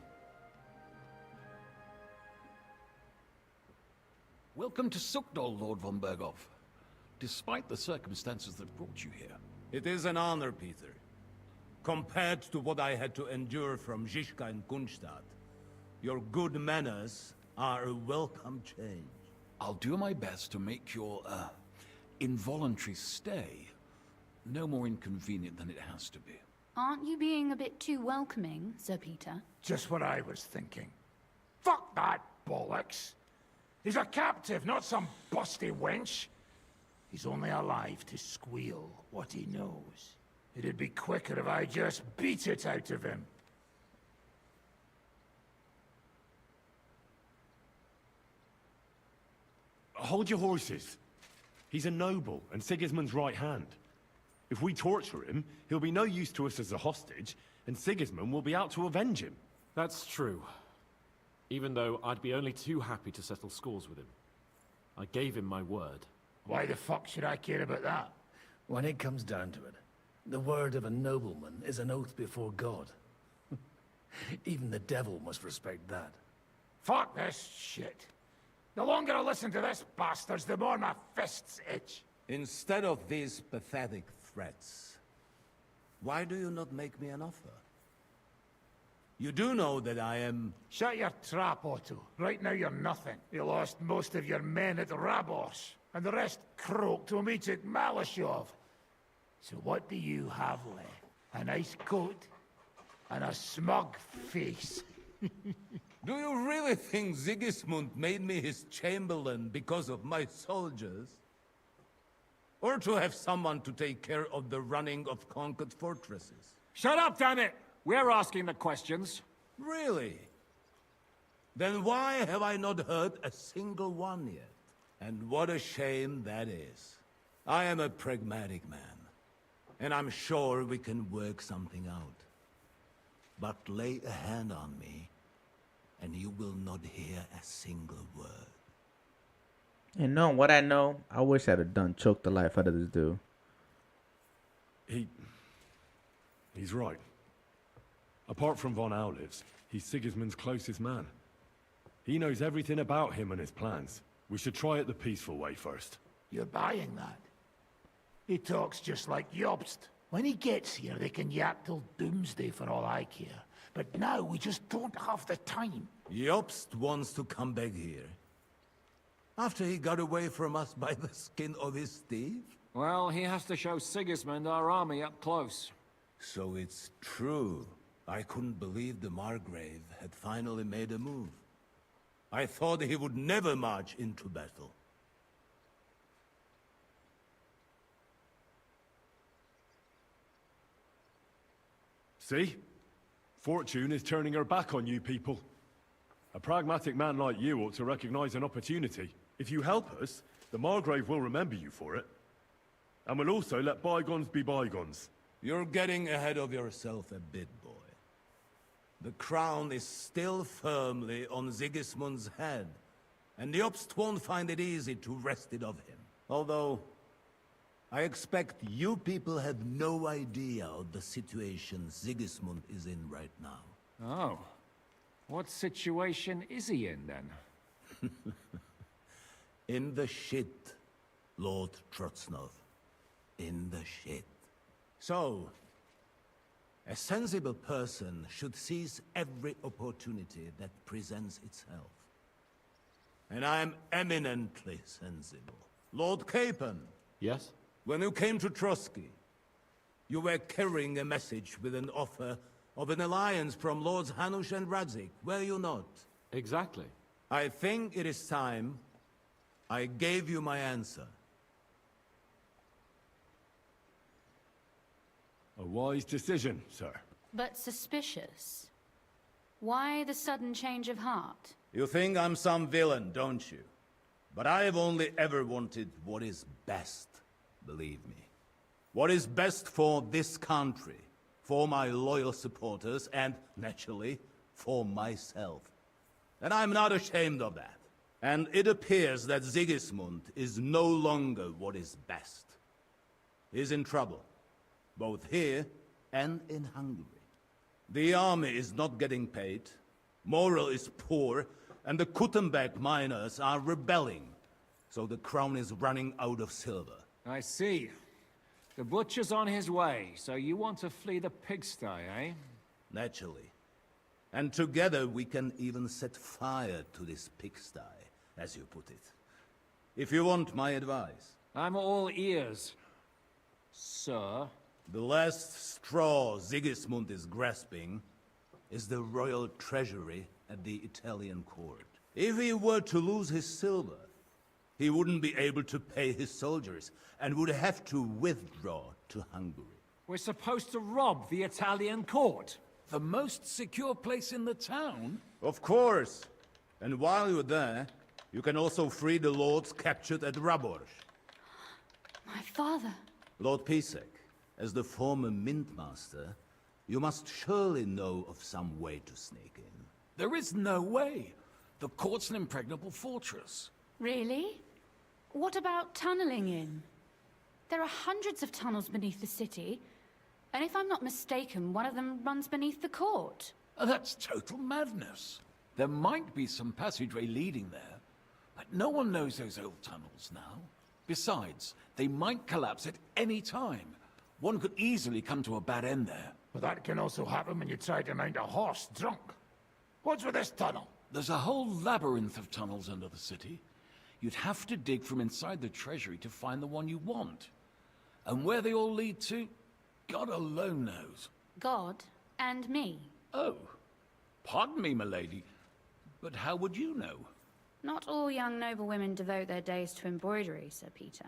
Welcome to Sukdol, Lord von Bergov. Despite the circumstances that brought you here. It is an honor, Peter. Compared to what I had to endure from Zishka and Kunstadt, your good manners are a welcome change. I'll do my best to make your, involuntary stay no more inconvenient than it has to be. Aren't you being a bit too welcoming, Sir Peter? Just what I was thinking. Fuck that bollocks. He's a captive, not some busty wench. He's only alive to squeal what he knows. It'd be quicker if I just beat it out of him. Hold your horses. He's a noble and Sigismund's right hand. If we torture him, he'll be no use to us as a hostage, and Sigismund will be out to avenge him. That's true. Even though I'd be only too happy to settle scores with him. I gave him my word. Why the fuck should I care about that? When it comes down to it, the word of a nobleman is an oath before God. Even the devil must respect that. Fuck this shit. The longer I listen to this bastards, the more my fists itch. Instead of these pathetic threats, why do you not make me an offer? You do know that I am... Shut your trap, Otto. Right now you're nothing. You lost most of your men at Rabos, and the rest croaked when we took Malashov. So what do you have left? A nice coat and a smug face. Do you really think Sigismund made me his chamberlain because of my soldiers? Or to have someone to take care of the running of conquered fortresses? Shut up, damn it! We're asking the questions. Really? Then why have I not heard a single one yet? And what a shame that is. I am a pragmatic man, and I'm sure we can work something out. But lay a hand on me, and you will not hear a single word. And knowing what I know, I wish I'd have done choked the life out of this dude. He's right. Apart from von Aulivs, he's Sigismund's closest man. He knows everything about him and his plans. We should try it the peaceful way first. You're buying that? He talks just like Jobst. When he gets here, they can yap till doomsday for all I care. But now we just don't have the time. Jobst wants to come back here. After he got away from us by the skin of his teeth? Well, he has to show Sigismund our army up close. So it's true. I couldn't believe the Margrave had finally made a move. I thought he would never march into battle. See? Fortune is turning her back on you people. A pragmatic man like you ought to recognize an opportunity. If you help us, the Margrave will remember you for it. And will also let bygones be bygones. You're getting ahead of yourself a bit, boy. The crown is still firmly on Sigismund's head, and the Obst won't find it easy to wrest it of him. Although, I expect you people have no idea of the situation Sigismund is in right now. Oh. What situation is he in, then? In the shit, Lord Trotznov. In the shit. So, a sensible person should seize every opportunity that presents itself. And I'm eminently sensible. Lord Capon. Yes? When you came to Trotsky, you were carrying a message with an offer of an alliance from Lords Hanush and Radzik, were you not? Exactly. I think it is time I gave you my answer. A wise decision, sir. But suspicious. Why the sudden change of heart? You think I'm some villain, don't you? But I have only ever wanted what is best, believe me. What is best for this country, for my loyal supporters, and, naturally, for myself. And I'm not ashamed of that. And it appears that Sigismund is no longer what is best. He's in trouble, both here and in Hungary. The army is not getting paid, morale is poor, and the Kuttenberg miners are rebelling. So the crown is running out of silver. I see. The butcher's on his way, so you want to flee the pigsty, eh? Naturally. And together we can even set fire to this pigsty, as you put it. If you want my advice. I'm all ears, sir. The last straw Sigismund is grasping is the royal treasury at the Italian court. If he were to lose his silver, he wouldn't be able to pay his soldiers and would have to withdraw to Hungary. We're supposed to rob the Italian court. The most secure place in the town? Of course. And while you're there, you can also free the lords captured at Raborz. My father. Lord Pisek, as the former Mintmaster, you must surely know of some way to sneak in. There is no way. The court's an impregnable fortress. Really? What about tunneling in? There are hundreds of tunnels beneath the city, and if I'm not mistaken, one of them runs beneath the court. That's total madness. There might be some passageway leading there, but no one knows those old tunnels now. Besides, they might collapse at any time. One could easily come to a bad end there. But that can also happen when you try to mount a horse drunk. What's with this tunnel? There's a whole labyrinth of tunnels under the city. You'd have to dig from inside the treasury to find the one you want. And where they all lead to, God alone knows. God and me. Oh, pardon me, milady, but how would you know? Not all young noble women devote their days to embroidery, Sir Peter.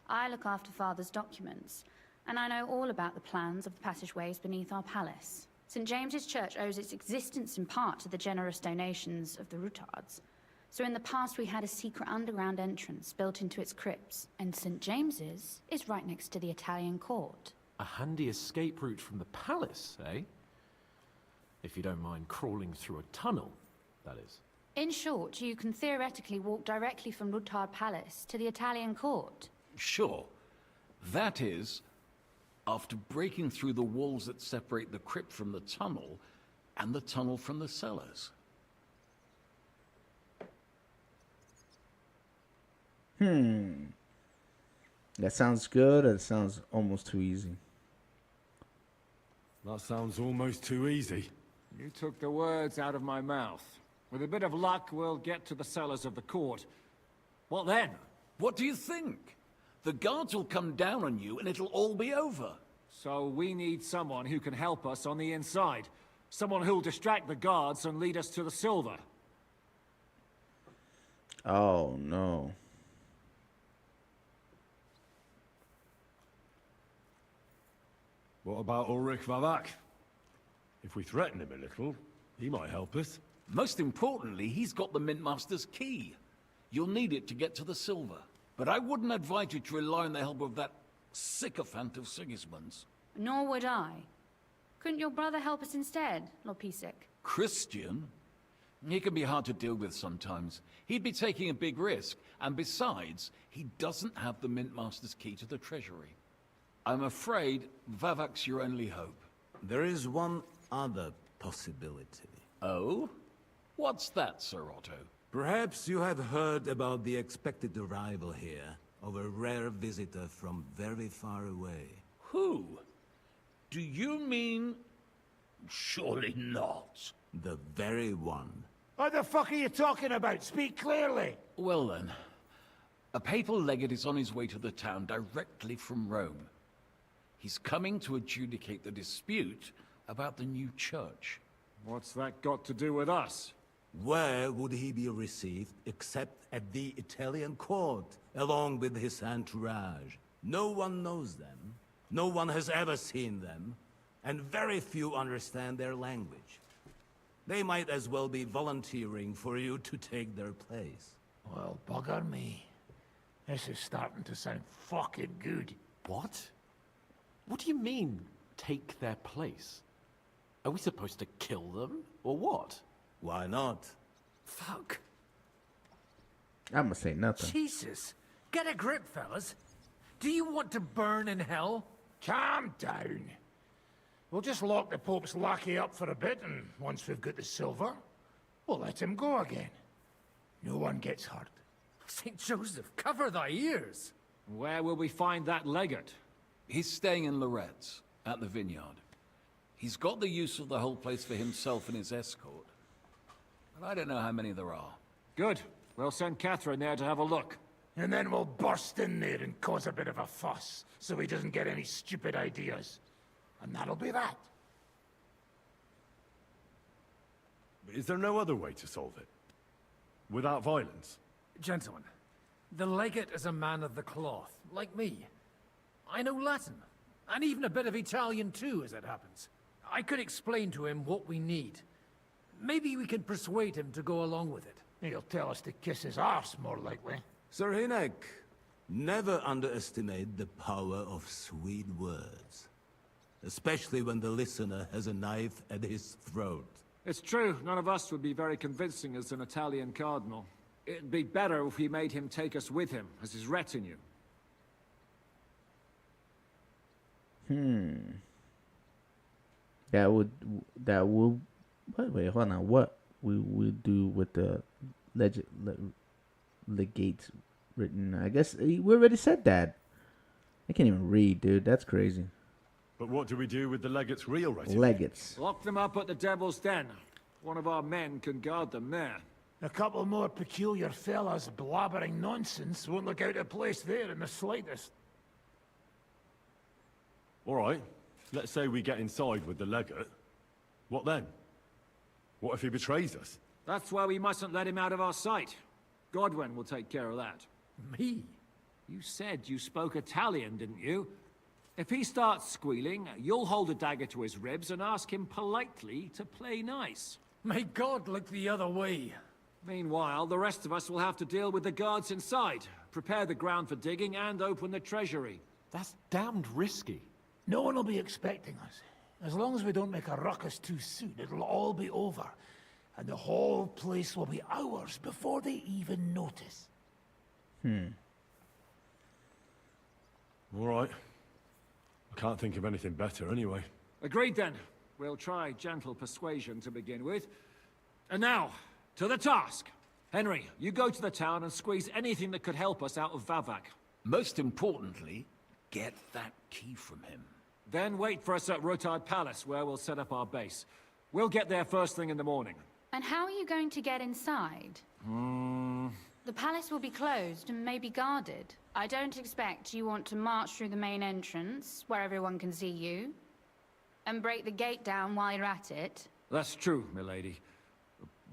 I look after Father's documents, and I know all about the plans of the passageways beneath our palace. St. James's Church owes its existence in part to the generous donations of the Rutards. So in the past we had a secret underground entrance built into its crypts, and St. James's is right next to the Italian court. A handy escape route from the palace, eh? If you don't mind crawling through a tunnel, that is. In short, you can theoretically walk directly from Rutard Palace to the Italian court. Sure. That is, after breaking through the walls that separate the crypt from the tunnel, and the tunnel from the cellars. That sounds good, or it sounds almost too easy? That sounds almost too easy. You took the words out of my mouth. With a bit of luck, we'll get to the cellars of the court. What then? What do you think? The guards will come down on you and it'll all be over. So we need someone who can help us on the inside. Someone who'll distract the guards and lead us to the silver. Oh, no. What about Ulrich Vavak? If we threaten him a little, he might help us. Most importantly, he's got the Mintmaster's key. You'll need it to get to the silver. But I wouldn't advise you to rely on the help of that sycophant of Sigismund's. Nor would I. Couldn't your brother help us instead, Lord Pisek? Christian? He can be hard to deal with sometimes. He'd be taking a big risk, and besides, he doesn't have the Mintmaster's key to the treasury. I'm afraid Vavak's your only hope. There is one other possibility. Oh? What's that, Sir Otto? Perhaps you have heard about the expected arrival here of a rare visitor from very far away. Who? Do you mean... Surely not. The very one. What the fuck are you talking about? Speak clearly. Well then, a papal legate is on his way to the town directly from Rome. He's coming to adjudicate the dispute about the new church. What's that got to do with us? Where would he be received except at the Italian court, along with his entourage? No one knows them, no one has ever seen them, and very few understand their language. They might as well be volunteering for you to take their place. Well, bugger me. This is starting to sound fucking good. What? What do you mean, take their place? Are we supposed to kill them, or what? Why not? Fuck. I'm gonna say nothing. Jesus. Get a grip, fellas. Do you want to burn in hell? Calm down. We'll just lock the Pope's lackey up for a bit, and once we've got the silver, we'll let him go again. No one gets hurt. St. Joseph, cover thy ears! Where will we find that legate? He's staying in Loretz, at the vineyard. He's got the use of the whole place for himself and his escort. But I don't know how many there are. Good. We'll send Catherine there to have a look. And then we'll burst in there and cause a bit of a fuss, so he doesn't get any stupid ideas. And that'll be that. Is there no other way to solve it? Without violence? Gentlemen, the legate is a man of the cloth, like me. I know Latin, and even a bit of Italian too, as it happens. I could explain to him what we need. Maybe we can persuade him to go along with it. He'll tell us to kiss his arse, more likely. Sir Hinek, never underestimate the power of sweet words. Especially when the listener has a knife at his throat. It's true, none of us would be very convincing as an Italian cardinal. It'd be better if we made him take us with him, as his retinue. That will, wait, hold on, what we would do with the legates written, I guess, we already said that. I can't even read, dude, that's crazy. But what do we do with the legate's real retinue? Legates. Lock them up at the Devil's Den. One of our men can guard them there. A couple more peculiar fellas blabbering nonsense won't look out of place there in the slightest. All right. Let's say we get inside with the legate. What then? What if he betrays us? That's why we mustn't let him out of our sight. Godwin will take care of that. Me? You said you spoke Italian, didn't you? If he starts squealing, you'll hold a dagger to his ribs and ask him politely to play nice. May God look the other way. Meanwhile, the rest of us will have to deal with the guards inside, prepare the ground for digging, and open the treasury. That's damned risky. No one will be expecting us. As long as we don't make a ruckus too soon, it'll all be over. And the whole place will be ours before they even notice. All right. I can't think of anything better anyway. Agreed then. We'll try gentle persuasion to begin with. And now, to the task. Henry, you go to the town and squeeze anything that could help us out of Vavak. Most importantly, get that key from him. Then wait for us at Rotard Palace, where we'll set up our base. We'll get there first thing in the morning. And how are you going to get inside? The palace will be closed and may be guarded. I don't expect you want to march through the main entrance, where everyone can see you, and break the gate down while you're at it. That's true, milady.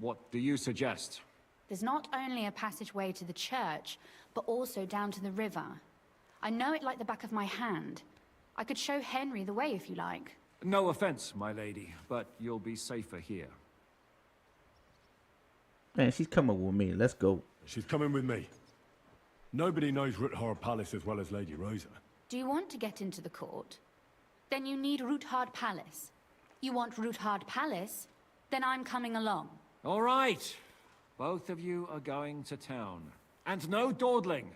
What do you suggest? There's not only a passageway to the church, but also down to the river. I know it like the back of my hand. I could show Henry the way if you like. No offense, my lady, but you'll be safer here. Man, she's coming with me. Let's go. She's coming with me. Nobody knows Ruthard Palace as well as Lady Rosa. Do you want to get into the court? Then you need Ruthard Palace. You want Ruthard Palace? Then I'm coming along. All right. Both of you are going to town. And no dawdling.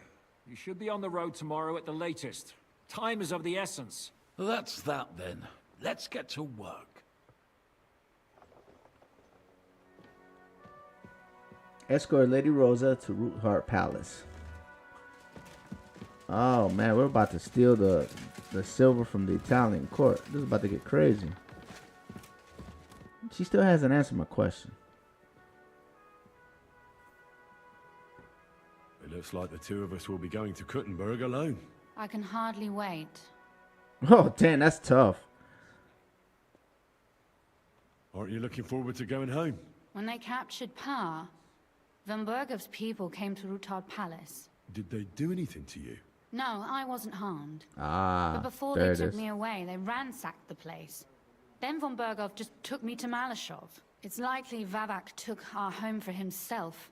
You should be on the road tomorrow at the latest. Time is of the essence. That's that then. Let's get to work. Escort Lady Rosa to Ruthard Palace. Oh man, we're about to steal the silver from the Italian court. This is about to get crazy. She still hasn't answered my question. It looks like the two of us will be going to Kuttenberg alone. I can hardly wait. Oh, damn, that's tough. Aren't you looking forward to going home? When they captured Pa, Von Bergov's people came to Ruthard Palace. Did they do anything to you? No, I wasn't harmed. Ah, but before there they it took is. me away, they ransacked the place. Then Von Bergov just took me to Malashov. It's likely Vavak took our home for himself.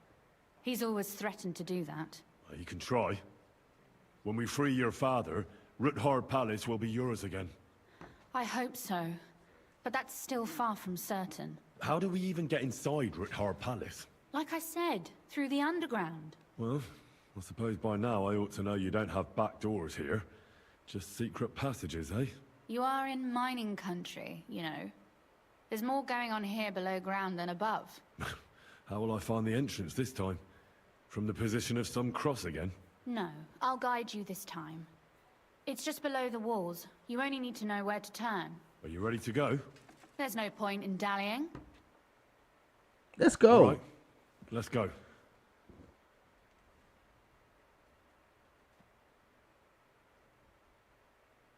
He's always threatened to do that. You can try. When we free your father, Ruthard Palace will be yours again. I hope so. But that's still far from certain. How do we even get inside Ruthard Palace? Like I said, through the underground. Well, I suppose by now I ought to know you don't have back doors here. Just secret passages, eh? You are in mining country, you know. There's more going on here below ground than above. How will I find the entrance this time? From the position of some cross again? No, I'll guide you this time. It's just below the walls. You only need to know where to turn. Are you ready to go? There's no point in dallying. Let's go. All right, let's go.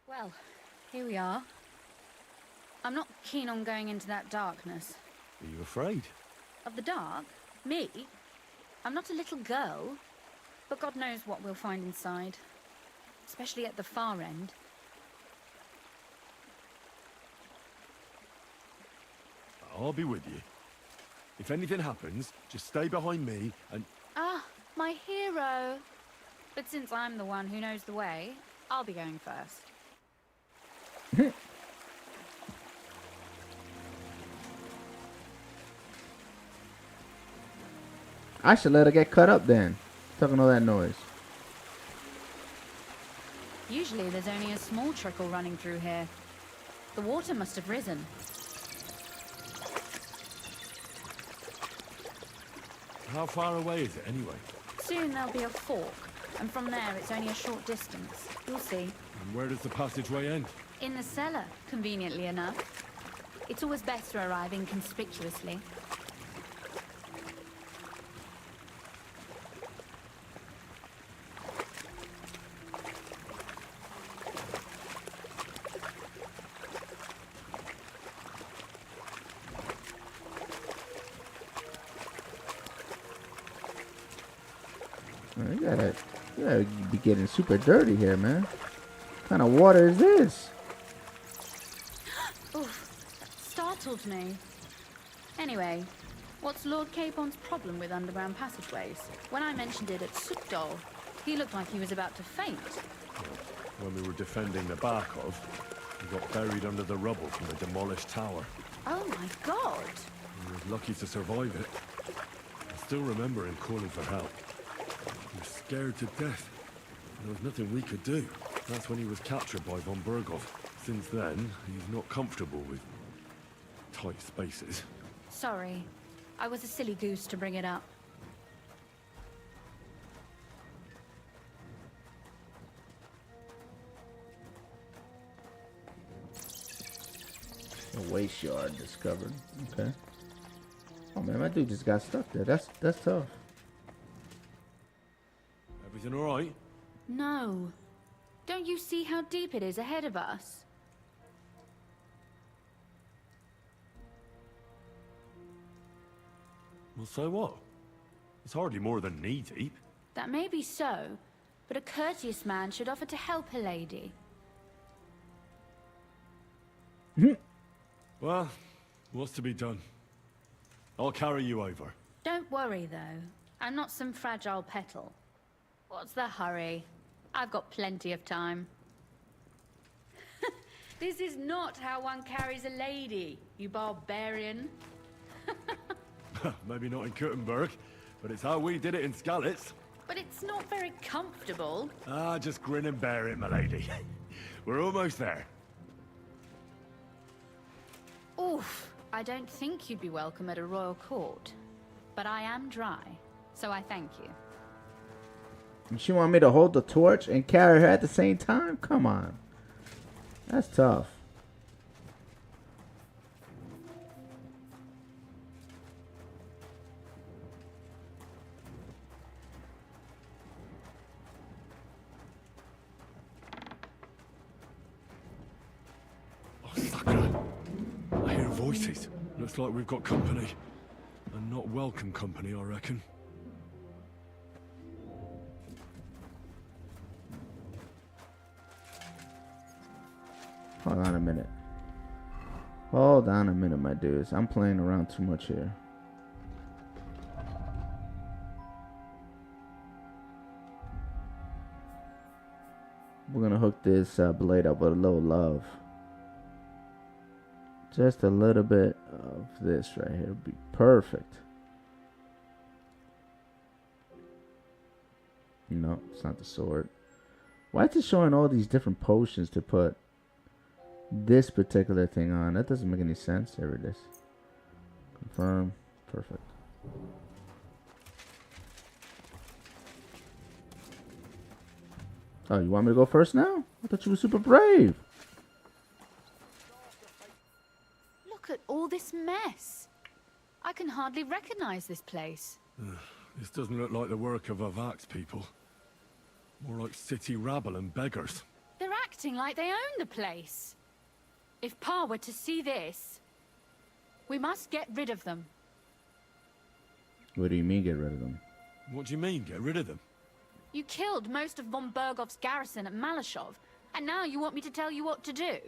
Well, here we are. I'm not keen on going into that darkness. Are you afraid? Of the dark? Me? I'm not a little girl, but God knows what we'll find inside. Especially at the far end. I'll be with you. If anything happens, just stay behind me and... Ah, my hero! But since I'm the one who knows the way, I'll be going first. I should let her get cut up then. Talking all that noise. Usually there's only a small trickle running through here. The water must have risen. How far away is it anyway? Soon there'll be a fork, and from there it's only a short distance. You'll see. And where does the passageway end? In the cellar, conveniently enough. It's always best to arrive inconspicuously. You gotta be getting super dirty here, man. What kind of water is this? Oof, that startled me. Anyway, what's Lord Capon's problem with underground passageways? When I mentioned it at Sukdol, he looked like he was about to faint. When we were defending the Barkov, we got buried under the rubble from the demolished tower. Oh my god! We were lucky to survive it. I still remember him calling for help. He was scared to death. There was nothing we could do. That's when he was captured by von Bergov. Since then, he's not comfortable with tight spaces. Sorry. I was a silly goose to bring it up. A waste yard discovered. Okay. Oh man, my dude just got stuck there. That's tough. Everything all right? No. Don't you see how deep it is ahead of us? Well, so what? It's hardly more than knee deep. That may be so, but a courteous man should offer to help a lady. Well, what's to be done? I'll carry you over. Don't worry, though. I'm not some fragile petal. What's the hurry? I've got plenty of time. This is not how one carries a lady, you barbarian. Maybe not in Kuttenberg, but it's how we did it in Skalitz. But it's not very comfortable. Ah, just grin and bear it, my lady. We're almost there. Oof, I don't think you'd be welcome at a royal court. But I am dry, so I thank you. And she want me to hold the torch and carry her at the same time? Come on. That's tough. I hear voices. Looks like we've got company. And not welcome company, I reckon. Hold on a minute. Hold on a minute, my dudes. I'm playing around too much here. We're gonna hook this blade up with a little love. Just a little bit of this right here would be perfect. No, it's not the sword. Why is it showing all these different potions to put this particular thing on? That doesn't make any sense. There it is. Confirm. Perfect. Oh, you want me to go first now? I thought you were super brave. Look at all this mess. I can hardly recognize this place. This doesn't look like the work of Avak's people. More like city rabble and beggars. They're acting like they own the place. If Pa were to see this, we must get rid of them. What do you mean, get rid of them? What do you mean, get rid of them? You killed most of von Bergov's garrison at Malashov, and now you want me to tell you what to do?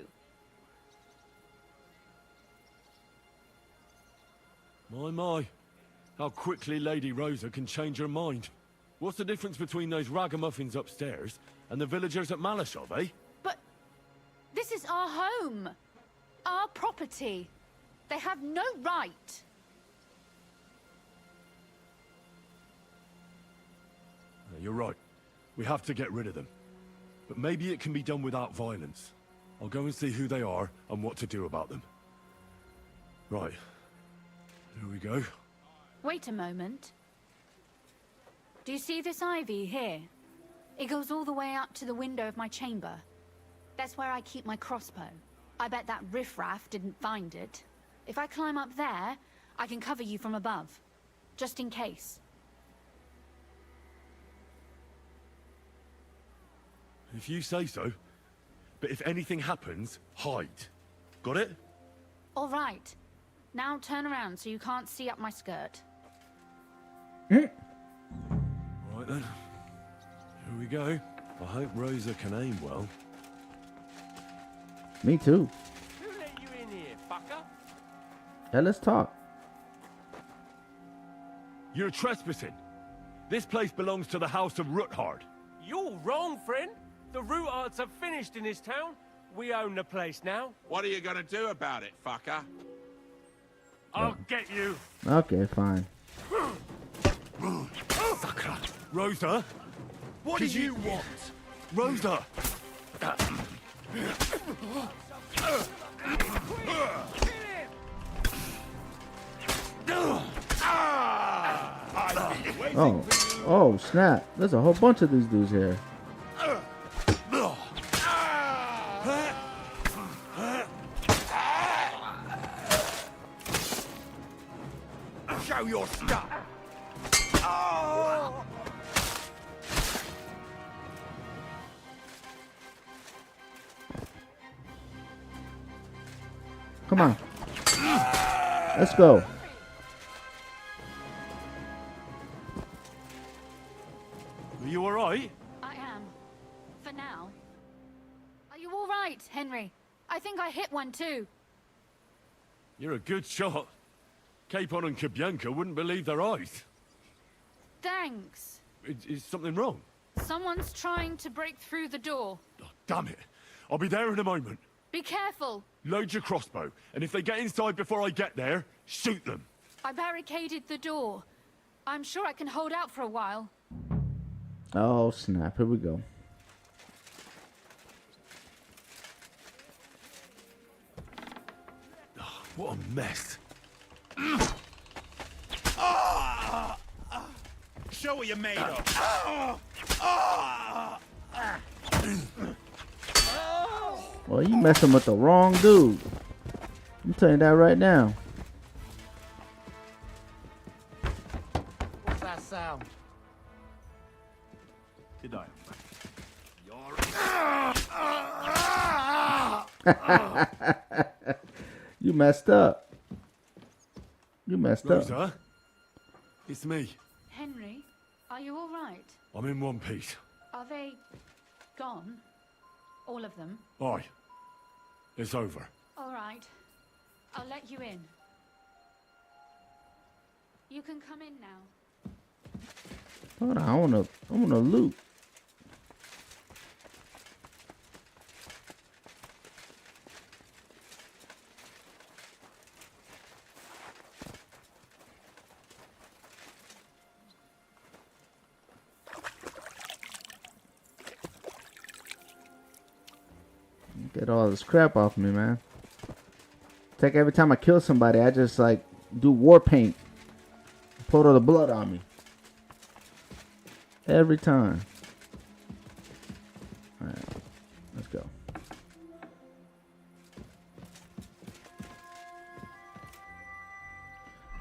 My. How quickly Lady Rosa can change her mind. What's the difference between those ragamuffins upstairs and the villagers at Malashov, eh? But this is our home. Our property. They have no right. You're right. We have to get rid of them. But maybe it can be done without violence. I'll go and see who they are and what to do about them. Right. Here we go. Wait a moment. Do you see this ivy here? It goes all the way up to the window of my chamber. That's where I keep my crossbow. I bet that riffraff didn't find it. If I climb up there, I can cover you from above. Just in case. If you say so. But if anything happens, hide. Got it? All right. Now turn around so you can't see up my skirt. Right then. Here we go. I hope Rosa can aim well. Me too. Who let you in here, fucker? Yeah, let's talk. You're trespassing. This place belongs to the House of Ruthard. You're wrong, friend. The Ruthards are finished in this town. We own the place now. What are you gonna do about it, fucker? I'll get you. Okay, fine. Sakra. Rosa? What do you want? Rosa! Oh, snap. There's a whole bunch of these dudes here. Show your stuff. Come on. Let's go. Are you alright? I am. For now. Are you all right, Henry? I think I hit one too. You're a good shot. Capon and Cabianca wouldn't believe their eyes. Thanks. Is something wrong? Someone's trying to break through the door. Oh, damn it. I'll be there in a moment. Be careful. Load your crossbow, and if they get inside before I get there, shoot them. I barricaded the door. I'm sure I can hold out for a while. Oh, snap. Here we go. Oh, what a mess. Show what you're made of. Well, you messing with the wrong dude. I'm telling you that right now. What's that sound? Did I? You messed up. You messed up. Rosa, it's me. Henry, are you all right? I'm in one piece. Are they gone? All of them? Aye. It's over. All right. I'll let you in. You can come in now. Hold on, I wanna loot. Get all this crap off me, man. It's like every time I kill somebody, I just like do war paint. Put all the blood on me. Every time. Alright, let's go.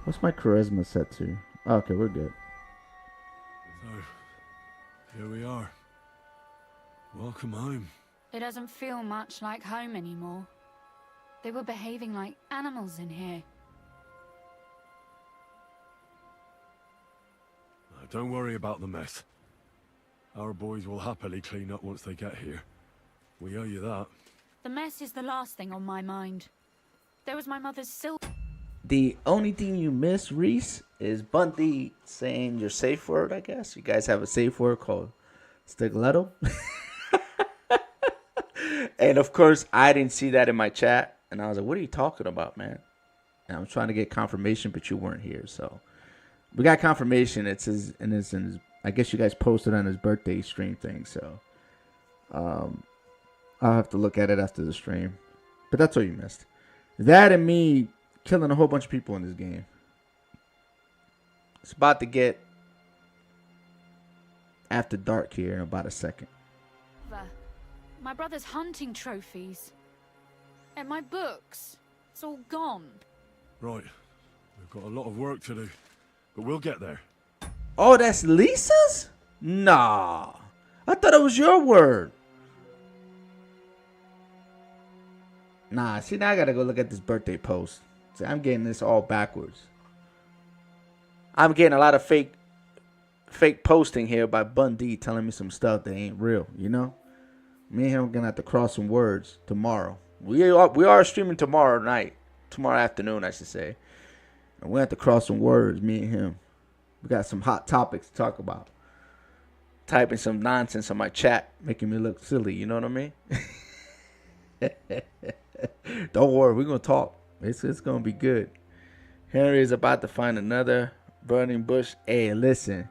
What's my charisma set to? Okay, we're good. So, here we are. Welcome home. It doesn't feel much like home anymore. They were behaving like animals in here. Don't worry about the mess. Our boys will happily clean up once they get here. We owe you that. The mess is the last thing on my mind. There was my mother's silver. The only thing you miss, Reese, is Bunty saying your safe word, I guess. You guys have a safe word called stiletto. And of course, I didn't see that in my chat. And I was like, what are you talking about, man? And I'm trying to get confirmation, but you weren't here. So we got confirmation. It's his, and it's in his, I guess you guys posted on his birthday stream thing. So I'll have to look at it after the stream. But that's all you missed. That and me killing a whole bunch of people in this game. It's about to get after dark here in about a second. My brother's hunting trophies. And my books. It's all gone. Right. We've got a lot of work to do. But we'll get there. Oh, that's Lisa's? Nah. I thought it was your word. Nah, see, now I gotta go look at this birthday post. See, I'm getting this all backwards. I'm getting a lot of fake posting here by Bundy telling me some stuff that ain't real, you know? Me and him are gonna have to cross some words tomorrow. We are streaming tomorrow night. Tomorrow afternoon, I should say. And we have to cross some words, me and him. We got some hot topics to talk about. Typing some nonsense on my chat, making me look silly, you know what I mean? Don't worry, we're gonna talk. It's gonna be good. Henry is about to find another burning bush. Hey, listen.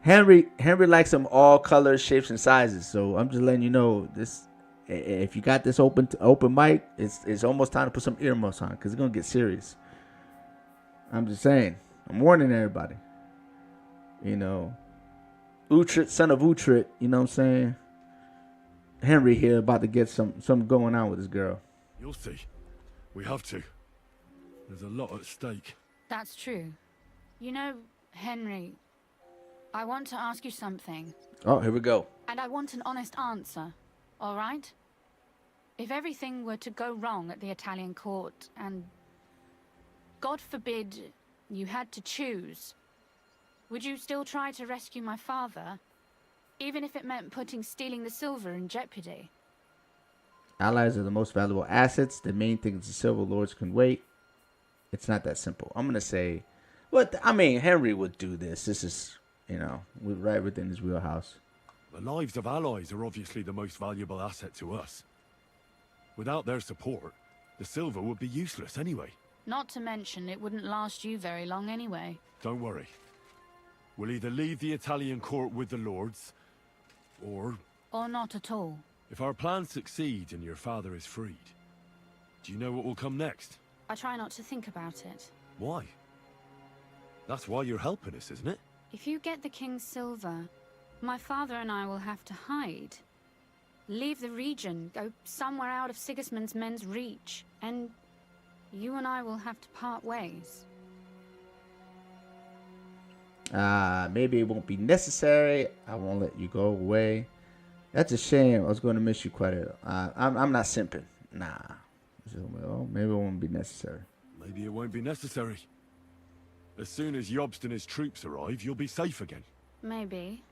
Henry likes them all colors, shapes, and sizes. So I'm just letting you know this. If you got this open mic, it's almost time to put some earmuffs on because it's gonna get serious. I'm just saying. I'm warning everybody. You know, Uhtred, son of Uhtred. You know what I'm saying? Henry here about to get some going on with this girl. You'll see. We have to. There's a lot at stake. That's true. You know, Henry, I want to ask you something. Oh, here we go. And I want an honest answer. All right? If everything were to go wrong at the Italian court, and God forbid you had to choose, would you still try to rescue my father? Even if it meant putting stealing the silver in jeopardy? Allies are the most valuable assets. The main thing is the Silver Lords can wait. It's not that simple. I'm going to say, I mean, Henry would do this. This is, right within his wheelhouse. The lives of allies are obviously the most valuable asset to us. Without their support, the silver would be useless anyway. Not to mention, it wouldn't last you very long anyway. Don't worry. We'll either leave the Italian court with the lords, or not at all. If our plan succeeds and your father is freed, do you know what will come next? I try not to think about it. Why? That's why you're helping us, isn't it? If you get the king's silver, my father and I will have to hide. Leave the region, go somewhere out of Sigismund's men's reach, and you and I will have to part ways. Maybe it won't be necessary. I won't let you go away. That's a shame. I was going to miss you quite a bit. I'm not simping. Nah. Well, maybe it won't be necessary. Maybe it won't be necessary. As soon as Jobst and his troops arrive, you'll be safe again. Maybe.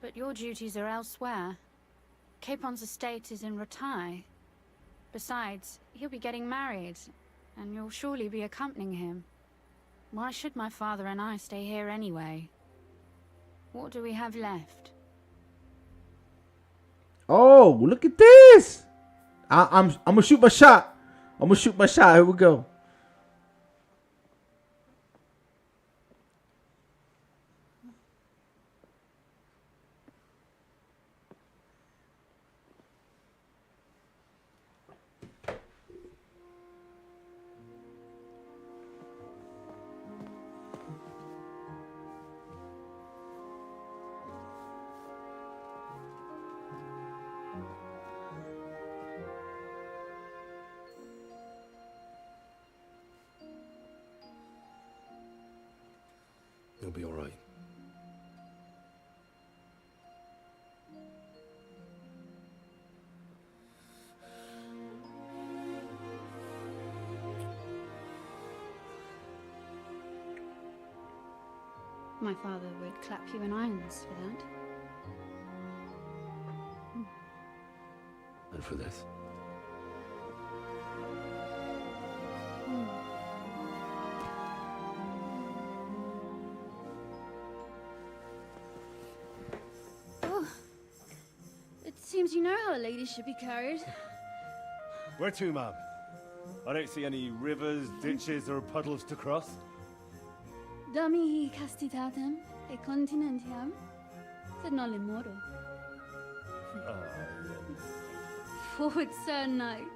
But your duties are elsewhere. Capon's estate is in Ratai. Besides, he'll be getting married, and you'll surely be accompanying him. Why should my father and I stay here anyway? What do we have left? Oh, look at this! I'm gonna shoot my shot. Here we go. You'll be all right. My father would clap you in irons for that. And for this? Oh, it seems you know how a lady should be carried. Where to, ma'am? I don't see any rivers, ditches, or puddles to cross. Dami castitatem e continentiam, sed non immoro. Forward, Sir Knight.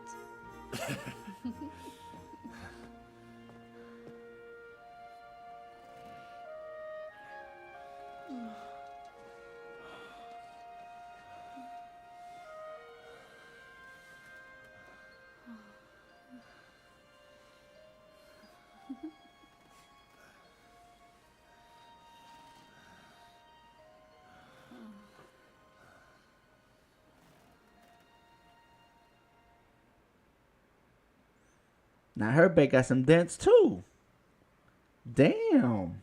Now her bed got some dents too. Damn.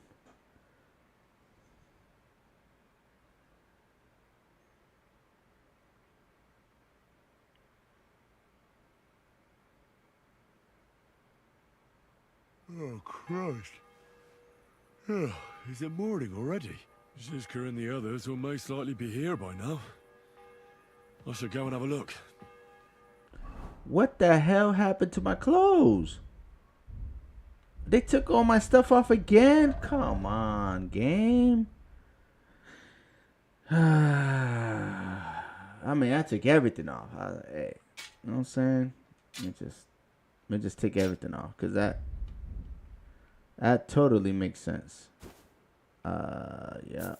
Oh, Christ. Oh, is it morning already? Zizka and the others will most likely be here by now. I should go and have a look. What the hell happened to my clothes? They took all my stuff off again? Come on, game. I mean, I took everything off. Hey, you know what I'm saying? Let me just take everything off, cause that totally makes sense. Yeah.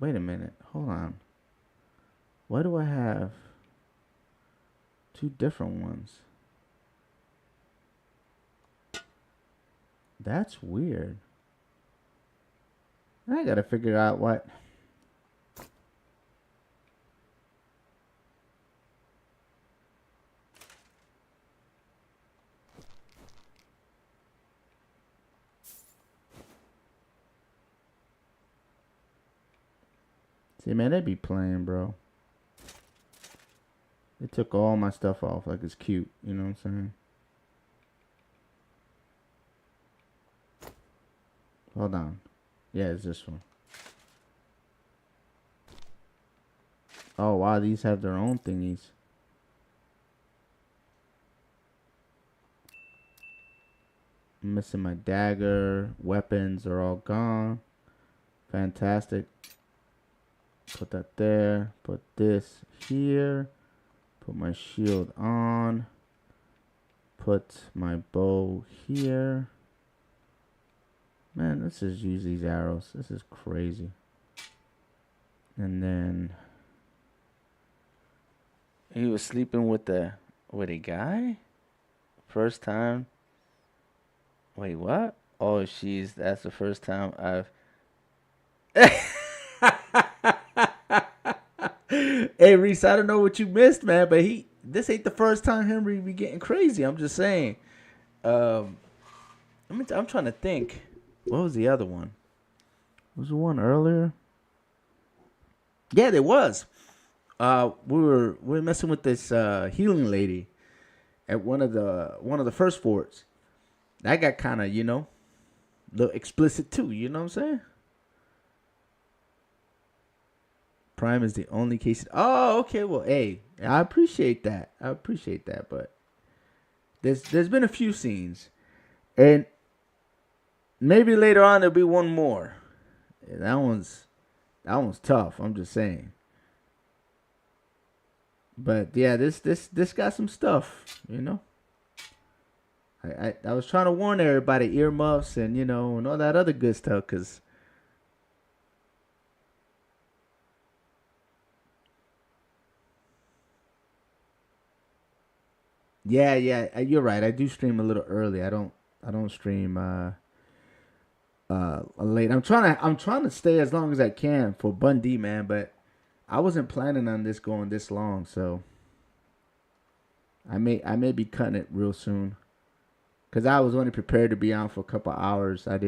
Wait a minute. Hold on. Why do I have two different ones? That's weird. I gotta figure out what. See, man, they be playing, bro. They took all my stuff off like it's cute. You know what I'm saying? Hold on. Yeah, it's this one. Oh, wow. These have their own thingies. I'm missing my dagger. Weapons are all gone. Fantastic. Put that there. Put this here. Put my shield on. Put my bow here. Man, let's just use these arrows. This is crazy. And then he was sleeping with a guy? First time? Wait, what? Oh, that's the first time I've Hey Reese, I don't know what you missed, man, but this ain't the first time Henry be getting crazy. I'm just saying. I'm trying to think. What was the other one? Was the one earlier? Yeah, there was. We were messing with this healing lady at one of the first forts. That got kind of, a little explicit too. You know what I'm saying? Prime is the only case. Oh, okay. Well, hey, I appreciate that. But there's been a few scenes, and maybe later on there'll be one more. That one's tough. I'm just saying. But yeah, this got some stuff. I was trying to warn everybody, earmuffs and and all that other good stuff, cause yeah, you're right. I do stream a little early. I don't stream late. I'm trying to stay as long as I can for Bundy, man, but I wasn't planning on this going this long, so I may be cutting it real soon. Cause I was only prepared to be on for a couple hours. I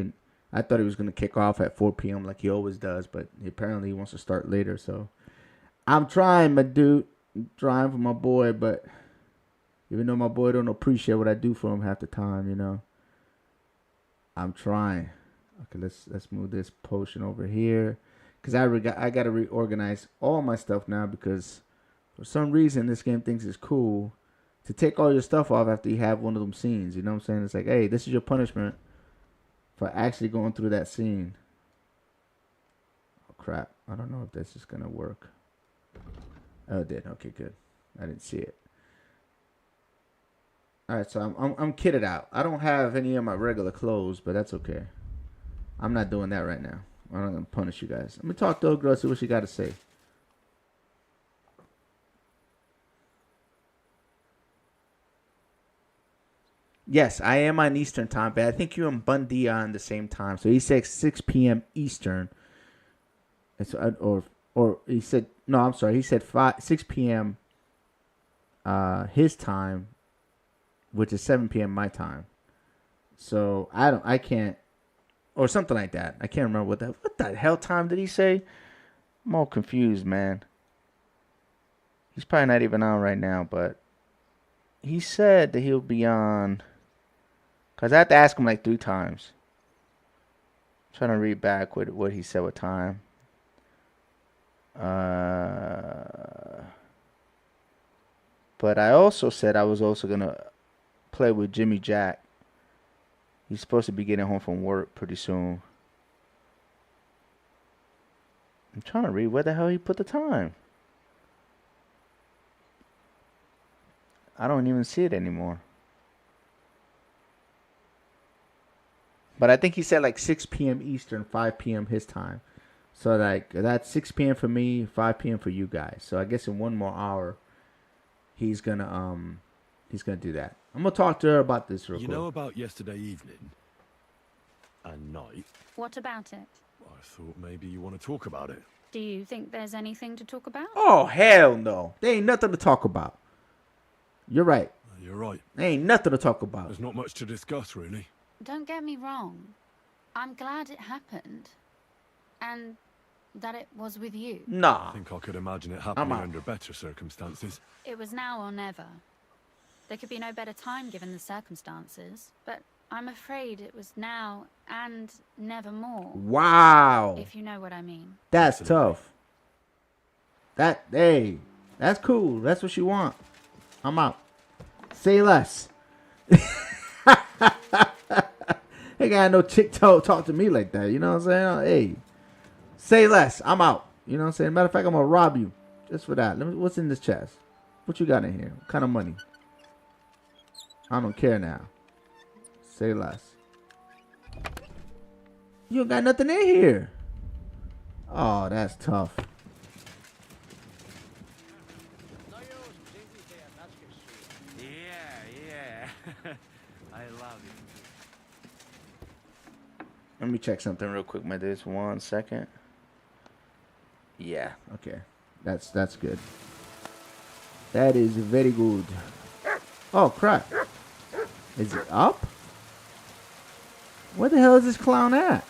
thought he was gonna kick off at 4 p.m. like he always does, but apparently he wants to start later. So I'm trying, my dude. I'm trying for my boy, but even though my boy don't appreciate what I do for him half the time, I'm trying. Okay, let's move this potion over here, cause I gotta reorganize all my stuff now, because for some reason this game thinks it's cool to take all your stuff off after you have one of them scenes. You know what I'm saying? It's like, hey, this is your punishment for actually going through that scene. Oh, crap. I don't know if this is going to work. Oh, it did. Okay, good. I didn't see it. All right, so I'm kitted out. I don't have any of my regular clothes, but that's okay. I'm not doing that right now. I'm not going to punish you guys. Let me talk to Ogra, see what she got to say. Yes, I am on Eastern time, but I think you and Bundy are on the same time. So he said 6 p.m. Eastern. Or he said, no, I'm sorry. He said 6 p.m. His time, which is 7 p.m. my time. So I can't, or something like that. I can't remember what the hell time did he say? I'm all confused, man. He's probably not even on right now, but he said that he'll be on. Because I have to ask him like 3 times. I'm trying to read back what he said with time. But I also said I was also going to play with Jimmy Jack. He's supposed to be getting home from work pretty soon. I'm trying to read where the hell he put the time. I don't even see it anymore. But I think he said like 6 p.m. Eastern, 5 p.m. his time. So like that's 6 p.m. for me, 5 p.m. for you guys. So I guess in one more hour, he's gonna do that. I'm gonna talk to her about this real quick. You know about yesterday evening and night? What about it? I thought maybe you want to talk about it. Do you think there's anything to talk about? Oh hell no! There ain't nothing to talk about. You're right. You're right. There ain't nothing to talk about. There's not much to discuss, really. Don't get me wrong. I'm glad it happened. And that it was with you. Nah. I think I could imagine it happening under better circumstances. It was now or never. There could be no better time given the circumstances, but I'm afraid it was now and nevermore. Wow. If you know what I mean. That's tough. Hey, that's cool. That's what you want. I'm out. Say less. Ain't got no chick talk to me like that. You know what I'm saying? Hey, say less. I'm out. You know what I'm saying? Matter of fact, I'm gonna rob you just for that. What's in this chest? What you got in here? What kind of money? I don't care now. Say less. You don't got nothing in here. Oh, that's tough. Yeah. I love it. Let me check something real quick, my dudes. 1 second. Yeah, okay. That's good. That is very good. Oh, crap. Is it up? Where the hell is this clown at?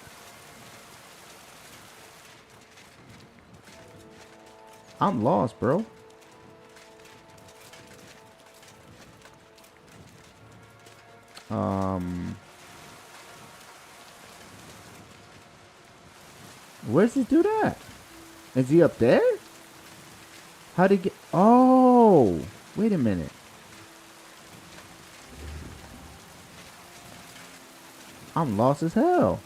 I'm lost, bro. Where's this dude at? Is he up there? How'd he get... Oh, wait a minute. I'm lost as hell.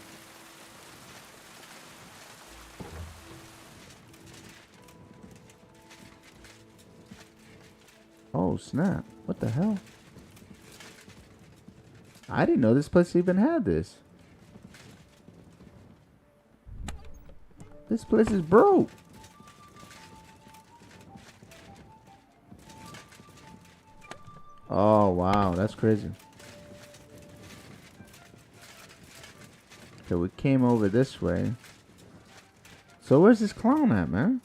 Oh, snap. What the hell? I didn't know this place even had this. This place is broke. Oh, wow. That's crazy. Okay, we came over this way. So where's this clown at, man?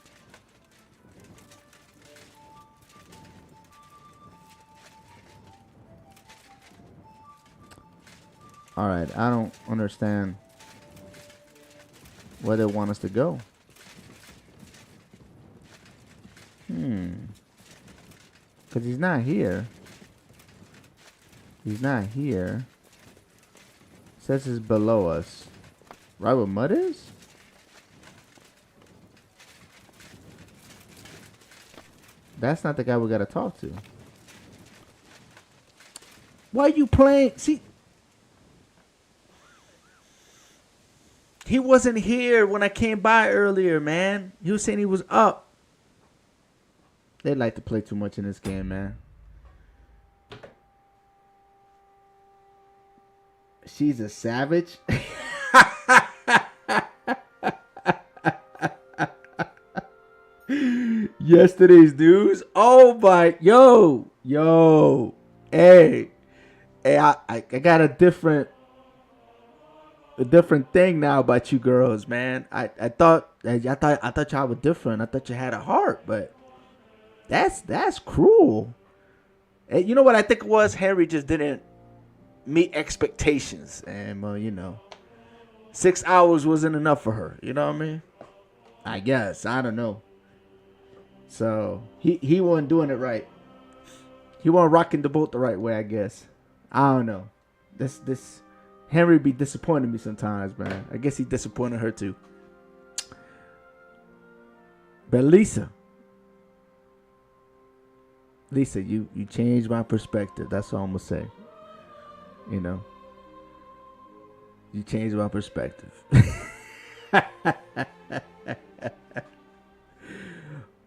Alright, I don't understand where they want us to go. Because he's not here. He's not here. Says it's below us. Right where mud is? That's not the guy we gotta talk to. Why are you playing? See, he wasn't here when I came by earlier, man. He was saying he was up. They like to play too much in this game, man. She's a savage. Yesterday's news. Oh my, yo, hey, I got a different thing now about you girls, man. I thought y'all were different. I thought you had a heart, but that's cruel. And you know what I think it was? Henry just didn't meet expectations, and well, you know, 6 hours wasn't enough for her. You know what I mean? I guess, I don't know. So he wasn't doing it right. He wasn't rocking the boat the right way, I guess. I don't know. This Henry be disappointing me sometimes, man. I guess he disappointed her too. But Lisa, you changed my perspective. That's all I'm gonna say. You know, you changed my perspective.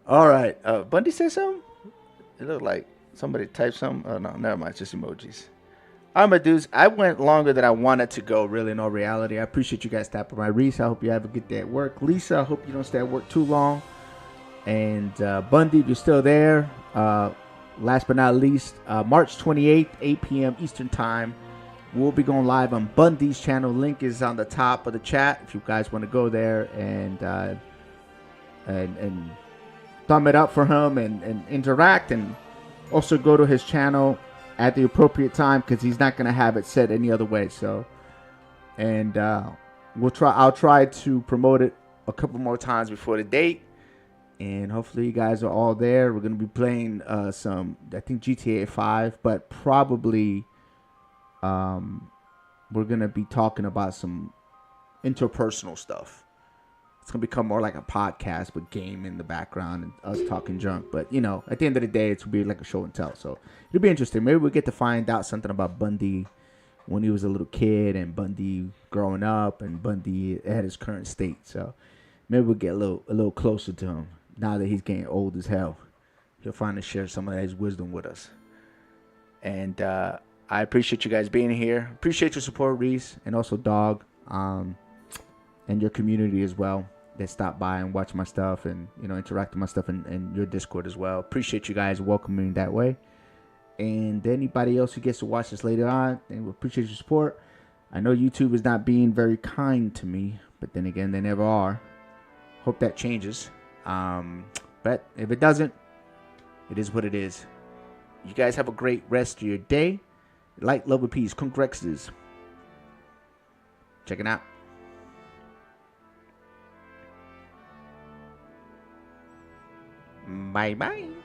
All right. Bundy said something? It looked like somebody typed something. Oh, no, never mind. It's just emojis. All right, my dudes. I went longer than I wanted to go, really, in all reality. I appreciate you guys tapping my Reese. I hope you have a good day at work. Lisa, I hope you don't stay at work too long. And Bundy, if you're still there, last but not least, March 28th, 8 p.m. Eastern Time. We'll be going live on Bundy's channel. Link is on the top of the chat if you guys want to go there and thumb it up for him and interact, and also go to his channel at the appropriate time because he's not going to have it set any other way. So, and I'll try to promote it a couple more times before the date. And hopefully you guys are all there. We're going to be playing some, I think, GTA 5. But probably we're going to be talking about some interpersonal stuff. It's going to become more like a podcast with game in the background and us talking junk. But, you know, at the end of the day, it's going to be like a show and tell. So it'll be interesting. Maybe we'll get to find out something about Bundy when he was a little kid and Bundy growing up and Bundy at his current state. So maybe we'll get a little closer to him now that he's getting old as hell. He'll finally share some of his wisdom with us. And I appreciate you guys being here. Appreciate your support, Reese, and also Dog, and your community as well that stop by and watch my stuff and, you know, interact with my stuff in your Discord as well. Appreciate you guys welcoming that way. And anybody else who gets to watch this later on, and we appreciate your support. I know YouTube is not being very kind to me, but then again, they never are. Hope that changes. But if it doesn't, it is what it is. You guys have a great rest of your day. Light, love, and peace. Congrexes. Check it out. Bye-bye.